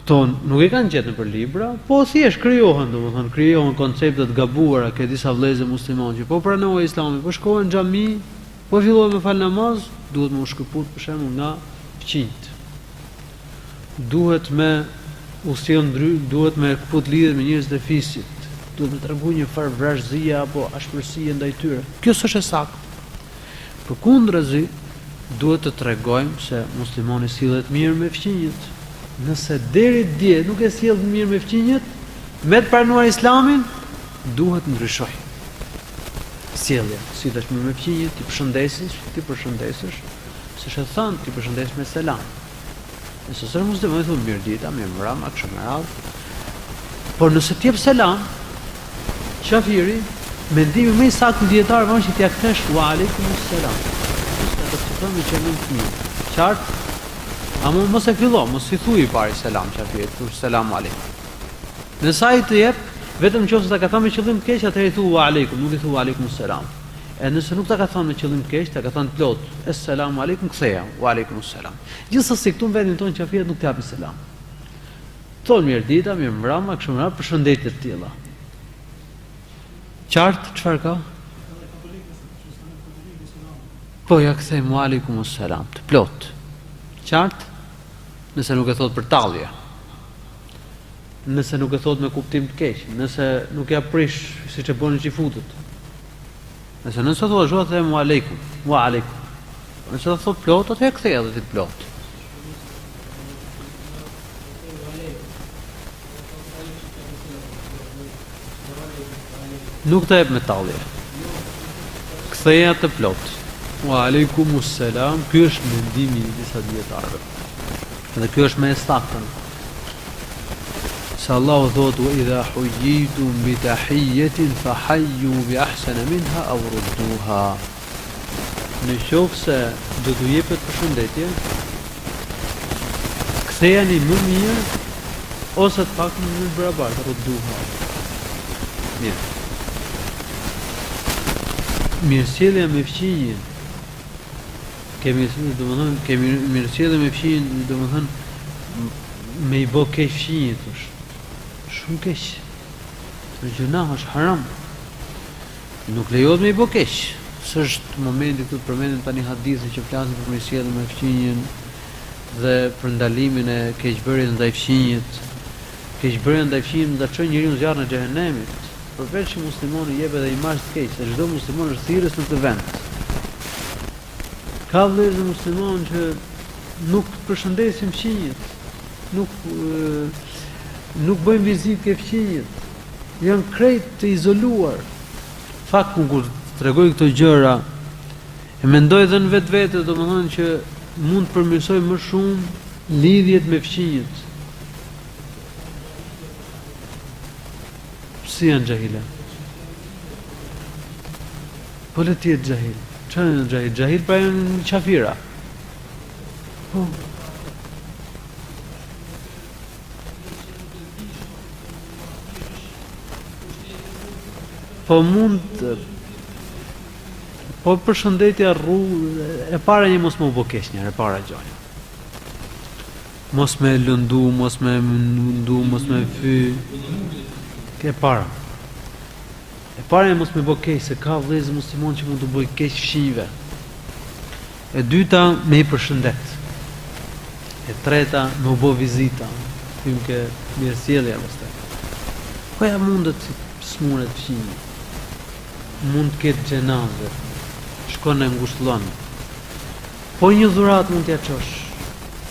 Këto nuk e kanë gjetur për libra, po thjesht krijohen, domethënë krijohen koncepte të gabuara ke disa vëllezër muslimanë që po pranojnë Islamin, po shkohen në xhami, po fillojnë me fal namaz, duhet më shkëput për shembull nga fqinjt. Duhet me ushqim duhet me kput lidhet me njerëz të fisit. Duhet të tregoj një farë vrazhëzie apo ashpërsie ndaj tyre. Kjo s'është e saktë. Përkundrazi, duhet të tregojmë se muslimani sillet mirë me fqinjët. Nëse deri dje nuk e sjell mirë me fqinjet, me të pranuar Islamin, duhet ndryshoj. Sjellja, si tash me fqinjet, ti përshëndesësh, s'është e thënë ti përshëndes me selam. Nëse sër musliman thonë mirë dita, mirë mbrëma, kështu me radhë. Por nëse ti jep selam, qafiri, mendimi më i saktë dietar është që t'ia kthesh wa aleikum selam. Është ato që thonë që nuk mirë. Qartë? Ama mos e fillo, mos i thuaj pari selam qafirit, thuaj selam aleikum. Nëse ai të jep, vetëm nëse ta ka thënë me qëllim të keq, atëherë i thuaj wa aleikum, nuk i thuaj aleikum selam. E nëse nuk ta ka thënë me qëllim të keq, ta ka thënë plot, assalamu aleikum, ktheja, wa aleikum selam. Gjithsesi këtu në vendin tonë qafirit nuk t'japin selam. Thonë mirë dita, mirë mbrëma, kështu me radhë, përshëndetje të tilla. Qartë, çfarë ka? Po ja kthejmë wa aleikum selam, të plot. Qartë? Nëse nuk e thot për tallje. Nëse nuk e thot me kuptim të keq, nëse nuk ja prish siç e bënin xifutët. Nëse thua zhua them wa aleikum, wa aleikum. Nëse thot plot, atë e kthej edhe ti plot. Nuk të jep me tallje. Ktheja të plot. Wa aleikum selam, ky është mendimi i disa dietarëve. Dhe kjo është me e saktën. Se Allahu thotë wa idha huyyitum bi tahiyyatin fa hayyu bi ahsana minha aw rudduha. Në qoftë se do t'u jepet përshëndetje, kthejani më mirë ose të pak më mirë barabartë, rudduha. Mirë. Mirësjellja me fqinje. Kemi mirësjellje me fqinjen, domethënë me i bë keq fqinjet është. Shumë keq. Kjo gjëna është haram. Nuk lejohet me i bë keq. S'është momenti këtu të përmendim tani hadithe që flasin për mirësjelljen me fqinjen dhe për ndalimin e keqbërjes ndaj fqinjet. Keqbërja ndaj fqinjet nda çon njeriu në zjarrin e xhehenemit. Përveç që muslimani jep edhe imazh të keq, se çdo musliman është thirrës në këtë vend. Ka vëllezër musliman që nuk përshëndesin fqinjet, nuk bëjnë vizitë ke fqinjet, janë krejt të izoluar. Fakt kur tregoj këto gjëra, e mendoj edhe në vetvete, domethënë që mund të përmirësoj më shumë lidhjet me fqinjet. Si janë xahile? Po le të jetë xahil. Çfarë janë xahil? Xahil pra janë qafira. Po. Po mund po përshëndetja e para një mos më u bë keq njëherë, e para gjë. Mos me lëndu, mos me mundu, mos me fy. E para. E para mos me bë keq, se ka vëllezër musliman që mund të bëj keq fqinjve. E dyta me i përshëndet. E treta me u bë vizita. Tym ke mirësjellja pastaj. Po ja mundet smuret fqinjve. Mund të ketë xhenaze. Shkon e ngushëllon. Po një dhuratë mund t'ja çosh.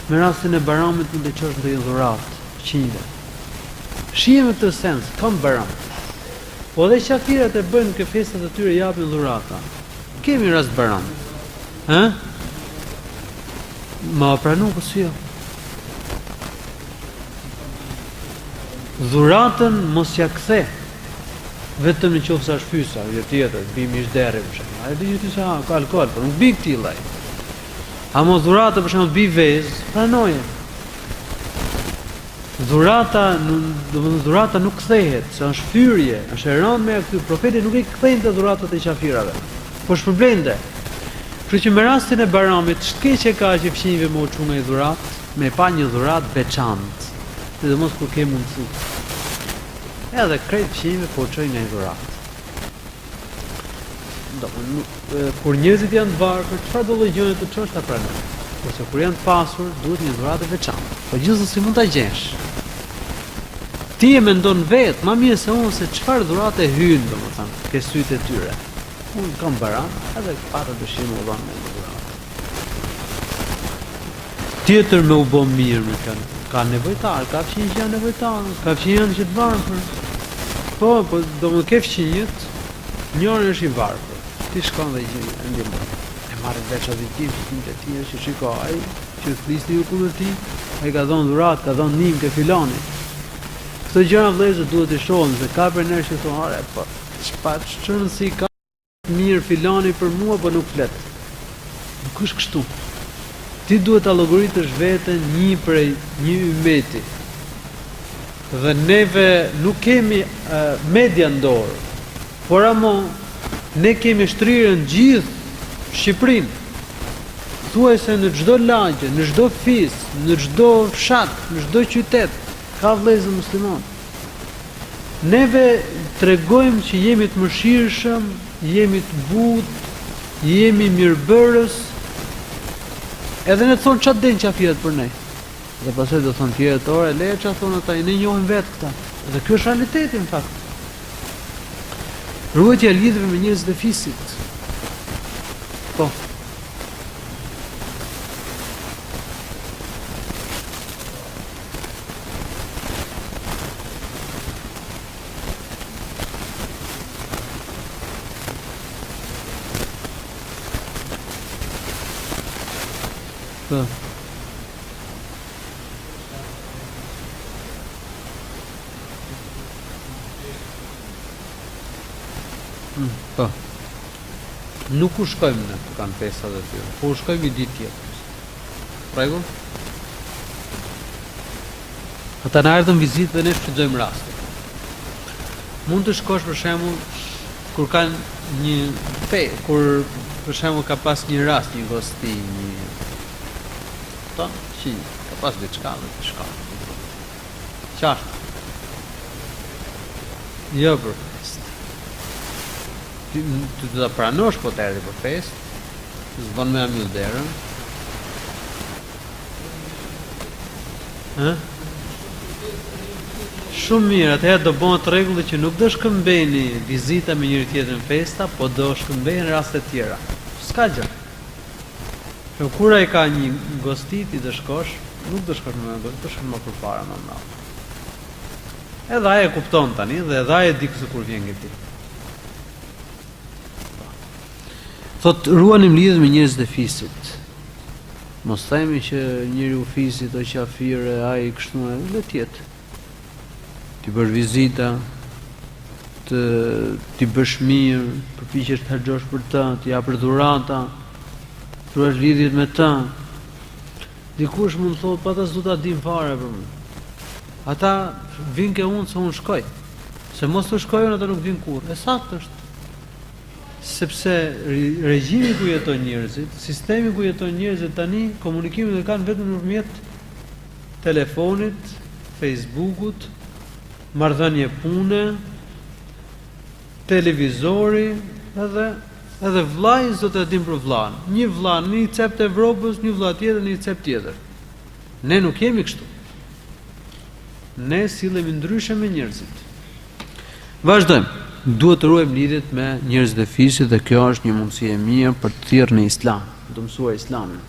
Me rastin e Baramit mund të çosh ndonjë dhuratë fqinjve. Shije me këtë sens, kam Baram. Po dhe qafirat e bëjnë këtë festat e tyre japin dhurata. Kemi rast Baram. Ma pranu kësë jo. Dhuratën mos ja kthe. Vetëm në qoftë sa është fysa, jo tjetër, bim ish derri për shembull. Ai di ti sa ka alkool, por nuk bi këtij lloj. Amo dhurata për shembull bi vezë, pranoje. Dhurata nuk kthehet, se është fyrje, është e rëndë me këtu. Profeti nuk i kthejnë të dhuratat e qafirave, po shpërblende. Kështu që me rastin e Baramit, ç'keq e ka që fqinjve më u çu nga i dhurat, me pa një dhurat veçantë, sidomos kur ke mundësi. Edhe krejt fqinjve po çojnë nga i dhurat. Kur njerëzit janë të varfër, çfarë do lloj gjëje të çosh ta pranoj? Ose kur janë të pasur, duhet një dhuratë veçantë. Po gjithsesi mund ta gjesh. Ti e mendon vetë, më mirë se unë, se çfarë dhuratë hyn, domethënë, ke sytë e tyre. Unë kam Baram, edhe pata dëshirë më dhon me dhuratë. Tjetër me u bë mirë me ka nevojtar, ka fqinj që janë nevojtar, ka fqinj janë që të varfër. Po, do më ke fqinjët, njëri është i varfër. Ti shkon dhe i ndihmon. E marrë veç atë fqinjët e tjerë që shiko, ai që flisni ju kundër ti, ai ka dhënë dhurat, ka dhënë nim ke filani. Këto gjëra vëllezër duhet të shohim se ka për njerëz që thonë, "Ore, po, çfarë si ka mirë filani për mua, po nuk flet." Nuk është kështu. Ti duhet ta llogaritësh veten një ymeti. Dhe neve nuk kemi media në dorë, por amo ne kemi shtrirën gjithë Shqipërinë. Thuaj se në çdo lagje, në çdo fis, në çdo fshat, në çdo qytet ka vëllezër musliman. Neve tregojmë që jemi të mëshirshëm, jemi të butë, jemi mirëbërës, edhe ne thonë çfarë den qafiret për ne. Dhe pastaj do thonë tjerët, "Ore, leje çfarë thonë ata, ne njohim vetë këta." Dhe ky është realiteti në fakt. Ruajtja e lidhjeve me njerëzit e fisit. Po. Po. Po. Nuk u shkojmë në të kanë festat e tyre, po u shkojmë i ditë tjetër. Rregull? Ata na erdhën vizitë dhe ne shfrytëzojmë rastin. Mund të shkosh për shembull kur kanë kur për shembull ka pas një rast, një gosti, që ka pas diçka dhe të shka. Qartë. Jo për fest. Ty të ta pranosh po të erdhi për fest, s'bën me amil derën. Shumë mirë, atëherë do bëhet rregulli që nuk do shkëmbeni vizita me njëri tjetrin në festa, po do shkëmbeni raste tjera. S'ka gjë. Kur ai ka një gosti ti do shkosh, nuk do shkosh më gosti, do shkosh më përpara më mbrapa. Edhe ai e kupton tani dhe edhe ai e di se kur vjen ngjiti. Thot ruanim lidhjet me njerëzit e fisit. Mos themi që njeriu fisit o qafire, ai kështu le të jetë. Ti bësh vizita, ti bësh mirë, përpiqesh të harxhosh për të, ti japësh dhurata, truash lidhjet me të. Dikush mund të thotë, "Pa ta s'du ta dim fare për mua." Ata vinë ke unë se unë shkoj. Se mos të shkojnë, ata nuk vinë kur. E saktë është. Sepse regjimi ku jeton njerëzit, sistemi ku jeton njerëzit tani, komunikimin e kanë vetëm nëpërmjet telefonit, Facebookut, marrëdhënie pune, televizori, edhe vllai s'do të dim për vllain. Një vlla në një cep të Evropës, një vlla tjetër në një cep tjetër. Ne nuk jemi kështu. Ne sillemi ndryshe me njerëzit. Vazhdojmë. Duhet të ruajmë lidhjet me njerëzit e fisit dhe kjo është një mundësi e mirë për të thirrë në Islam, të mësuar Islamin.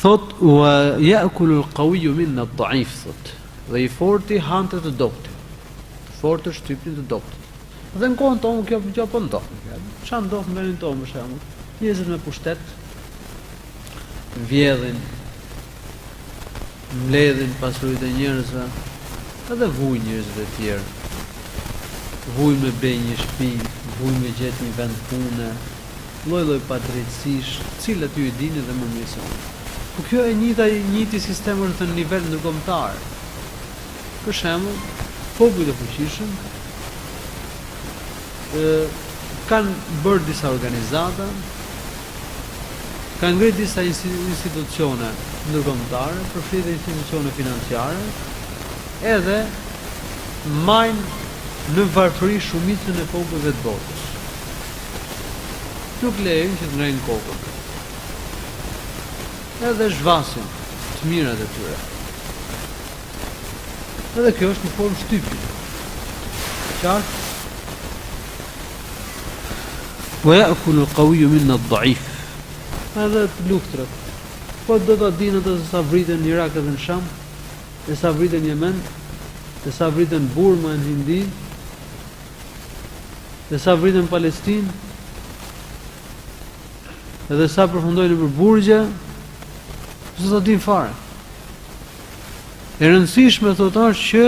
Thot wa ya'kulu al-qawiyyu minna ad-da'if thot. Dhe i forti hante të dobët. Të fortë shtypin të dobët. Dhe në kohën tonë kjo po ndodh. Çfarë ndodh në vendin tonë për shembull? Njerëzit me pushtet vjedhin, mbledhin pasuritë e njerëzve, edhe vujnë njerëzve të tjerë. Vujnë me bej një shtëpi, vujnë me gjetë një vend pune, lloj-lloj padrejtësish, cilat ju i dini dhe më mirë se unë. Po kjo e njëjti sistem është në nivel ndërkombëtar. Për shembull, popujt e fuqishëm kanë bërë disa organizata, kanë ngritur disa institucione ndërkombëtare, përfshirë institucione financiare, edhe majnë në varfëri shumicën e popujve të botës. Nuk lejojnë që të ngrenë kokën. Edhe zhvasin të mirat e tyre. Edhe kjo është në formë shtypi. Qartë? Wa ya'kulu al-qawiyyu minna ad-da'if. Edhe të luftrat. Po do ta dinë ato se sa vriten në Irak edhe në Sham, e sa vriten në Yemen, e sa vriten në Burma, në Hindi, e sa vriten në Palestinë, edhe sa përfundojnë për burgje, se sa dinë fare. E rëndësishme thot është që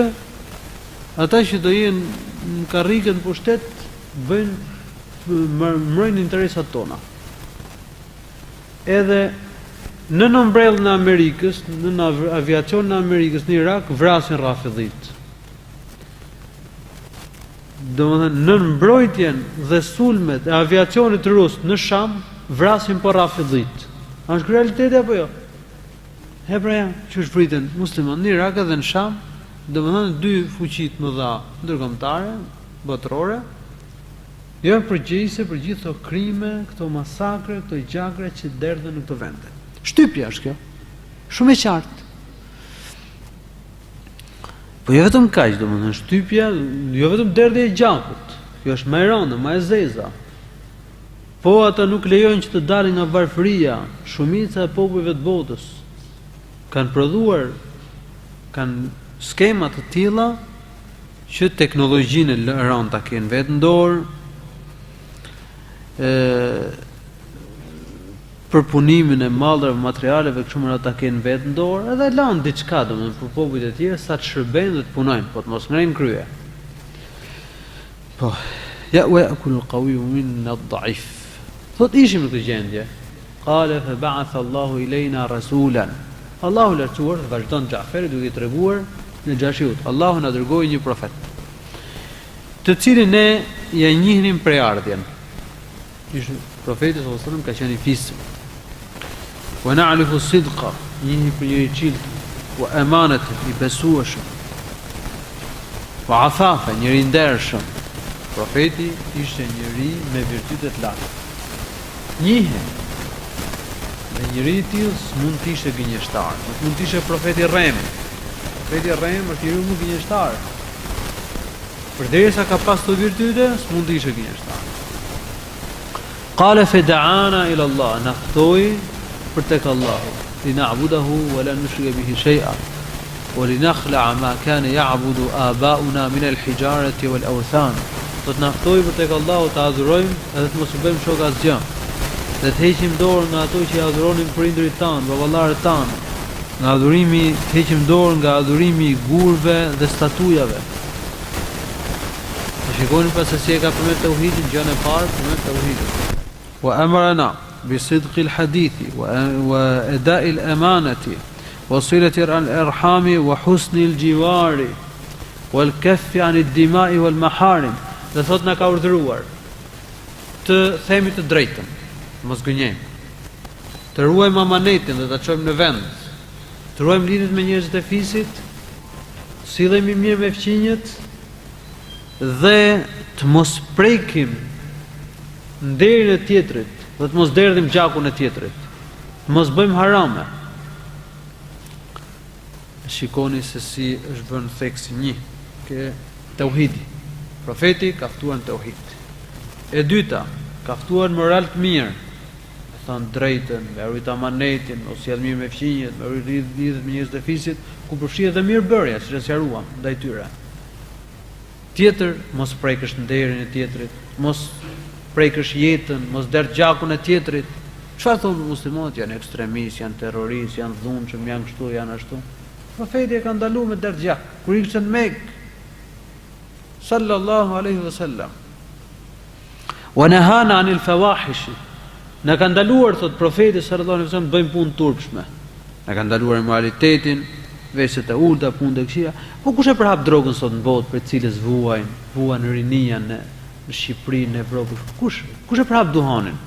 ata që do jenë në karrikën pushtet mbrojnë interesat tona. Edhe në nëmbrellën e Amerikës, në aviacionin e Amerikës në Irak vrasin rafidhit. Domethënë në mbrojtjen dhe sulmet e aviacionit rus në Sham vrasin po rafidhit. A është realiteti apo jo? He pra ja, që është vriten musliman në Irak edhe në Sham, domethënë dy fuqit më dha ndërkombëtare, botërore, janë përgjegjëse për gjithë këto krime, këto masakre, këto gjakra që derdhen në këto vende. Shtypja është kjo. Shumë e qartë. Po jo vetëm kaq, domethënë shtypja, jo vetëm derdhja e gjakut. Kjo është më e rëndë, më e zeza. Po ata nuk lejojnë që të dalin nga varfëria. Shumica e popujve të botës kanë prodhuar, kanë skema të tilla që teknologjinë e rëndë ta kenë vetë në dorë, për punimin e mallrave, materialeve kështu më ata kenë vetë në dorë, edhe lanë diçka domethënë për popujt e tjerë sa të shërbejnë dhe të punojnë, po të mos ngrenë krye. Po, ja wa yakul qawiyyu minna ad-da'if. Thot ishim në këtë gjendje. Qala fa ba'atha Allahu ilayna rasulan. Allahu lartuar vazhdon Xhaferi duke i treguar në Xhashiut. Allahu na dërgoi një profet, të cilin ne ja njihnim preardhjen. Ishte profeti sallallahu alaihi wasallam ka qenë i fisëm. Wa na'rifu sidqa, njihni për një qilt, wa amanata, i besueshëm. Wa afafa, njëri ndershëm. Profeti ishte njëri me virtyte të larta. Njihe. Dhe njëri i tillë s'mund të ishte gënjeshtar, nuk mund të ishte profeti rrem. Profeti rrem është njëri më gënjeshtar. Përderisa ka pas të virtyte, s'mund të ishte gënjeshtar. Qala feda'ana ila Allah, na ftoi për tek Allahu, lina'budahu wa la nushrika bihi shay'a, wa linakhla' ma kana ya'budu aba'una min al-hijarati wal awthan. Do të na ftoi për tek Allahu të adhurojmë edhe të mos u bëjmë shok asgjë. Dhe të heqim dorë nga ato që i adhuronin prindërit tanë, baballarët tanë. Nga adhurimi, të heqim dorë nga adhurimi i gurve dhe statujave. Të shikoni pas se si e ka përmend Teuhidin, gjën e parë përmend Teuhidin. Wa amarna bi sidqi al-hadithi wa ada'i al-amanati wa silati al-arhami wa husni al-jiwari wal kaffi 'an ad-dima'i wal maharim. Dhe thot na ka urdhëruar të themi të drejtën, mos gënjejmë, të ruajmë amanetin dhe ta çojmë në vend, të ruajmë lidhjet me njerëzit e fisit, sillemi mirë me fqinjet dhe të mos prekim nderin e tjetrit dhe të mos derdhim gjakun e tjetrit, të mos bëjmë harame. Shikoni se si është vënë theksi një ke Teuhidi. Profeti ka ftuar në Teuhid. E dyta, ka ftuar moral të mirë, e thënë drejtën, me rrit amanetin, ose sjell mirë me fqinjet, me rrit lidhet me njerëzit e fisit, ku përfshihet edhe mirëbërja, siç e sqaruam ndaj tyre. Tjetër, mos prekësh nderin e tjetrit, mos prekësh jetën, mos derdh gjakun e tjetrit. Çfarë thonë muslimanët? Janë ekstremistë, janë terroristë, janë dhunshëm, janë kështu, janë ashtu. Profeti e ka ndaluar me derdh gjak. Kur ishte në Mekë, sallallahu alaihi wasallam, wa nahana 'anil fawahish. Na ka ndaluar, thot profeti sallallahu alaihi wasallam, bëjmë punë turpshme. Na ka ndaluar moralitetin, veshjet e ulta, punë të këqija. Po kush e përhap drogën sot në botë, për cilës vuajnë rinia në Shqipëri, në Evropë? Kush e përhap duhanin?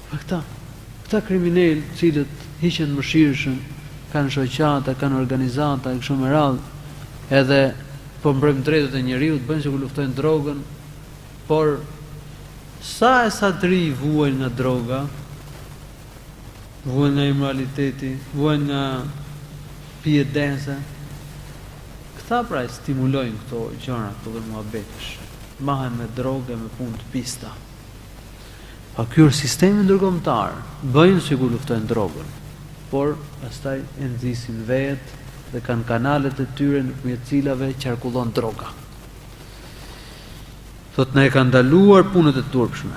Këta kriminalë, cilët hiqen mëshirshëm, kanë shoqata, kanë organizata, kështu me radhë, edhe po mbrojmë drejtat e njeriut, bëjnë sikur luftojnë drogën, por sa të ri vuajnë nga droga, vuajnë nga immoraliteti, vuajnë nga pije dense. Këta pra e stimulojnë këto gjëra, këto dhe muhabetesh. Mahen me droge, me punë të pista. Pa ky sistemi ndërkombëtar bëjnë sikur luftojnë drogën, por pastaj e nxisin vetë dhe kanë kanalet e tyre nëpërmjet cilave qarkullon droga. Thot na e kanë ndaluar punët e turpshme,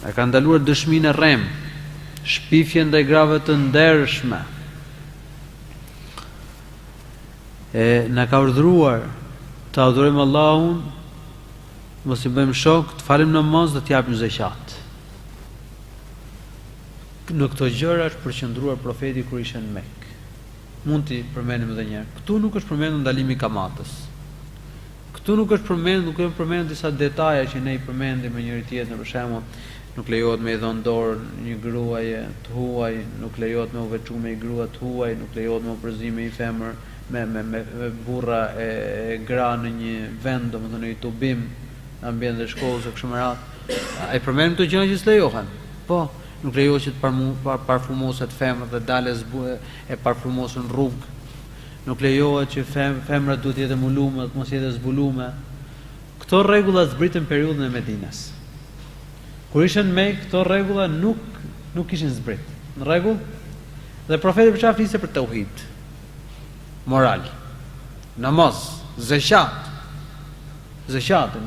e kanë ndaluar dëshminë e rrem, shpifje ndaj grave të ndershme. E na ka urdhëruar të adhurojmë Allahun, mos i bëjmë shok, të falim namaz dhe të japim zeqat. Në këto gjëra është përqendruar profeti kur ishte në Mekë. Mund t'i përmendim edhe një herë. Këtu nuk është përmendur ndalimi i kamatës. Këtu nuk është përmendur, nuk janë përmendur disa detaje që ne i përmendim me njëri tjetrin, për shembull, nuk lejohet me i dhënë dorë një gruaje të huaj, nuk lejohet me u veçu me një grua të huaj, nuk lejohet me u përzim me një femër me burra e gra në një vend, domethënë në një tubim, në ambient të shkollës e kështu me radhë. Ai përmend këto gjëra që s'lejohen. Po, nuk lejohet që të parfumoset femrat dhe dalë e parfumosen rrugë. Nuk lejohet që femrat duhet jetë mulume, mos jetë zbulume. Këto rregulla zbritën periudhën e Medinës. Kur ishin në Mekë, këto rregulla nuk ishin zbrit. Në rregull? Dhe profeti për çfarë flisë për Teuhid? Moral, namaz, zeqatin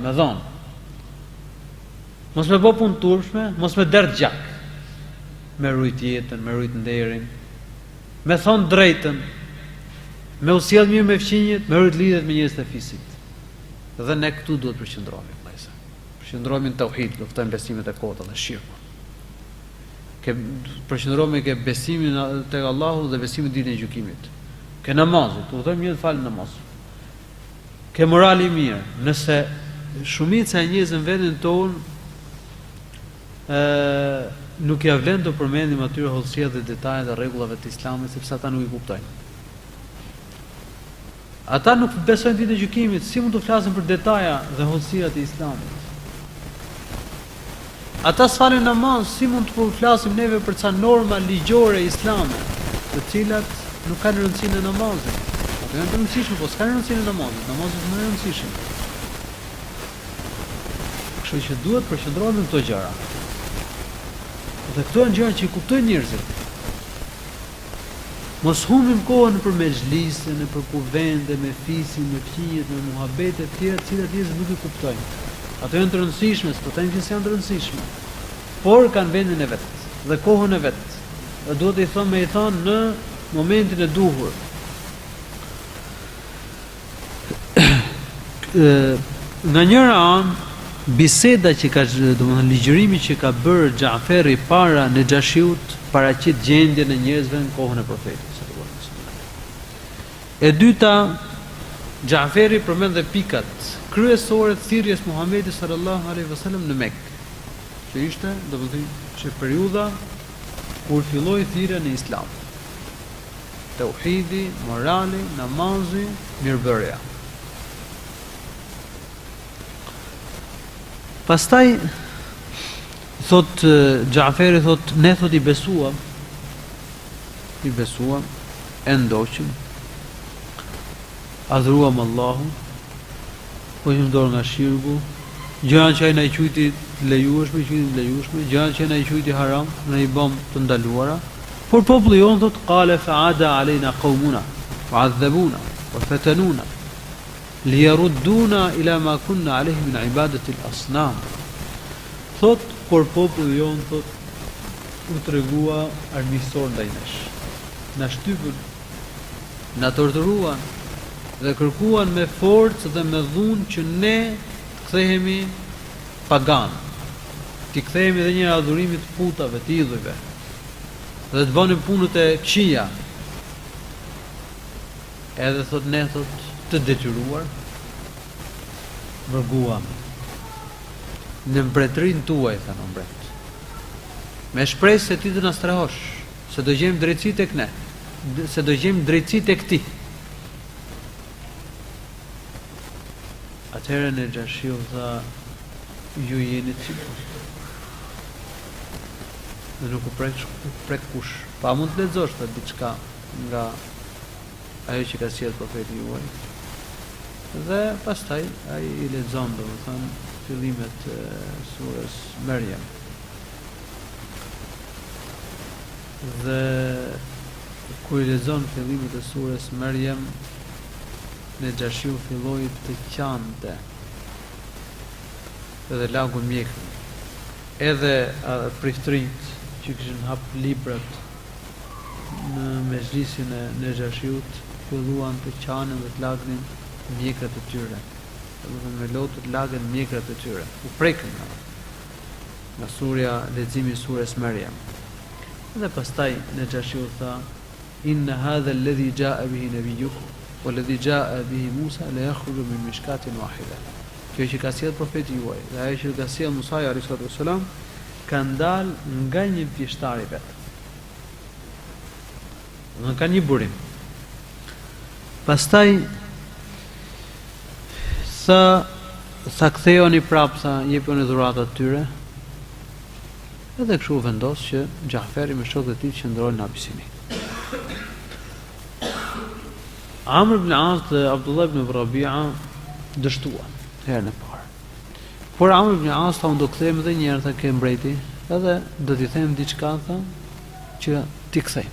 me dhon. Mos me bë punë turpshme, mos me derdh gjak. Me rujt jetën, me rujt nderin, me thon drejtën, me u sjell mirë me fqinjet, me rujt lidhet me njerëz të fisit. Dhe ne këtu duhet përqendrohemi, vëllezër. Përqendrohemi në Teuhid, luftojmë besimet e kota dhe shirkun. Përqendrohemi ke besimin tek Allahu dhe besimin ditën e gjykimit. Ke namazit, u them një të falë namaz. Ke morali mirë, nëse shumica e njerëzve në vendin tonë nuk ja vlen të përmendim atyre hollësia dhe detajet e rregullave të Islamit, sepse ata nuk i kuptojnë. Ata nuk besojnë ditën e gjykimit, si mund të flasin për detaja dhe hollësirat e Islamit? Ata s'falin namaz, si mund të flasim neve për ca norma ligjore islame, të cilat nuk kanë rëndësinë e namazit. Ato janë të rëndësishme, po s'kanë rëndësinë e namazit. Namazit nuk është rëndësishëm. Kështu që duhet përqendrohemi në këto gjëra. Dhe këto janë gjëra që i kuptojnë njerëzit. Mos humbim kohën për mezhlise, për kuvende, me fisin, me fqinjet, me muhabete të tjera, të cilat njerëzit nuk i kuptojnë. Ato janë të rëndësishme, s'po them që janë të rëndësishme, por kanë vendin e vet dhe kohën e vet. Dhe duhet i thonë në momentin e duhur. Nga njëra anë, biseda që ka, domethënë ligjërimi që ka bërë Xhaferi para Nexhashiut paraqit gjendjen e njerëzve në kohën e profetit sallallahu alaihi wasallam. E dyta, Xhaferi përmend dhe pikat kryesore të thirrjes Muhamedit sallallahu alaihi wasallam në Mekë, që ishte domethënë që periudha kur filloi thirrja në Islam. Teuhidi, morali, namazi, mirëbërja. Pastaj thot Xhaferi thot ne thot i besuam, e ndoqëm, adhuruam Allahun, po ishim dorë nga shirku, gjëra që ai na i quajti të lejueshme, gjëra që na i quajti haram, na i bëm të ndaluara. Por populli jon thot qala fa'ada alena qaumuna wa'adhabuna wa fatanuna liyarudduna ila ma kunna alayhi min ibadati al-asnam. Thot por populli jon thot u tregua armiqësor ndaj nesh. Na shtypën, na torturuan dhe kërkuan me forcë dhe me dhunë që ne të kthehemi pagan. Të kthehemi edhe një adhurimit të putave, të idhujve. Dhe të bënim punët e këqija. Edhe thot ne thot të detyruar vërguam në mbretërinë tuaj, thanë mbret. Me shpresë se ti të na strehosh, se do gjejmë drejtësi tek ne, se do gjejmë drejtësi tek ti. Atëherë Nexhashiu tha, ju jeni të sigurt. Dhe nuk u prek kush. Pa mund të lexosh të diçka nga ajo që ka sjellë profeti juaj. Dhe pastaj ai i lexon domethënë fillimet e surës Maryam. Dhe kur I lexon fillimet e surës Maryam, Nejashiu filloi të qante dhe lagu mjekën. Edhe priftërinjt që kishin hap librat në mezhlisin e Nejashiut filluan të qanin dhe të lagnin mjekrat e tyre. Domethënë me lotë të lagën mjekrat e tyre. U prekën nga surja, leximi I surës Maryam. Dhe pastaj Nejashiu tha: "Inna hadha alladhi jaa bihi nabiyyukum walladhi jaa bihi Musa la yakhruju min mishkatin wahida." Kjo që ka sjellë profeti juaj dhe ajo që ka sjellë Musa alayhi salatu wasalam ka ndalë nga një pjeshtari vetë. Në ka një burim. Pastaj sa kthehoni prapë, sa jeponi dhuratat tyre, edhe kështu vendos që Gjaferi me shokët e tij qëndrojnë në Abisini. Amr ibn As dhe Abdullah ibn Rabi'a dështuan herën e parë. Por Amr ibn As tha: "Unë do kthehem edhe një herë, tha, ke mbreti, edhe do t'i them diçka, tha, që ti kthej."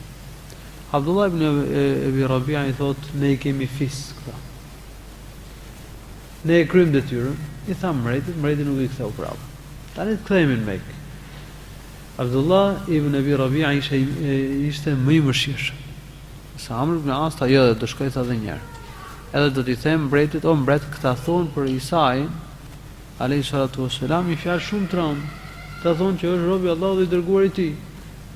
Abdullah ibn Rabi'a I thot: "Ne I kemi fisk, tha. Ne e kryem detyrën." I tha mbreti nuk I ktheu prapë. Tani të kthehemi në Mekë. Abdullah ibn Rabi'a ishte më I mëshirshëm. Sa Amr ibn As tha: "Jo, do shkoj tha edhe një herë. Edhe do t'i them mbretit, o mbret, këta thonë për Isa'in alayhi salatu wassalam një fjalë shumë të rëndë. Ta thonë që është robi I Allahut dhe I dërguar I Tij.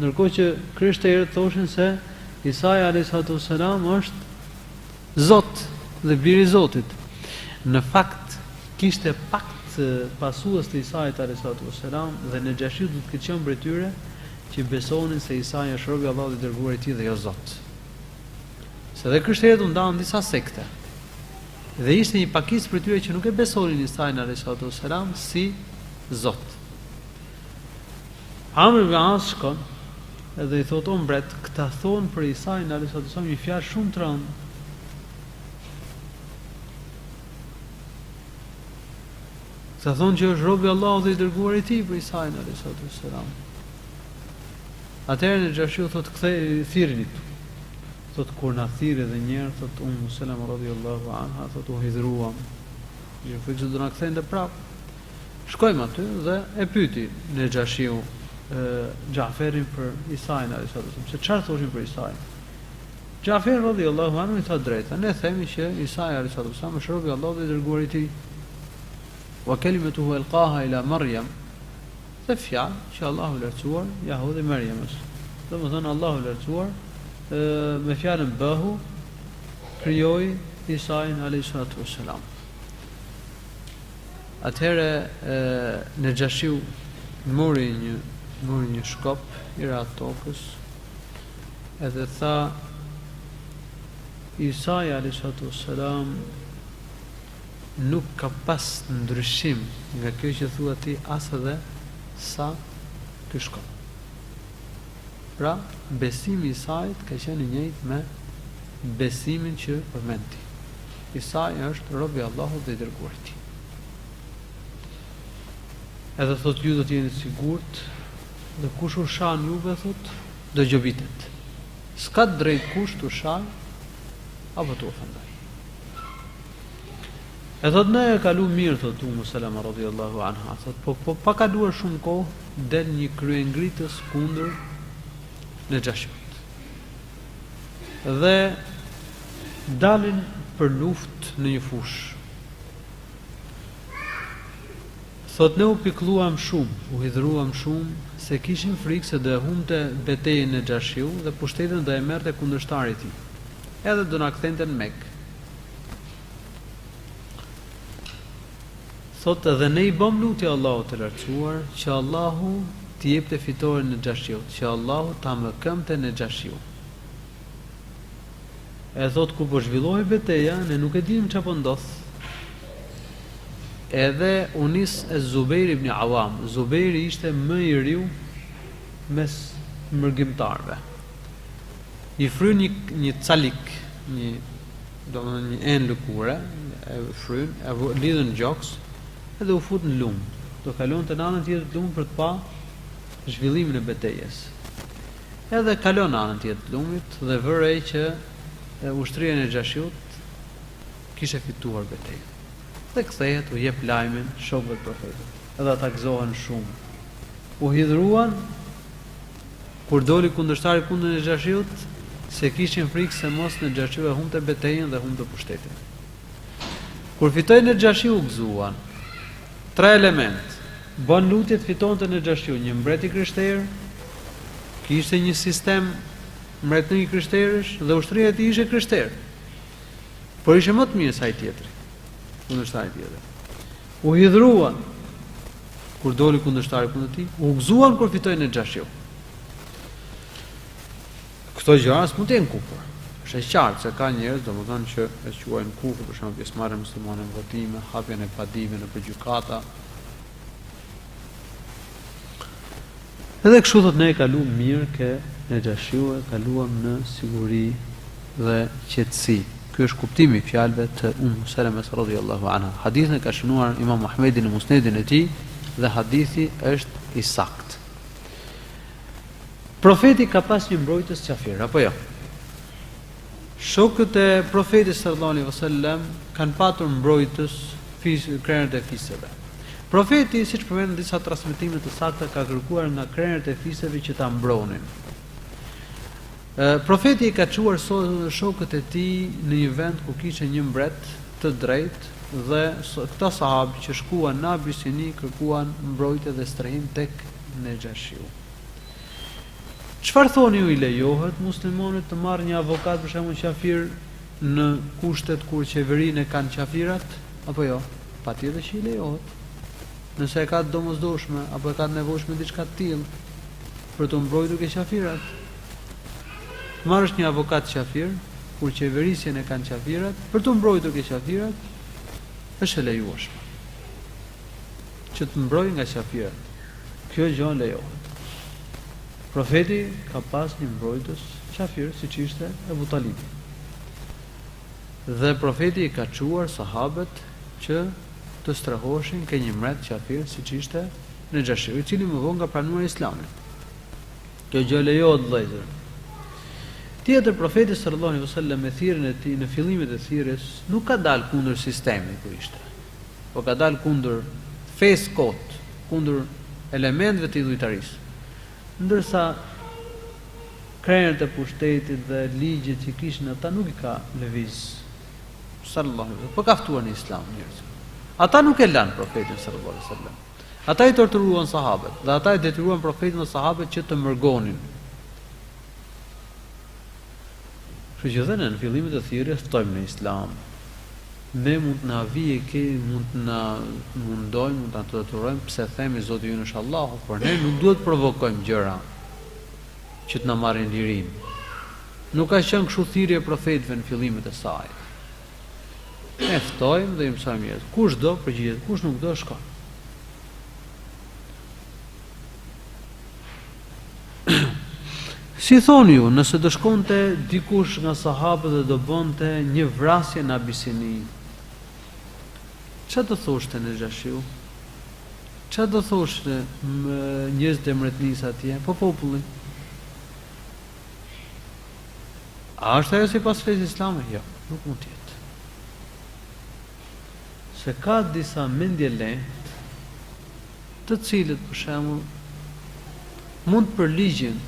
Ndërkohë që krishterët thoshin se Isa'i alayhi salatu wassalam është Zot dhe biri I Zotit. Në fakt kishte pakt pasues të Isa'it alayhi salatu wassalam dhe Nejashiu do të ketë qenë prej tyre që besonin se Isa'i është robi I Allahut dhe I dërguar I Tij dhe jo Zot. Se dhe krishterët u ndanë disa sekte. Dhe ishte një pakicë për tyre që nuk e besonin Isa'in alayhi salatu wassalam si Zot. Amr ibn As shkon edhe I thot: "O mbret, këta thonë për Isa'in alayhi salatu wassalam një fjalë shumë të rëndë. Këta thonë që është robi I Allahut dhe I dërguar I Tij për Isa'in alayhi salatu wassalam." Atëherë Nejashiu thot: "Kthej thirrni." Thot: "Kur na thirrë edhe një herë, thot Selama radhiyallahu anha, thot u hidhruam. Ju fikse do na kthente prap." Shkojmë aty dhe e pyeti Nejashiu Gjaferin për Isa'in alayhi salatu wasallam, se çfarë thoshin për Isa'in. Gjaferi radhiyallahu anhu I tha drejtë: "Ne themi që Isa'i alayhi salatu wasallam është robi I Allahut dhe I dërguar I Tij. Wa kalimatuhu alqaha ila Maryam." Dhe fjalë që Allahu lartësuar ja hodhi Maryamës. Domethënë Allahu lartësuar me fjalën bëhu krijoi Isa'in alayhi salatu wassalam. Atëherë Nejashiu mori një shkop I ra tokës edhe tha: "Isa'i alayhi salatu wassalam nuk ka pas ndryshim nga kjo që thua ti as edhe sa ky shkop." Pra, besimi I Isa'it ka qenë I njëjtë me besimin që përmend ti. Isa'i është robi I Allahut dhe I dërguar I Tij. Edhe thot: "Ju do të jeni sigurt dhe kush u shan juve, thot, do gjobitet. S'ka drejt kush të shan apo të ofendoj." E thot: "Ne e kalu mirë", thot Selama radhiyallahu anha, thot, po pa kaluar shumë kohë del një kryengritës kundër Nejashiut. Dhe dalin për luftë në një fushë. Thot: "Ne u pikëlluam shumë, u hidhruam shumë, se kishim frikë se do e humte betejën e Nejashiu dhe pushtetin do e merrte kundërshtarit I tij. Edhe do na kthente në Mekë." Thot: "Edhe ne I bëm lutje Allahut të lartësuar që Allahu t'i jepte fitoren në Nejashiut, që Allahu ta mëkëmte Nejashiu." E thot: "Kur po zhvillohej betejë, ne nuk e dinim çfarë po ndodh. Edhe u nis e Zubair ibn Awam. Zubairi ishte më I riu mes mërgjimtarëve. I fryn një calik, domethënë një enë lëkure, e fryn, e lidhën në gjoks edhe u fut në lumë. Do kalon të anën tjetër të lumë për të pa zhvillimin e betejës. edhe kalon anën tjetër të lumit dhe vërej që ushtria e Xhashiut kishte fituar betejën. Dhe kthehet u jep lajmin shokëve të profetit. Edhe ata gëzohen shumë. U hidhruan kur doli kundërshtari kundër Xhashiut, se kishin frikë se mos Xhashiu e humbte betejën dhe humbte pushtetin. Kur fitoi Xhashiu u gëzuan. 3 element. Bën lutje të fitonte Xhashiu, një mbret i krishterë, kishte një sistem mbretëri krishterësh dhe ushtria e tij ishte krishterë. Por ishte më të mirë se ai tjetri, kundërshtari tjetër. U hidhruan kur doli kundërshtari kundër tij, u gëzuan kur fitoi Xhashiu. Këto gjëra s'mund të jenë kufër. Është e qartë se ka njerëz, domethënë, që e quajnë kufër, për shembull, pjesëmarrje muslimane në votime, hapjen e padive në gjykata. Edhe kështu thotë ne e kaluam mirë ke në Xhashiu, e kaluam në siguri dhe qetësi. Ky është kuptimi i fjalëve të Salamës radhiyallahu anha. Hadithin e ka shënuar Imam Muhamedi në Musnedin e tij dhe hadithi është i saktë. Profeti ka pas një mbrojtës qafir, apo jo? Shokët e profetit sallallahu alaihi wasallam kanë patur mbrojtës krerët e fisëve. Profeti, siç përmend në disa transmetime të sakta, ka kërkuar nga krerët e fisëve që ta mbronin. Profeti i ka çuar shokët e tij në një vend ku kishte një mbret të drejtë dhe këta sahabë që shkuan në Abisini kërkuan mbrojtje dhe strehim tek Xhashiu. Çfarë thoni ju, i lejohet muslimanit të marrë një avokat për shembull qafir në kushtet kur qeverinë kanë qafirat apo jo? Patjetër që i lejohet. Nëse e ka të domosdoshme apo e ka të nevojshme diçka të tillë për të mbrojtur ke qafirat. Marrësh një avokat qafir kur qeverisjen e kanë qafirat për të mbrojtur ke qafirat, është e lejueshme. Që të mbrojë nga qafirat. Kjo gjë lejohet. Profeti ka pas një mbrojtës qafir, siç ishte Abu Talibi. Dhe profeti i ka çuar sahabët që të strehoshin ke një mbret qafir, siç ishte në Xhashiu, i cili më vonë ka pranuar Islamin. Kjo gjë lejohet vëllezër. Tjetër, profeti sallallahu alaihi wasallam me thirrjen e tij në fillimet e thirrjes nuk ka dalë kundër sistemit ku ishte, por ka dalë kundër fesë kot, kundër elementeve të idhujtarisë. Ndërsa krerët e pushtetit dhe ligjet që kishin ata nuk i ka lëviz sallallahu alaihi wasallam, por ka ftuar në Islam njerëz. Ata nuk e lanë profetin sallallahu alaihi wasallam. Ata i torturuan sahabët dhe ata i detyruan profetin dhe sahabët që të mërgonin. Kështu që dhe në fillimet e thirrjes ftojmë në Islam. Ne mund na vijë mund na mundojmë, mund ta torturojmë pse themi Zoti ynë është Allahu, por ne nuk duhet të provokojmë gjëra që të na marrin lirinë. Nuk ka qenë kështu thirrje e profetëve në fillimet e saj. Ne ftojmë dhe i mësojmë njerëz. Kush do përgjigjet, kush nuk do shkon. Si thoni ju, nëse do shkonte dikush nga sahabët dhe do bënte një vrasje në Abisini, çfarë do thoshte në Xhashiu? Çfarë do thoshte njerëzit e mbretërisë atje, po populli? A është ajo sipas fesë islame? Jo, nuk mund të jetë. Se ka disa mendje lehtë, të cilët për shembull mund për ligjin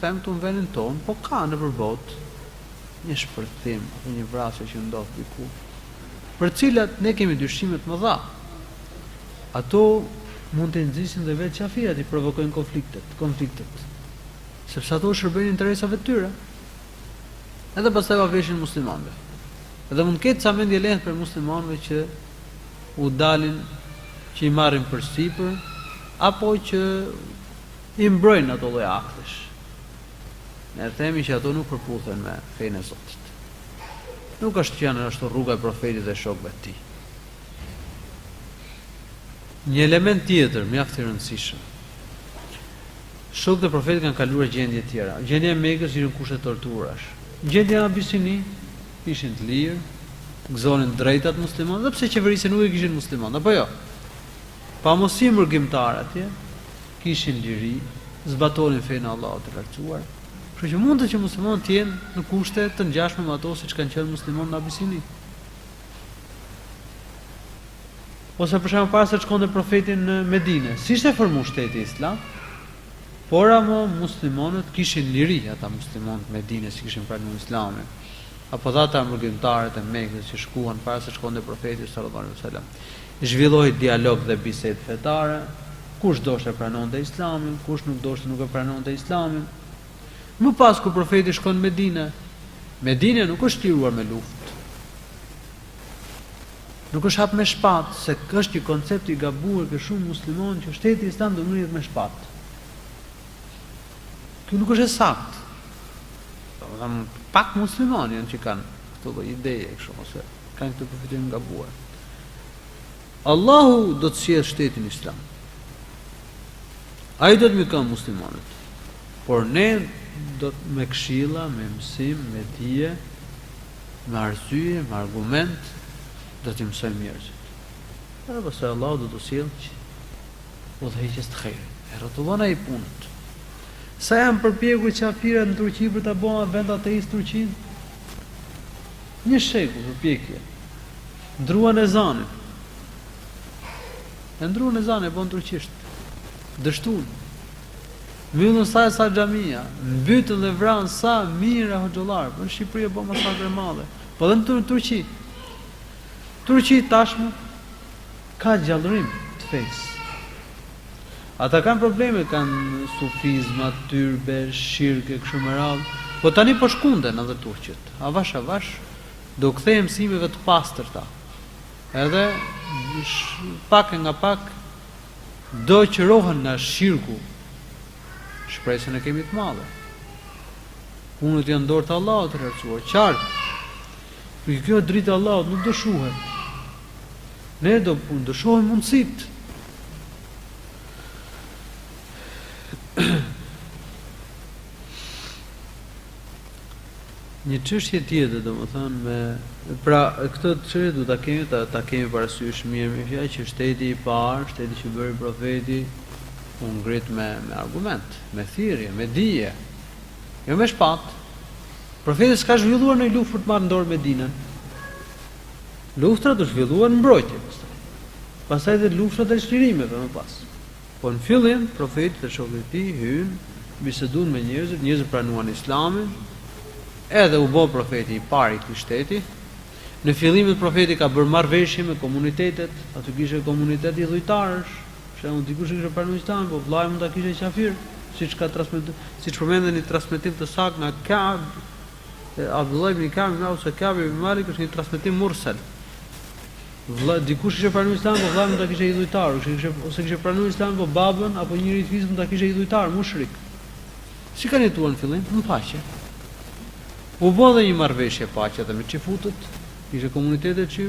them të në vendin tonë, po ka në përbot një shpërthim, një vrasje që ndodh diku, për cilat ne kemi dyshimet më dha. Ato mund të nxisin dhe vetë qafirat, i provokojnë konfliktet, sepse ato shërbejnë interesave të tyre. Edhe pastaj va veshin muslimanëve. Edhe mund ketë ca mendje lehtë për muslimanëve që u dalin, që i marrin përsipër, apo që i mbrojnë ato lloj aktesh. Ne themi që ato nuk përputhen me fenë e Zotit. Nuk është që janë ashtu rruga e profetit dhe shokëve të tij. Një element tjetër mjaft i rëndësishëm. Shokët e profetit kanë kaluar gjendje të tjera. Gjendja e Mekës ishin kushte torturash. Gjendja e Abisini ishin të lirë, gëzonin drejtat muslimanë, dhe pse qeverisja nuk e kishin muslimanë, apo jo? Pa mos i mërgjimtar atje, kishin liri, zbatonin fenë e Allahut të lartësuar. Kështu që mundet që muslimanët të jenë në kushte të ngjashme me ato siç kanë qenë muslimanët në Abisini. Ose për shembull para se të shkonte profeti në Medinë, si ishte formuar shteti islam? Por ama muslimanët kishin liri, ata muslimanët në Medinë që kishin pranuar Islamin. Apo ata mërgjimtarët e Mekës që shkuan para se të shkonte profeti sallallahu alaihi wasallam. Zhvilloi dialog dhe bisedë fetare, kush doshte pranonte Islamin, kush nuk doshte nuk e pranonte Islamin. Më pas kur profeti shkon në Medinë, Medina nuk është liruar me luftë. Nuk është hap me shpatë, se është një koncept i gabuar ke shumë muslimanë që shteti islam do ngrihet me shpatë. Kjo nuk është e saktë. Pak muslimanë janë që kanë këto lloj ideje kështu ose kanë këtë përfitim gabuar. Allahu do të sjellë shtetin islam. Ai do të mëkon muslimanët. Por ne do të me këshilla, me mësim, me dije, me arsye, me argument, do t'i mësojmë njerëzit. Edhe pastaj Allahu do të sjellë udhëheqjes të xhairit. E rrotullon ai punët. Sa janë përpjekur qafirët në Turqi për ta bënë vend ateist Turqinë? Një shekull përpjekje. Ndruan ezanin. E ndruan ezanin e bën turqisht. Dështuan. Mbyllën sa xhamia, mbytën dhe vranë sa mijëra hoxhallar. Në Shqipëri e bën masakre madhe. Po edhe në Turqi. Turqi tashmë ka gjallërim të fesë. Ata kanë probleme, kanë sufizma, tyrbe, shirke, kështu me radhë. Po tani po shkunden edhe turqit. Avash, do kthehen mësimeve të pastërta. Edhe pak nga pak do qërohen nga shirku. Shpresën e kemi të madhe. Punët janë dorë të Allahut të lartësuar, qartë. Për kjo dritë e Allahut nuk do shuhet. Ne do shohim mundësitë. Një çështje tjetër, domethënë pra këtë çështje do ta kemi parasysh mirë fjalë që shteti i parë, shteti që bëri profeti, u ngrit me argument, me thirrje, me dije, jo me shpatë. Profeti s'ka zhvilluar në luftë për të marrë dorë Medinën. Luftrat u zhvilluan në mbrojtje pastaj dhe luftrat e çlirimeve më pas. Po në fillim profeti dhe shokët e tij hyn, biseduan me njerëzit pranuan Islamin. Edhe u bë profeti i parë i këtij shteti. Në fillimin profeti ka bërë marrëveshje me komunitetet, aty kishte komunitet i dhujtarësh, për shembull dikush kishte pranuar Islamin, po vllai mund ta kishte qafir, siç përmenden në transmetim të saktë nga Ka'b, Abdullah ibn Ka'b, ose Ka'b ibn Malik, është një transmetim mursal. Dikush kishte pranuar Islamin, po vllai mund ta kishte i dhujtar, ose kishte pranuar Islamin, po babën apo njëri i fis mund ta kishte i dhujtar, mushrik. Si kanë jetuar në fillim? Në paqe. U bë dhe një marrëveshje paqe edhe me xifutët, ishte komunitete që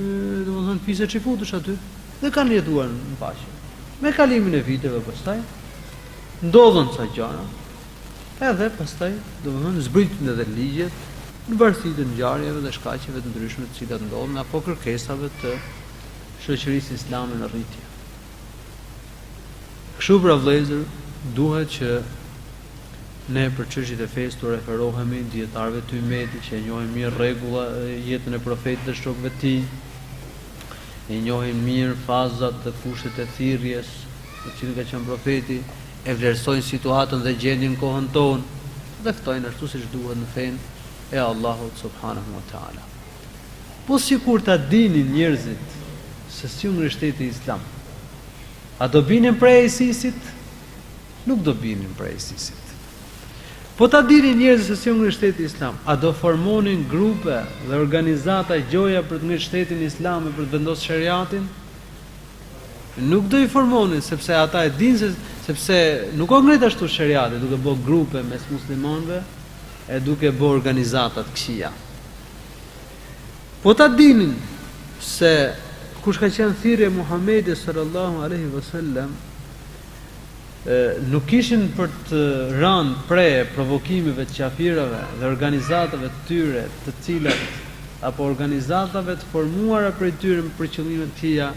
domethënë fisë xifutësh aty dhe kanë jetuar në paqe. Me kalimin e viteve pastaj ndodhen ca gjëra. Edhe pastaj domethënë zbritën edhe ligjet në varësi të ngjarjeve dhe shkaqeve të ndryshme të cilat ndodhen apo kërkesave të shoqërisë islame në rritje. Kështu pra vëllezër, duhet që ne për çështjet e fesë të referohemi dietarëve të Teuhidit që e njohin mirë rregulla jetën e profetit dhe shokëve të tij. E njohin mirë fazat dhe kushtet e thirrjes, të cilën ka qenë profeti, e vlerësojnë situatën dhe gjendjen kohën tonë dhe ftojnë ashtu siç duhet në fenë e Allahut subhanahu wa taala. Po sikur ta dinin njerëzit se si u ngri shteti islam, a do binin prej ISIS-it? Nuk do binin prej ISIS-it. Po ta dinin njerëzit se si u ngri shteti islam, a do formonin grupe dhe organizata gjoja për të ngritur shtetin islam e për të vendosur shariatin? Nuk do i formonin, sepse ata e dinë sepse nuk ka ngritur ashtu shariati, duke bërë grupe mes muslimanëve e duke bërë organizata të këqija. Po ta dinin se kush ka qenë thirrja e Muhamedit sallallahu alaihi wasallam nuk ishin për të rënë pre provokimeve të qafirëve dhe organizatave të tyre, të cilat apo organizatave të formuara prej tyre për qëllime të tilla,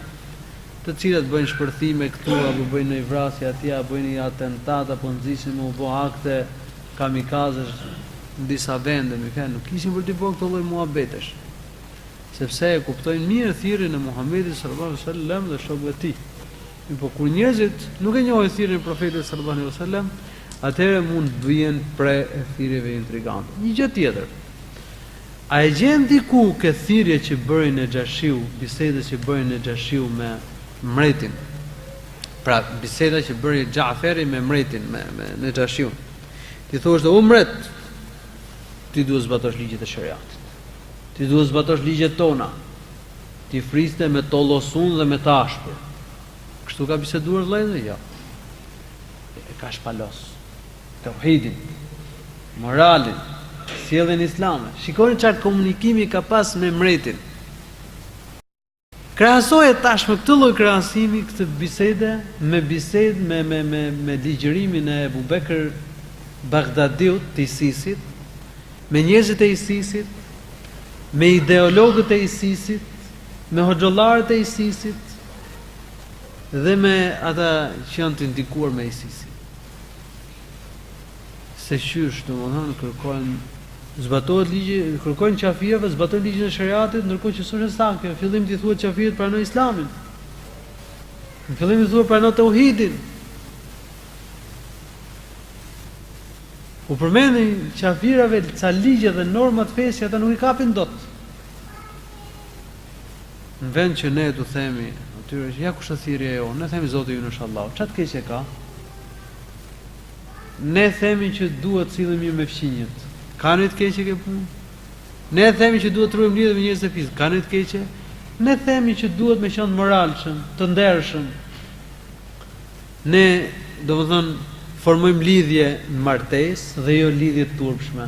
të cilat bëjnë shpërthime këtu, apo bëjnë një vrasje atje, apo bëjnë një atentat, apo nxishin u bë akte kamikazësh në disa vende, nuk kishin për të bërë këto lloj muhabetesh. Sepse e kuptojnë mirë thirrjen e Muhamedit sallallahu alaihi wasallam dhe shokëve të tij. Po kur njerëzit nuk e njohin thirrjen e Profetit sallallahu alaihi wasallam, atëherë mund të bien pre e thirrjeve intrigante. Një gjë tjetër. A e gjen diku ke thirrje që bërin e Xhashiu, bisedës që bërin e Xhashiu me mretin? Pra, biseda që bëri Xhaferi me mretin, me Xhashiun. Ti thoshte, o mret, ti duhet zbatosh ligjet e shariatit. Ti duhet zbatosh ligjet tona. Ti friste me tollosun dhe me të ashpër. Kështu ka biseduar vëllai? Jo. E ka shpalos. Teuhidin, moralin, sjelljen islame. Shikoni çfarë komunikimi ka pas me mretin. Krahasoje tashmë këtë lloj krahasimi, këtë bisede me bisedë me ligjërimin e Abu Bekr Bagdadiut të ISIS-it, me njerëzit e ISIS-it, me ideologët e ISIS-it, me hoxhollarët e ISIS-it dhe me ata që janë të ndikuar me ISIS-in. Se qysh, domethënë, kërkojnë zbatohet ligji, kërkojnë qafirëve zbatojnë ligjin e shariatit, ndërkohë që s'është saktë. Në fillim ti thuhet qafirët pranojnë Islamin. Në fillim i thuhet pranojnë Teuhidin. U përmendin qafirave ca ligje dhe norma të fesë që ata nuk i kapin dot. Në vend që ne du themi atyre që ja kush është thirrja jo, ne themi Zoti ynë është Allahu. Çfarë të keqe ka? Ne themi që duhet sillim mirë me fqinjët. Ka ne të keqe kjo punë? Ne themi që duhet të ruajmë lidhje me njerëzit e fizik. Ka ne të keqe? Ne themi që duhet me qenë moralshëm, të ndershëm. Ne, domethënë, formojmë lidhje në martesë dhe jo lidhje të turpshme.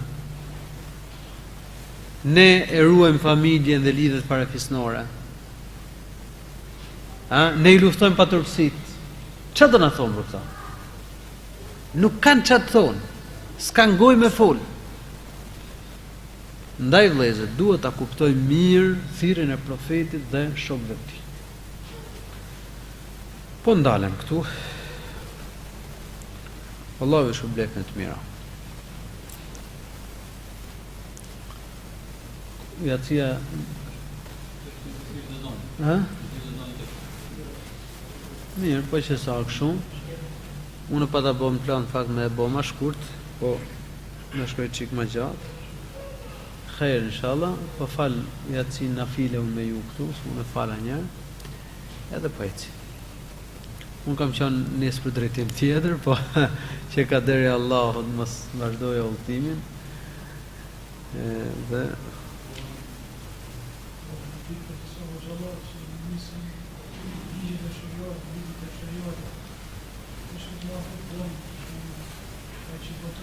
Ne e ruajmë familjen dhe lidhjet parafisnore. Ne i luftojmë paturpsit. Çfarë do na thonë për këtë? Nuk kanë çfarë të thonë. S'kan gojë me fol. Ndaj vëllezër, duhet ta kuptojmë mirë thirrjen e profetit dhe shokëve të tij. Po ndalem këtu. Allahu ju shpëlbeft me të mira. Jacia. Mirë, po që sa kështu. Unë pa ta bëm plan fakt me e bë më shkurt, po më shkoj çik më gjatë. Khair inshallah, po fal Jacin nafile unë me ju këtu, unë fala një herë. Edhe po eci. Unë kam qenë nesër për drejtim tjetër, po që ka deri Allahut mos vazhdoj udhëtimin. Dhe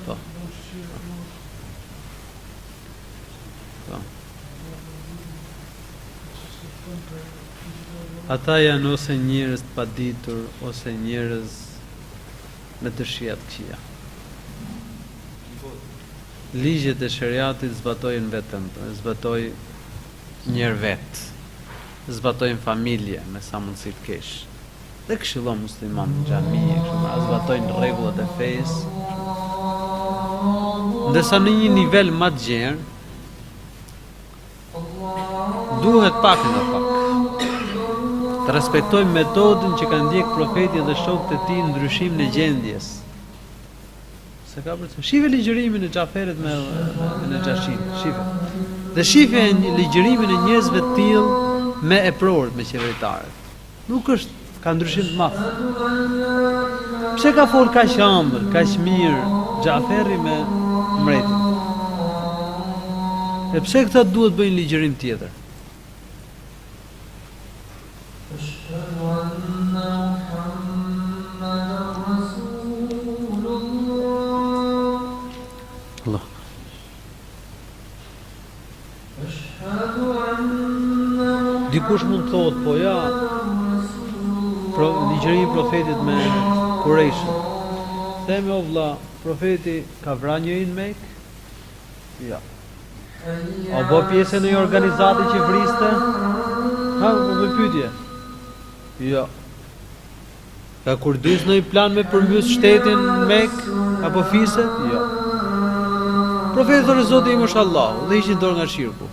po. Ata janë ose njerëz të paditur, ose njerëz me dëshira të këqija. Ligjet e shariatit zbatojnë vetëm, zbatoj njërë vetë, zbatojnë familje me sa mundësi të kesh. Dhe këshillon musliman në xhami, zbatojnë rregullat e fesë. Ndërsa në një nivel më të gjerë, duhet pak nga pak të respektojmë metodën që ka ndjek profeti dhe shokët e tij në ndryshimin e gjendjes. Se ka për të shife ligjërimin e Xhaferit me Xhashin, shife. Dhe shife ligjërimin e njerëzve të tillë me eprorët, me qeveritarët. Nuk është, ka ndryshim të madh. Pse ka fol kaq ëmbël, kaq mirë Xhaferi me mretin? E pse këta duhet bëjnë ligjërim tjetër? Allah. Dikush mund të thotë, po ja, ligjërimi profetit me Kurejshin. Themi o vlla, profeti ka vrarë njërin në Mekë? Ja. A bo pjesë në një organizate që vriste? Ha, më pyetje. Ja. Ka kurdis në i plan me përmbys shtetin Mek apo fiset? Jo. Profeti thotë Zoti im është Allahu dhe ishin dorë nga shirku.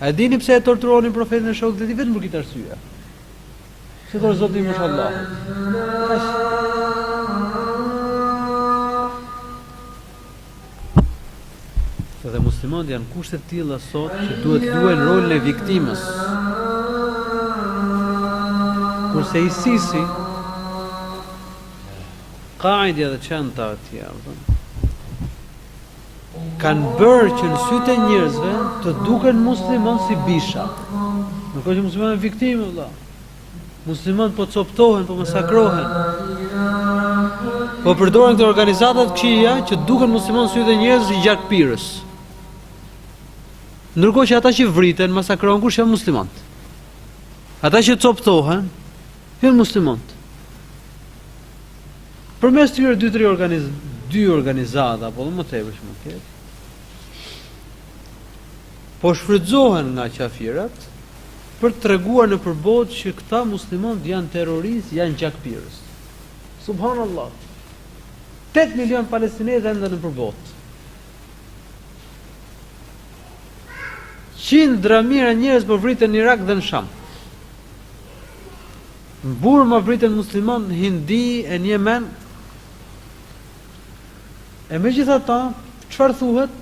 A dini pse e torturonin profetin e shokët e tij vetëm për këtë arsye? Se thotë Zoti im është Allahu. Dhe muslimanët janë kushte të tilla sot që duhet luajnë rolin e viktimës. Kurse ISIS-i Qaida dhe çanta të tjerë kanë bërë që në sytë e njerëzve të duken musliman si bisha. Nuk është që musliman e viktimë, vëlla. Musliman po coptohen, po masakrohen. Po përdoren këto organizata të këqija që duken musliman në sytë e njerëzve si gjakpirës. Ndërkohë që ata që vriten, masakrohen, kush janë muslimanët? Ata që coptohen, janë muslimanët. Përmes tyre dy organizata, apo më tepër që më ketë, po shfrytëzohen nga qafirat për të treguar në përbot që këta muslimanët janë terroristë, janë gjakpirës. Subhanallah. 8 milion palestinezë ende në përbot. Qindra mijëra njerëz po vriten në Irak dhe në Sham. Në Burma vriten musliman, në Hindi e në Yemen. E megjithatë, çfarë thuhet?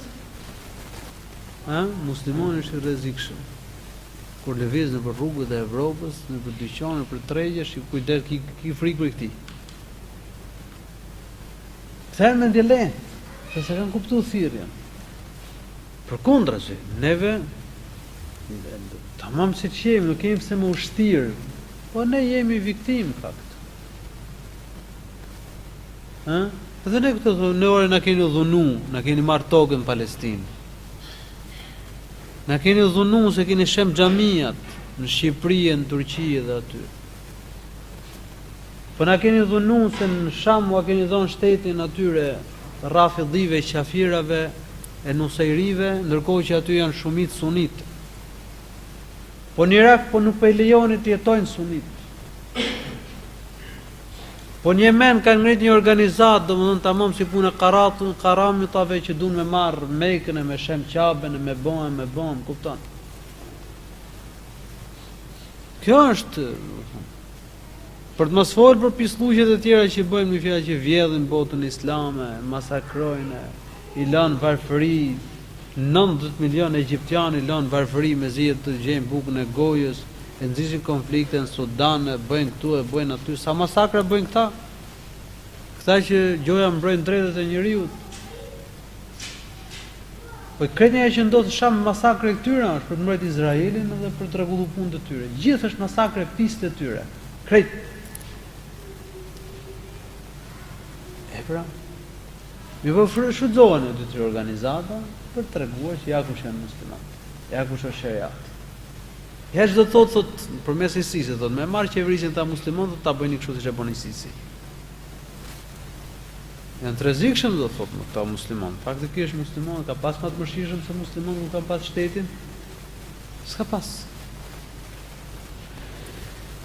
Muslimani është i rrezikshëm. Kur lëviz nëpër rrugët e Evropës, nëpër dyqane, nëpër tregje, kujdes ki frikë për këtij. Kthehen në ndjelen, se kanë kuptuar thirrjen. Përkundrazi, neve tamam se qemi, nuk kemi pse më ushtir, po ne jemi viktim fakt. Dhe ne këtë në orë na keni dhunu, na keni marrë tokën në Palestinë. Na keni dhunu se keni shem xhamiat në Shqipëri, në Turqi dhe aty. Po na keni dhunu se në Sham u keni dhënë shtetin atyre rafidhive, qafirave e nusajrive, ndërkohë që aty janë shumit sunit. Po në Irak po nuk po i lejoni të jetojnë sunit. Po në Yemen kanë ngrit një organizatë, domethënë tamam si punë karamitave që duan me marr Mekën e me shem Qaben e me bom, kupton? Kjo është për të mos folur për pislluqjet e tjera që bëjmë në fjalë që vjedhin botën islame, masakrojnë, i lanë varfëri, 90 milion egjiptianë i lanë varfëri me zi të gjejnë bukën e gojës, e nxisin konflikte në Sudan, bëjnë këtu e bëjnë aty, sa masakra bëjnë këta? Këta që gjoja mbrojnë drejtat e njeriut. Po kretja që ndodh Sham masakre këtyre është për të mbrojtur Izraelin dhe për të rregulluar punët e tyre. Gjithë është masakre pistë e tyre. Krejt. E pra, mi po shfrytëzohen dy tre organizata për të treguar që ja kush janë muslimanë, ja kush është sheriat. Ja çdo thot përmes ISIS-it, thotë me marr qeverisin ta muslimanët ta bëjnë kështu siç e bën ISIS-i. Janë të rrezikshëm do thotë me këta muslimanë. Faktikisht muslimanët ka pas më të mëshirshëm se muslimanët që kanë pas shtetin. S'ka pas.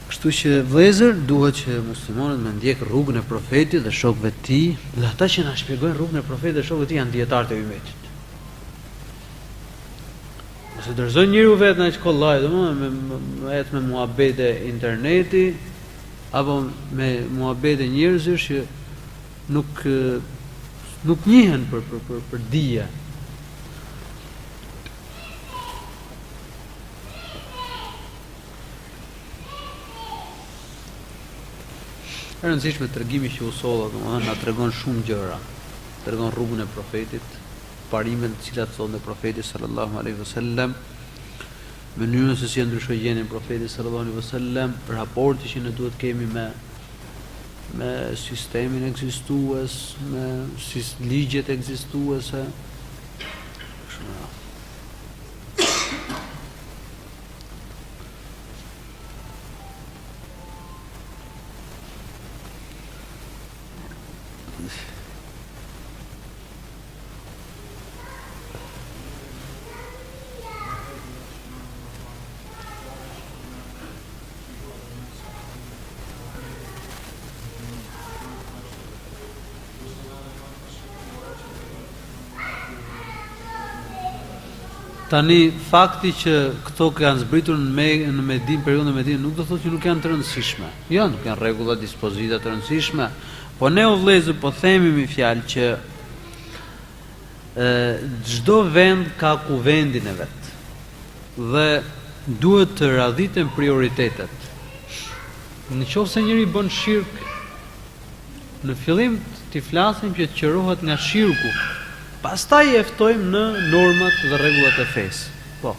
Kështu që vëllezër, duhet që muslimanët me ndjek rrugën e profetit dhe shokëve të tij, dhe ata që na shpjegojnë rrugën e profetit dhe shokëve të tij janë dietarët e ummetit. Nëse dorëzon njeriu vetë në shkollaj, domethënë me muhabete interneti apo me muhabete njerëzish që nuk njihen për dije. E rëndësishme tregimi që usolla, domethënë na tregon shumë gjëra. Tregon rrugën e profetit, parimet të cilat thonë profeti sallallahu alaihi wasallam, mënyrën se si ndryshoi gjendja e profetit sallallahu alaihi wasallam, raporti që ne duhet kemi me sistemin ekzistues, me ligjet ekzistuese. Tani fakti që këto kanë zbritur në Medinë, periudhën e Medinës, nuk do thotë që nuk janë të rëndësishme. Jo, nuk janë rregulla, dispozita të rëndësishme, po ne o vëllezër po themi me fjalë që çdo vend ka kuvendin e vet. Dhe duhet të radhiten prioritetet. Në qoftë se njëri bën shirk, në fillim t'i flasim që të qërohet nga shirku. Pastaj e ftojmë në normat dhe rregullat e fesë. Po.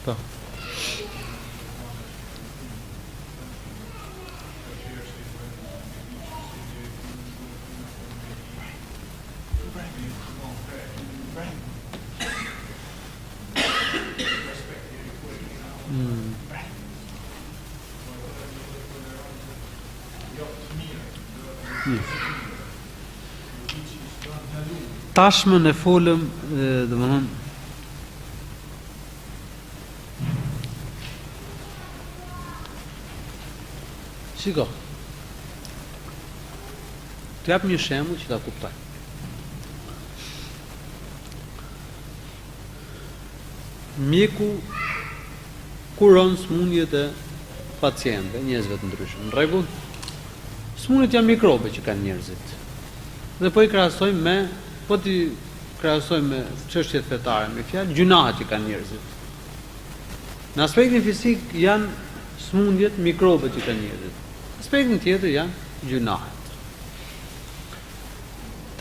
Po. Tashmën e folëm, domethënë shiko. Të jap një shembull që ta kuptoj. Mjeku kuron smundjet e pacientëve, njerëzve të ndryshëm. Në rregull? Smundjet janë mikrobe që kanë njerëzit. Dhe po i krahasojmë me çështjet fetare, me fjalë gjunahet që kanë njerëzit. Në aspektin fizik janë smundjet, mikrobet që kanë njerëzit. Në aspektin tjetër janë gjunahet.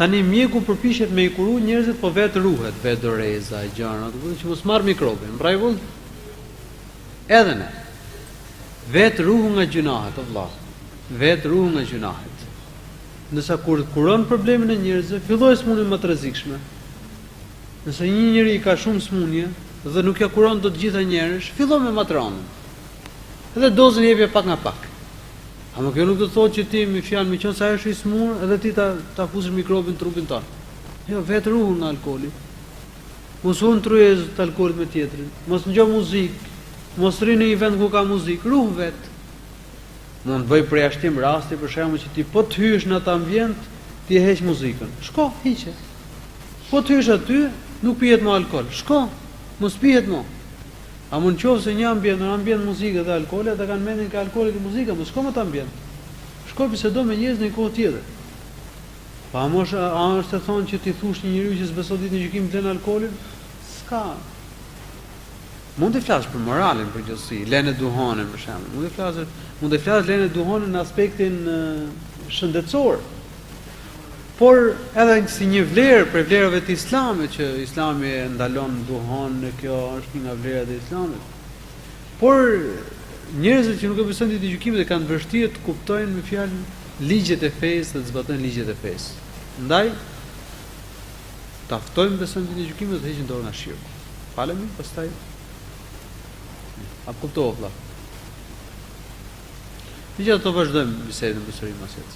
Tani mjeku përpiqet me i kuru njerëzit, po vetë ruhet, vetë doreza, gjëra, që mos marr mikrobin. Në rregull? Edhe ne. Vetë ruhu nga gjunahet, o vëlla. Vetë ruhu nga gjunahet. Nësa kur kuron problemin e njerëzve, filloj smundje më të rrezikshme. Nëse një njeri ka shumë smundje dhe nuk ja kuron dot të gjitha njerësh, filloj me matronën. Edhe dozën jepje pak nga pak. Ama kjo nuk do të thotë që ti me fjalë, me qenë se ai është i smur, edhe ti ta fusësh mikrobin në trupin tonë. Jo, vetë ruhu nga alkooli. Mos u ndryez të alkoolit me tjetrin. Mos ngjo muzikë, mos rri në një vend ku ka muzikë, ruh vetë. Mund të bëj përjashtim rasti, për shembull, që ti po të hysh në atë ambient, ti e heq muzikën. Shko, hiqe. Po të hysh aty, nuk pihet më alkool. Shko, mos pihet më. A mund qoftë se një ambient muzike dhe alkooli, ata kanë mendin që alkooli dhe muzika, mos shko më atë ambient. Shko bisedo me njerëz në një kohë tjetër. Pa a është të thonë që ti thush një njeriu që s'beson ditën e gjykimit vlen alkoolin? S'ka. Mund të flasësh për moralin për gjithësi, lënë duhanin për shembull. Mund të flasësh lënë duhanin në aspektin shëndetësor. Por edhe si një vlerë për vlerave të Islamit, që Islami ndalon duhan, kjo është një nga vlerat e Islamit. Por njerëzit që nuk e besojnë ditën e gjykimit kanë vështirë të kuptojnë me fjalë ligjet e fesë dhe të zbatojnë ligjet e fesë. Ndaj ta ftojmë besojnë ditën e gjykimit dhe heqin dorë nga shirku. Falemi, pastaj a kuptova vëlla. Megjithatë do vazhdojmë bisedën përsëri më së